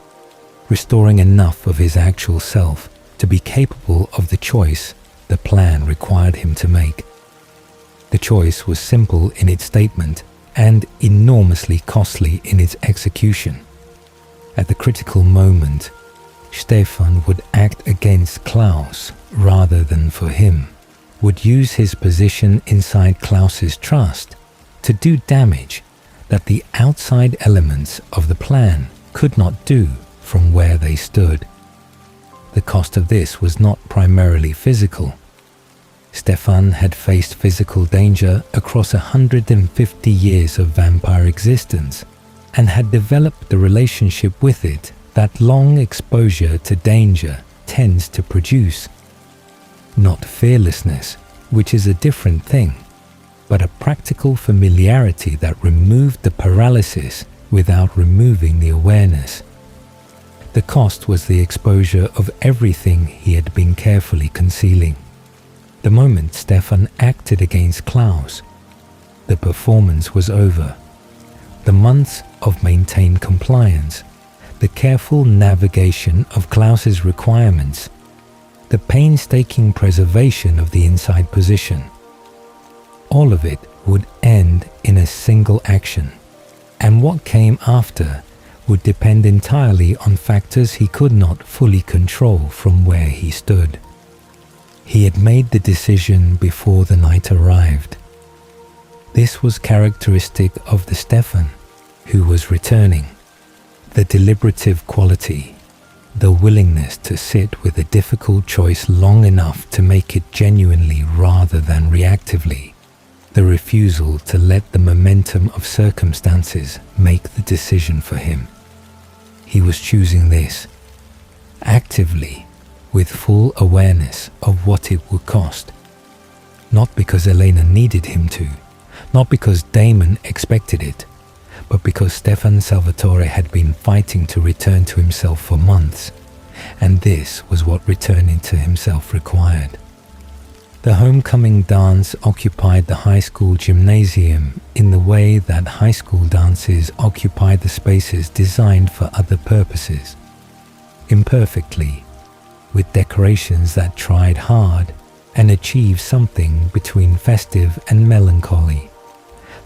restoring enough of his actual self to be capable of the choice the plan required him to make. The choice was simple in its statement and enormously costly in its execution. At the critical moment, Stefan would act against Klaus rather than for him, would use his position inside Klaus's trust to do damage that the outside elements of the plan could not do from where they stood. The cost of this was not primarily physical. Stefan had faced physical danger across 150 years of vampire existence and had developed the relationship with it that long exposure to danger tends to produce. Not fearlessness, which is a different thing, but a practical familiarity that removed the paralysis without removing the awareness. The cost was the exposure of everything he had been carefully concealing. The moment Stefan acted against Klaus, the performance was over. The months of maintained compliance, the careful navigation of Klaus's requirements, the painstaking preservation of the inside position, all of it would end in a single action, and what came after would depend entirely on factors he could not fully control from where he stood. He had made the decision before the night arrived. This was characteristic of the Stefan who was returning. The deliberative quality, the willingness to sit with a difficult choice long enough to make it genuinely rather than reactively, the refusal to let the momentum of circumstances make the decision for him. He was choosing this, actively, with full awareness of what it would cost. Not because Elena needed him to, not because Damon expected it, but because Stefan Salvatore had been fighting to return to himself for months, and this was what returning to himself required. The homecoming dance occupied the high school gymnasium in the way that high school dances occupy the spaces designed for other purposes. Imperfectly, with decorations that tried hard and achieved something between festive and melancholy.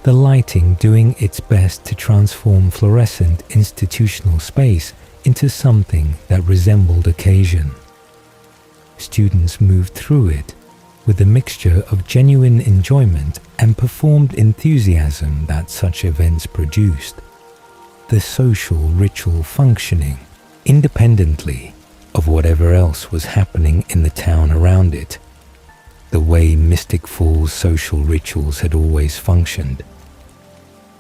The lighting doing its best to transform fluorescent institutional space into something that resembled occasion. Students moved through it with a mixture of genuine enjoyment and performed enthusiasm that such events produced. The social ritual functioning independently of whatever else was happening in the town around it, the way Mystic Falls social rituals had always functioned.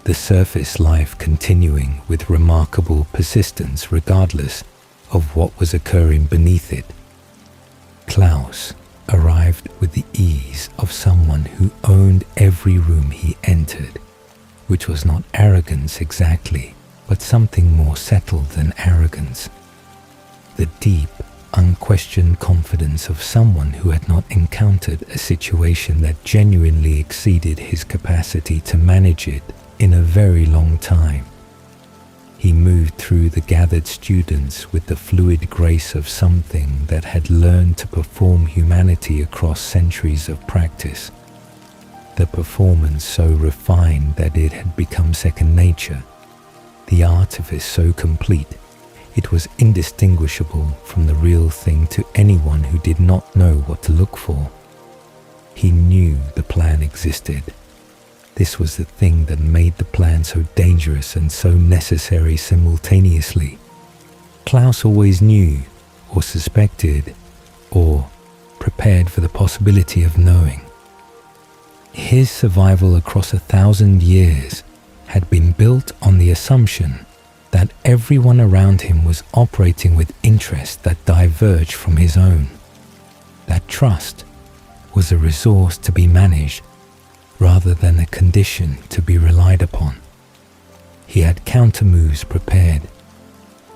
The surface life continuing with remarkable persistence regardless of what was occurring beneath it. Klaus arrived with the ease of someone who owned every room he entered, which was not arrogance exactly, but something more settled than arrogance. The deep, unquestioned confidence of someone who had not encountered a situation that genuinely exceeded his capacity to manage it in a very long time. He moved through the gathered students with the fluid grace of something that had learned to perform humanity across centuries of practice. The performance so refined that it had become second nature. The artifice so complete it was indistinguishable from the real thing to anyone who did not know what to look for. He knew the plan existed. This was the thing that made the plan so dangerous and so necessary simultaneously. Klaus always knew, or suspected, or prepared for the possibility of knowing. His survival across 1,000 years had been built on the assumption that everyone around him was operating with interests that diverged from his own. That trust was a resource to be managed rather than a condition to be relied upon. He had counter-moves prepared.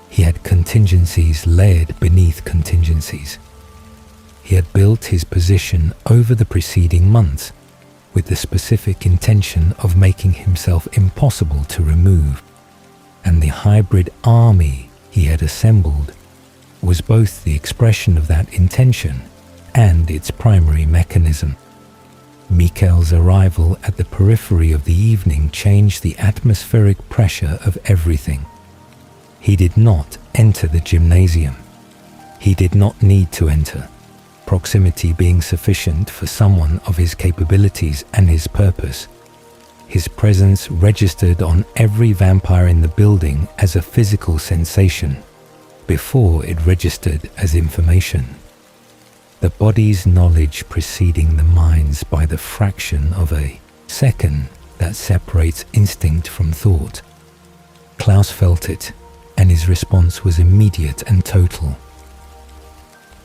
He had contingencies layered beneath contingencies. He had built his position over the preceding months with the specific intention of making himself impossible to remove. And the hybrid army he had assembled was both the expression of that intention and its primary mechanism. Mikhail's arrival at the periphery of the evening changed the atmospheric pressure of everything. He did not enter the gymnasium. He did not need to enter, proximity being sufficient for someone of his capabilities and his purpose. His presence registered on every vampire in the building as a physical sensation, before it registered as information. The body's knowledge preceding the mind's by the fraction of a second that separates instinct from thought. Klaus felt it, and his response was immediate and total.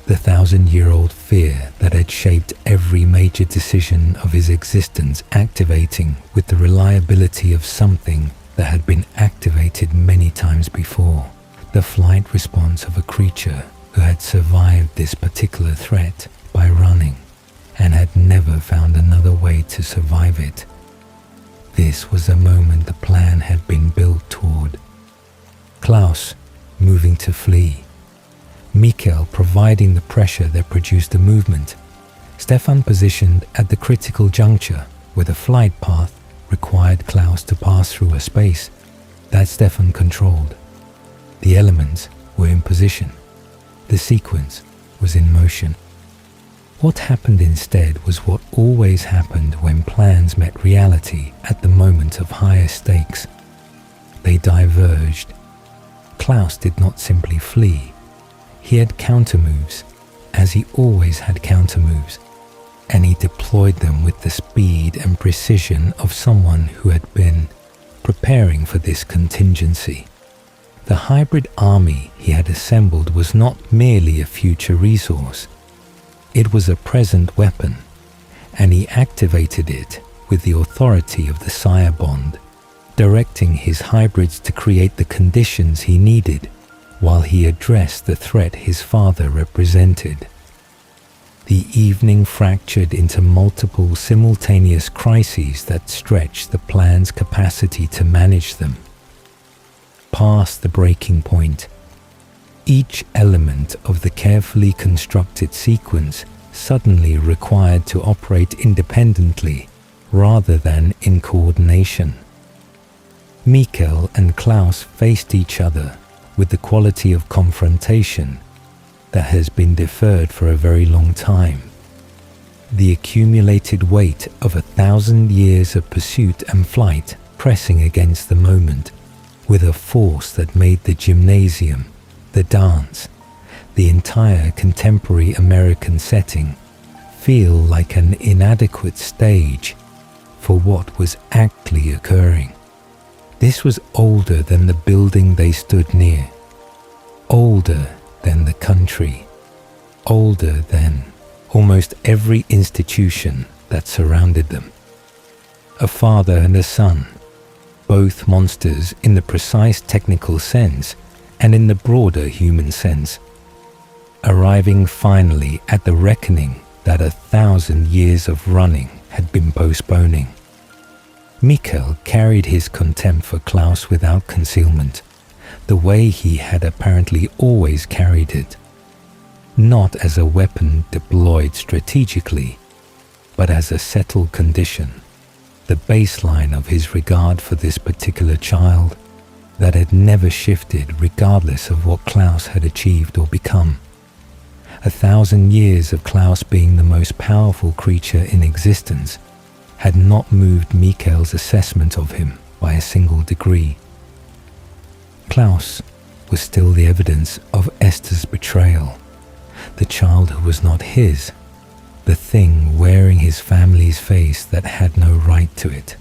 The 1,000-year-old fear that had shaped every major decision of his existence activating with the reliability of something that had been activated many times before. The flight response of a creature who had survived this particular threat by running and had never found another way to survive it. This was the moment the plan had been built toward. Klaus moving to flee. Mikhail providing the pressure that produced the movement. Stefan positioned at the critical juncture where the flight path required Klaus to pass through a space that Stefan controlled. The elements were in position. The sequence was in motion. What happened instead was what always happened when plans met reality at the moment of higher stakes. They diverged. Klaus did not simply flee. He had countermoves, as he always had countermoves, and he deployed them with the speed and precision of someone who had been preparing for this contingency. The hybrid army he had assembled was not merely a future resource. It was a present weapon, and he activated it with the authority of the sire bond, directing his hybrids to create the conditions he needed while he addressed the threat his father represented. The evening fractured into multiple simultaneous crises that stretched the plan's capacity to manage them. Past the breaking point, each element of the carefully constructed sequence suddenly required to operate independently rather than in coordination. Mikhail and Klaus faced each other with the quality of confrontation that has been deferred for a very long time. The accumulated weight of 1,000 years of pursuit and flight pressing against the moment with a force that made the gymnasium, the dance, the entire contemporary American setting feel like an inadequate stage for what was actually occurring. This was older than the building they stood near, older than the country, older than almost every institution that surrounded them. A father and a son, both monsters in the precise technical sense and in the broader human sense, arriving finally at the reckoning that 1,000 years of running had been postponing. Mikhail carried his contempt for Klaus without concealment, the way he had apparently always carried it, not as a weapon deployed strategically, but as a settled condition, the baseline of his regard for this particular child that had never shifted regardless of what Klaus had achieved or become. 1,000 years of Klaus being the most powerful creature in existence had not moved Mikhail's assessment of him by a single degree. Klaus was still the evidence of Esther's betrayal, the child who was not his, the thing wearing his family's face that had no right to it.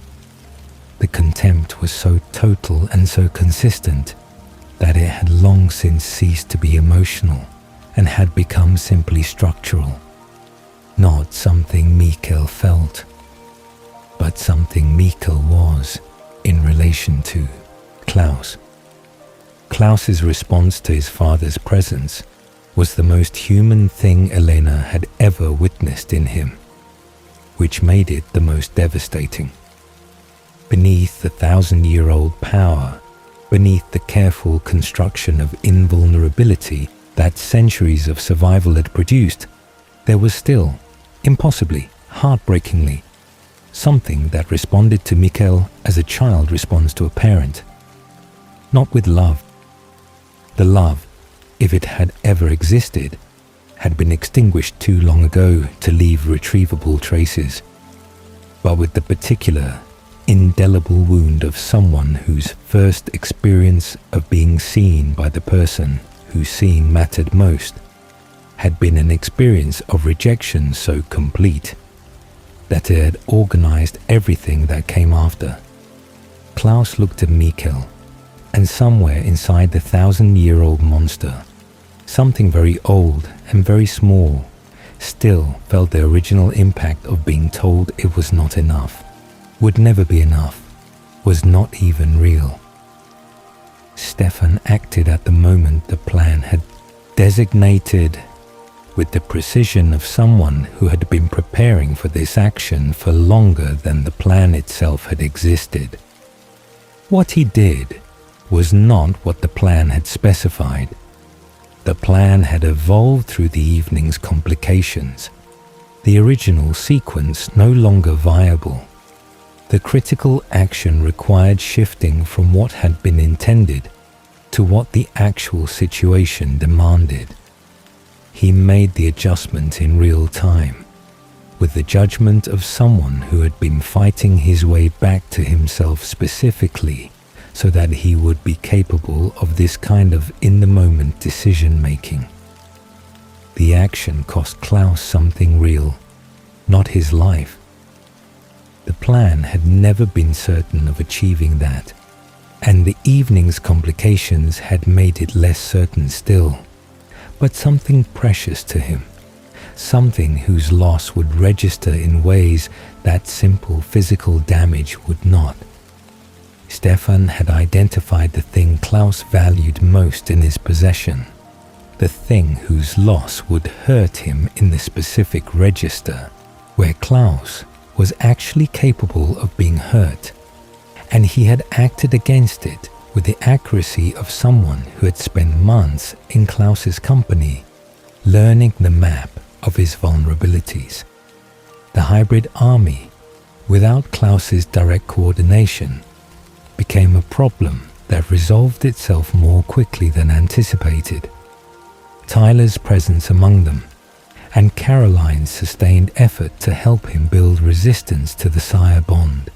The contempt was so total and so consistent that it had long since ceased to be emotional and had become simply structural, not something Mikhail felt, but something Mikhail was in relation to Klaus. Klaus's response to his father's presence was the most human thing Elena had ever witnessed in him, which made it the most devastating. Beneath the 1,000-year-old power, beneath the careful construction of invulnerability that centuries of survival had produced, there was still, impossibly, heartbreakingly, something that responded to Mikkel as a child responds to a parent. Not with love. The love, if it had ever existed, had been extinguished too long ago to leave retrievable traces, but with the particular, indelible wound of someone whose first experience of being seen by the person whose seeing mattered most had been an experience of rejection so complete that it had organized everything that came after. Klaus looked at Mikkel, and somewhere inside the 1,000-year-old monster, something very old and very small still felt the original impact of being told it was not enough, would never be enough, was not even real. Stefan acted at the moment the plan had designated, with the precision of someone who had been preparing for this action for longer than the plan itself had existed. What he did was not what the plan had specified. The plan had evolved through the evening's complications, the original sequence no longer viable. The critical action required shifting from what had been intended to what the actual situation demanded. He made the adjustment in real time, with the judgment of someone who had been fighting his way back to himself specifically so that he would be capable of this kind of in-the-moment decision-making. The action cost Klaus something real, not his life. The plan had never been certain of achieving that, and the evening's complications had made it less certain still. But something precious to him, something whose loss would register in ways that simple physical damage would not. Stefan had identified the thing Klaus valued most in his possession, the thing whose loss would hurt him in the specific register, where Klaus was actually capable of being hurt, and he had acted against it with the accuracy of someone who had spent months in Klaus's company, learning the map of his vulnerabilities. The hybrid army, without Klaus's direct coordination, became a problem that resolved itself more quickly than anticipated. Tyler's presence among them, and Caroline's sustained effort to help him build resistance to the sire bond,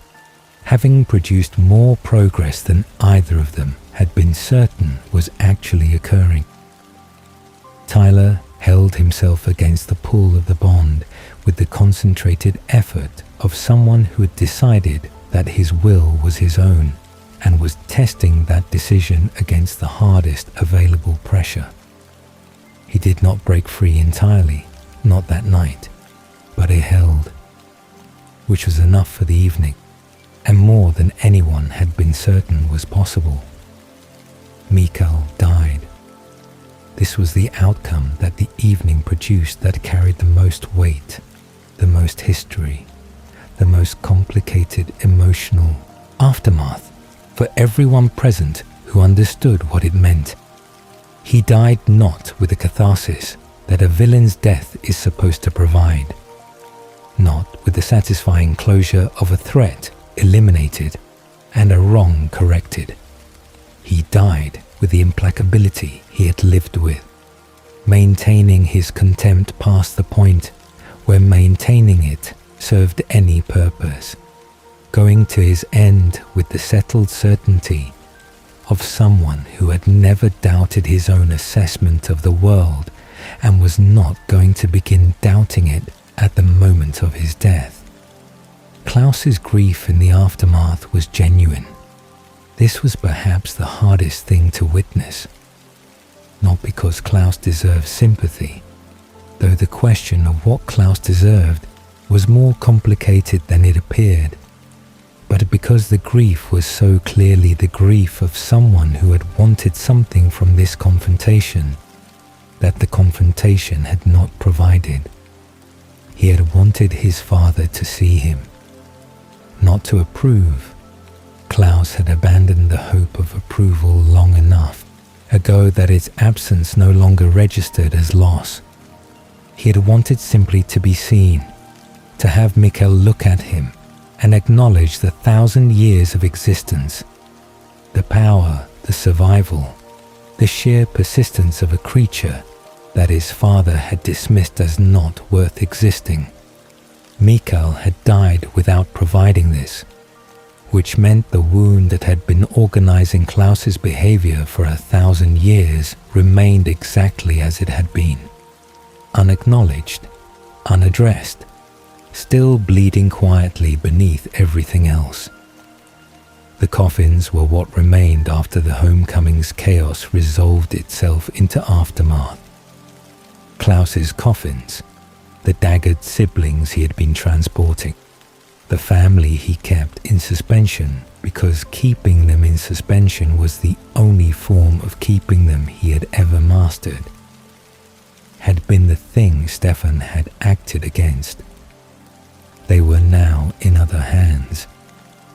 having produced more progress than either of them had been certain was actually occurring. Tyler held himself against the pull of the bond with the concentrated effort of someone who had decided that his will was his own and was testing that decision against the hardest available pressure. He did not break free entirely, not that night, but he held, which was enough for the evening, and more than anyone had been certain was possible. Mikkel died. This was the outcome that the evening produced that carried the most weight, the most history, the most complicated emotional aftermath for everyone present who understood what it meant. He died not with the catharsis that a villain's death is supposed to provide, not with the satisfying closure of a threat eliminated and a wrong corrected. He died with the implacability he had lived with, maintaining his contempt past the point where maintaining it served any purpose, going to his end with the settled certainty of someone who had never doubted his own assessment of the world and was not going to begin doubting it at the moment of his death. Klaus's grief in the aftermath was genuine. This was perhaps the hardest thing to witness, not because Klaus deserved sympathy, though the question of what Klaus deserved was more complicated than it appeared, but because the grief was so clearly the grief of someone who had wanted something from this confrontation that the confrontation had not provided. He had wanted his father to see him, not to approve. Klaus had abandoned the hope of approval long enough, ago that its absence no longer registered as loss. He had wanted simply to be seen, to have Mikkel look at him and acknowledge the 1,000 years of existence, the power, the survival, the sheer persistence of a creature that his father had dismissed as not worth existing. Mikkel had died without providing this, which meant the wound that had been organizing Klaus's behavior for 1,000 years remained exactly as it had been, unacknowledged, unaddressed, still bleeding quietly beneath everything else. The coffins were what remained after the homecoming's chaos resolved itself into aftermath. Klaus's coffins, the daggered siblings he had been transporting, the family he kept in suspension because keeping them in suspension was the only form of keeping them he had ever mastered, had been the thing Stefan had acted against. They were now in other hands,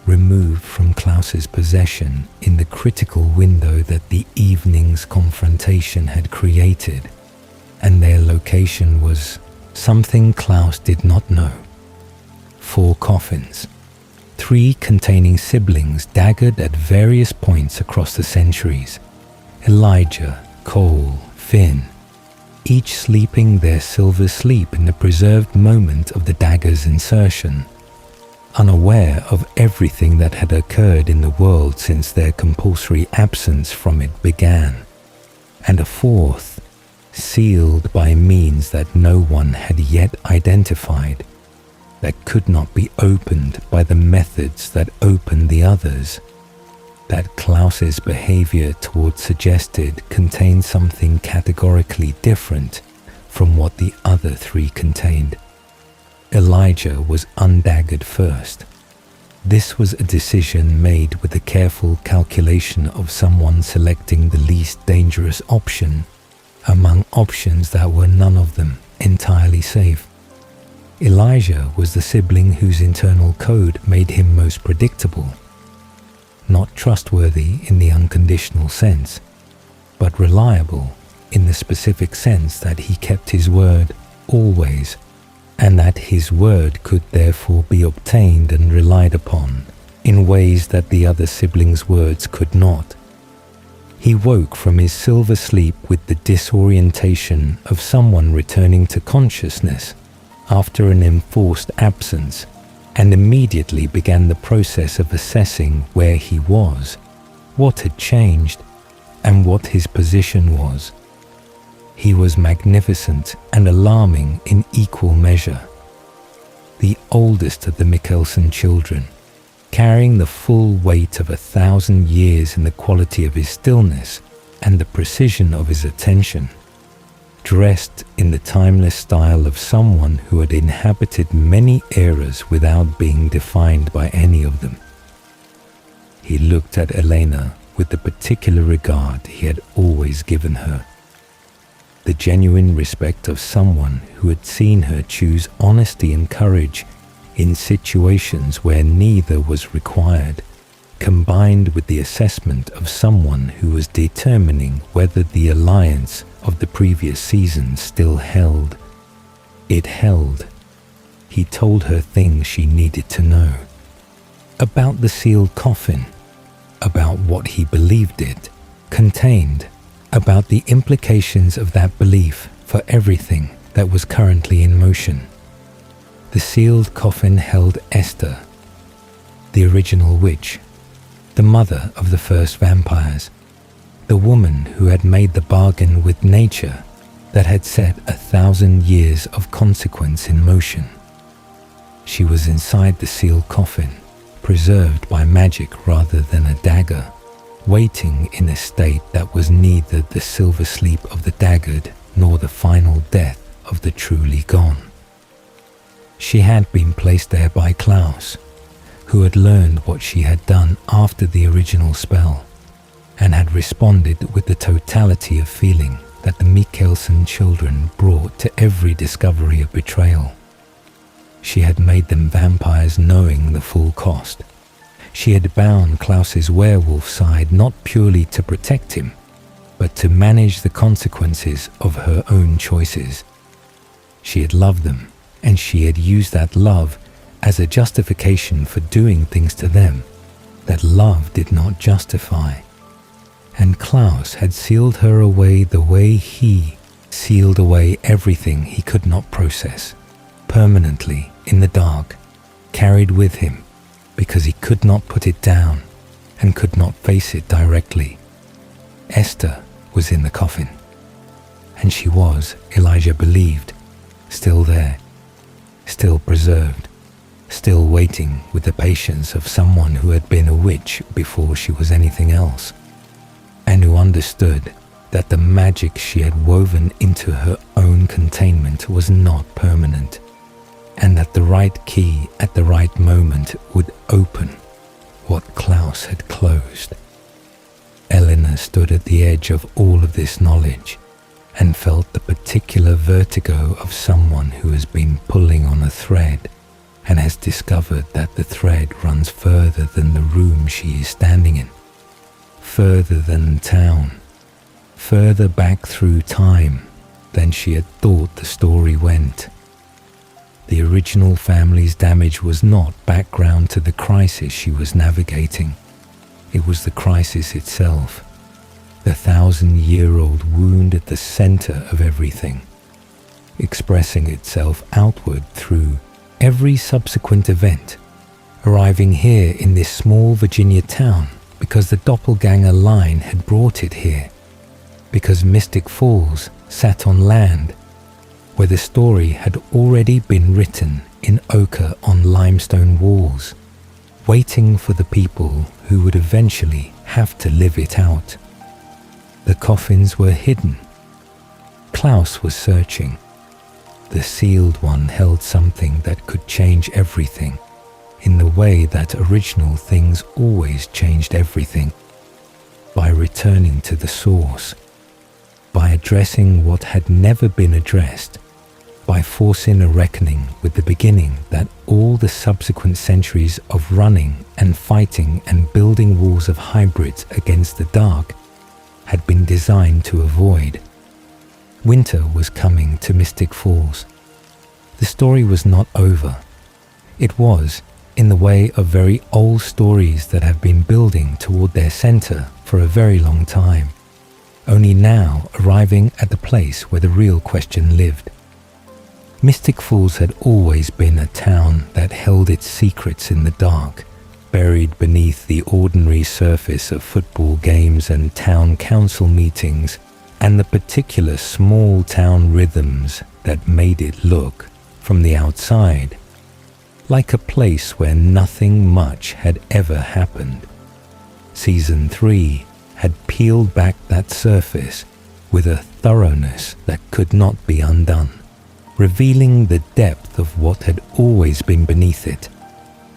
removed from Klaus's possession in the critical window that the evening's confrontation had created, and their location was something Klaus did not know. 4 coffins, 3 containing siblings daggered at various points across the centuries, Elijah, Cole, Finn, each sleeping their silver sleep in the preserved moment of the dagger's insertion, unaware of everything that had occurred in the world since their compulsory absence from it began, and a 4th, sealed by means that no one had yet identified, that could not be opened by the methods that opened the others, that Klaus's behavior towards suggested contained something categorically different from what the other 3 contained. Elijah was undaggered first. This was a decision made with the careful calculation of someone selecting the least dangerous option among options that were none of them entirely safe. Elijah was the sibling whose internal code made him most predictable, not trustworthy in the unconditional sense, but reliable in the specific sense that he kept his word always, and that his word could therefore be obtained and relied upon in ways that the other siblings' words could not. He woke from his silver sleep with the disorientation of someone returning to consciousness after an enforced absence, and immediately began the process of assessing where he was, what had changed, and what his position was. He was magnificent and alarming in equal measure. The oldest of the Mikkelsen children, carrying the full weight of 1,000 years in the quality of his stillness and the precision of his attention, dressed in the timeless style of someone who had inhabited many eras without being defined by any of them. He looked at Elena with the particular regard he had always given her, the genuine respect of someone who had seen her choose honesty and courage in situations where neither was required, combined with the assessment of someone who was determining whether the alliance of the previous season still held. It held. He told her things she needed to know. About the sealed coffin, about what he believed it contained, about the implications of that belief for everything that was currently in motion. The sealed coffin held Esther, the original witch, the mother of the first vampires, the woman who had made the bargain with nature that had set 1,000 years of consequence in motion. She was inside the sealed coffin, preserved by magic rather than a dagger, waiting in a state that was neither the silver sleep of the daggered nor the final death of the truly gone. She had been placed there by Klaus, who had learned what she had done after the original spell, and had responded with the totality of feeling that the Mikkelsen children brought to every discovery of betrayal. She had made them vampires knowing the full cost. She had bound Klaus's werewolf side not purely to protect him, but to manage the consequences of her own choices. She had loved them, and she had used that love as a justification for doing things to them that love did not justify. And Klaus had sealed her away the way he sealed away everything he could not process, permanently in the dark, carried with him because he could not put it down and could not face it directly. Esther was in the coffin, and she was, Elijah believed, still there, still preserved, still waiting with the patience of someone who had been a witch before she was anything else, and who understood that the magic she had woven into her own containment was not permanent, and that the right key at the right moment would open what Klaus had closed. Eleanor stood at the edge of all of this knowledge and felt the particular vertigo of someone who has been pulling on a thread and has discovered that the thread runs further than the room she is standing in, further than town, further back through time than she had thought the story went. The original family's damage was not background to the crisis she was navigating. It was the crisis itself, the 1,000-year-old wound at the center of everything, expressing itself outward through every subsequent event, arriving here in this small Virginia town because the doppelganger line had brought it here, because Mystic Falls sat on land where the story had already been written in ochre on limestone walls, waiting for the people who would eventually have to live it out. The coffins were hidden. Klaus was searching. The sealed one held something that could change everything, in the way that original things always changed everything, by returning to the source, by addressing what had never been addressed, by forcing a reckoning with the beginning that all the subsequent centuries of running and fighting and building walls of hybrids against the dark had been designed to avoid. Winter was coming to Mystic Falls. The story was not over. It was, in the way of very old stories that have been building toward their center for a very long time, only now arriving at the place where the real question lived. Mystic Falls had always been a town that held its secrets in the dark, buried beneath the ordinary surface of football games and town council meetings and the particular small town rhythms that made it look, from the outside, like a place where nothing much had ever happened. Season 3 had peeled back that surface with a thoroughness that could not be undone, revealing the depth of what had always been beneath it.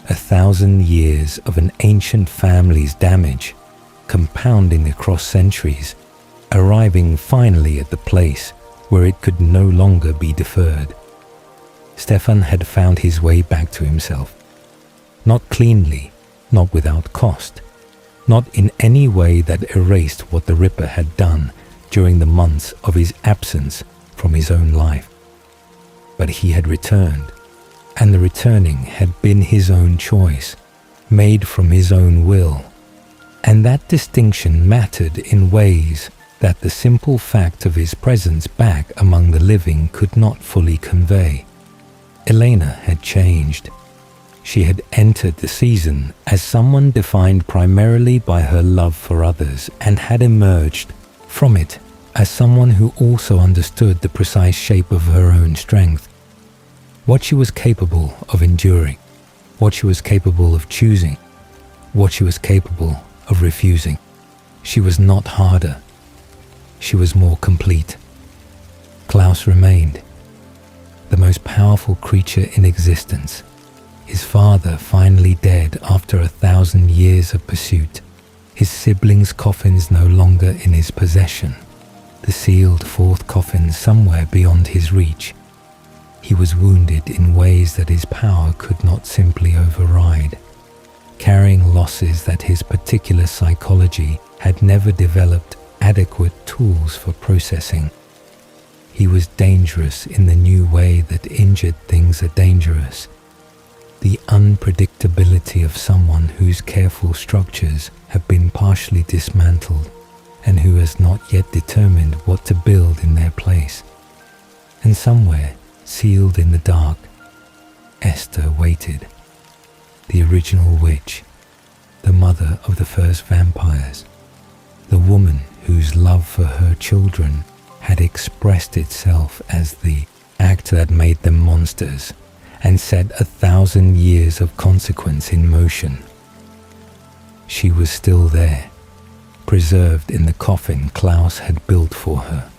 1,000 years of an ancient family's damage, compounding across centuries, arriving finally at the place where it could no longer be deferred. Stefan had found his way back to himself. Not cleanly, not without cost, not in any way that erased what the Ripper had done during the months of his absence from his own life. But he had returned, and the returning had been his own choice, made from his own will. And that distinction mattered in ways that the simple fact of his presence back among the living could not fully convey. Elena had changed. She had entered the season as someone defined primarily by her love for others and had emerged from it as someone who also understood the precise shape of her own strength, what she was capable of enduring, what she was capable of choosing, what she was capable of refusing. She was not harder. She was more complete. Klaus remained, the most powerful creature in existence, his father finally dead after 1,000 years of pursuit, his siblings' coffins no longer in his possession, the sealed fourth coffin somewhere beyond his reach. He was wounded in ways that his power could not simply override, carrying losses that his particular psychology had never developed adequate tools for processing. He was dangerous in the new way that injured things are dangerous. The unpredictability of someone whose careful structures have been partially dismantled and who has not yet determined what to build in their place. And somewhere, sealed in the dark, Esther waited. The original witch, the mother of the first vampires, the woman whose love for her children had expressed itself as the act that made them monsters and set 1,000 years of consequence in motion. She was still there, preserved in the coffin Klaus had built for her.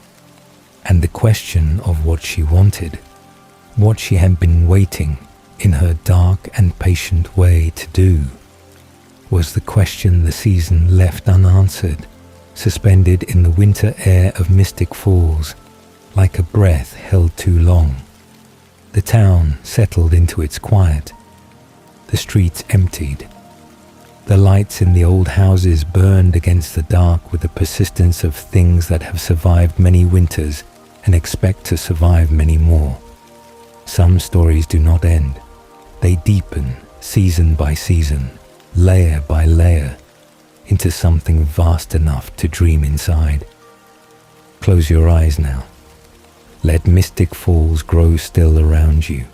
And the question of what she wanted, what she had been waiting in her dark and patient way to do, was the question the season left unanswered, suspended in the winter air of Mystic Falls, like a breath held too long. The town settled into its quiet. The streets emptied. The lights in the old houses burned against the dark with the persistence of things that have survived many winters and expect to survive many more. Some stories do not end. They deepen season by season, layer by layer, into something vast enough to dream inside. Close your eyes now. Let Mystic Falls grow still around you,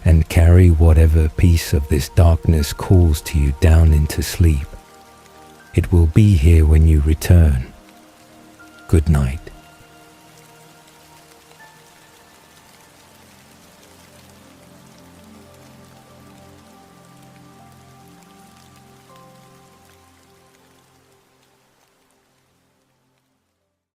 and carry whatever piece of this darkness calls to you down into sleep. It will be here when you return. Good night.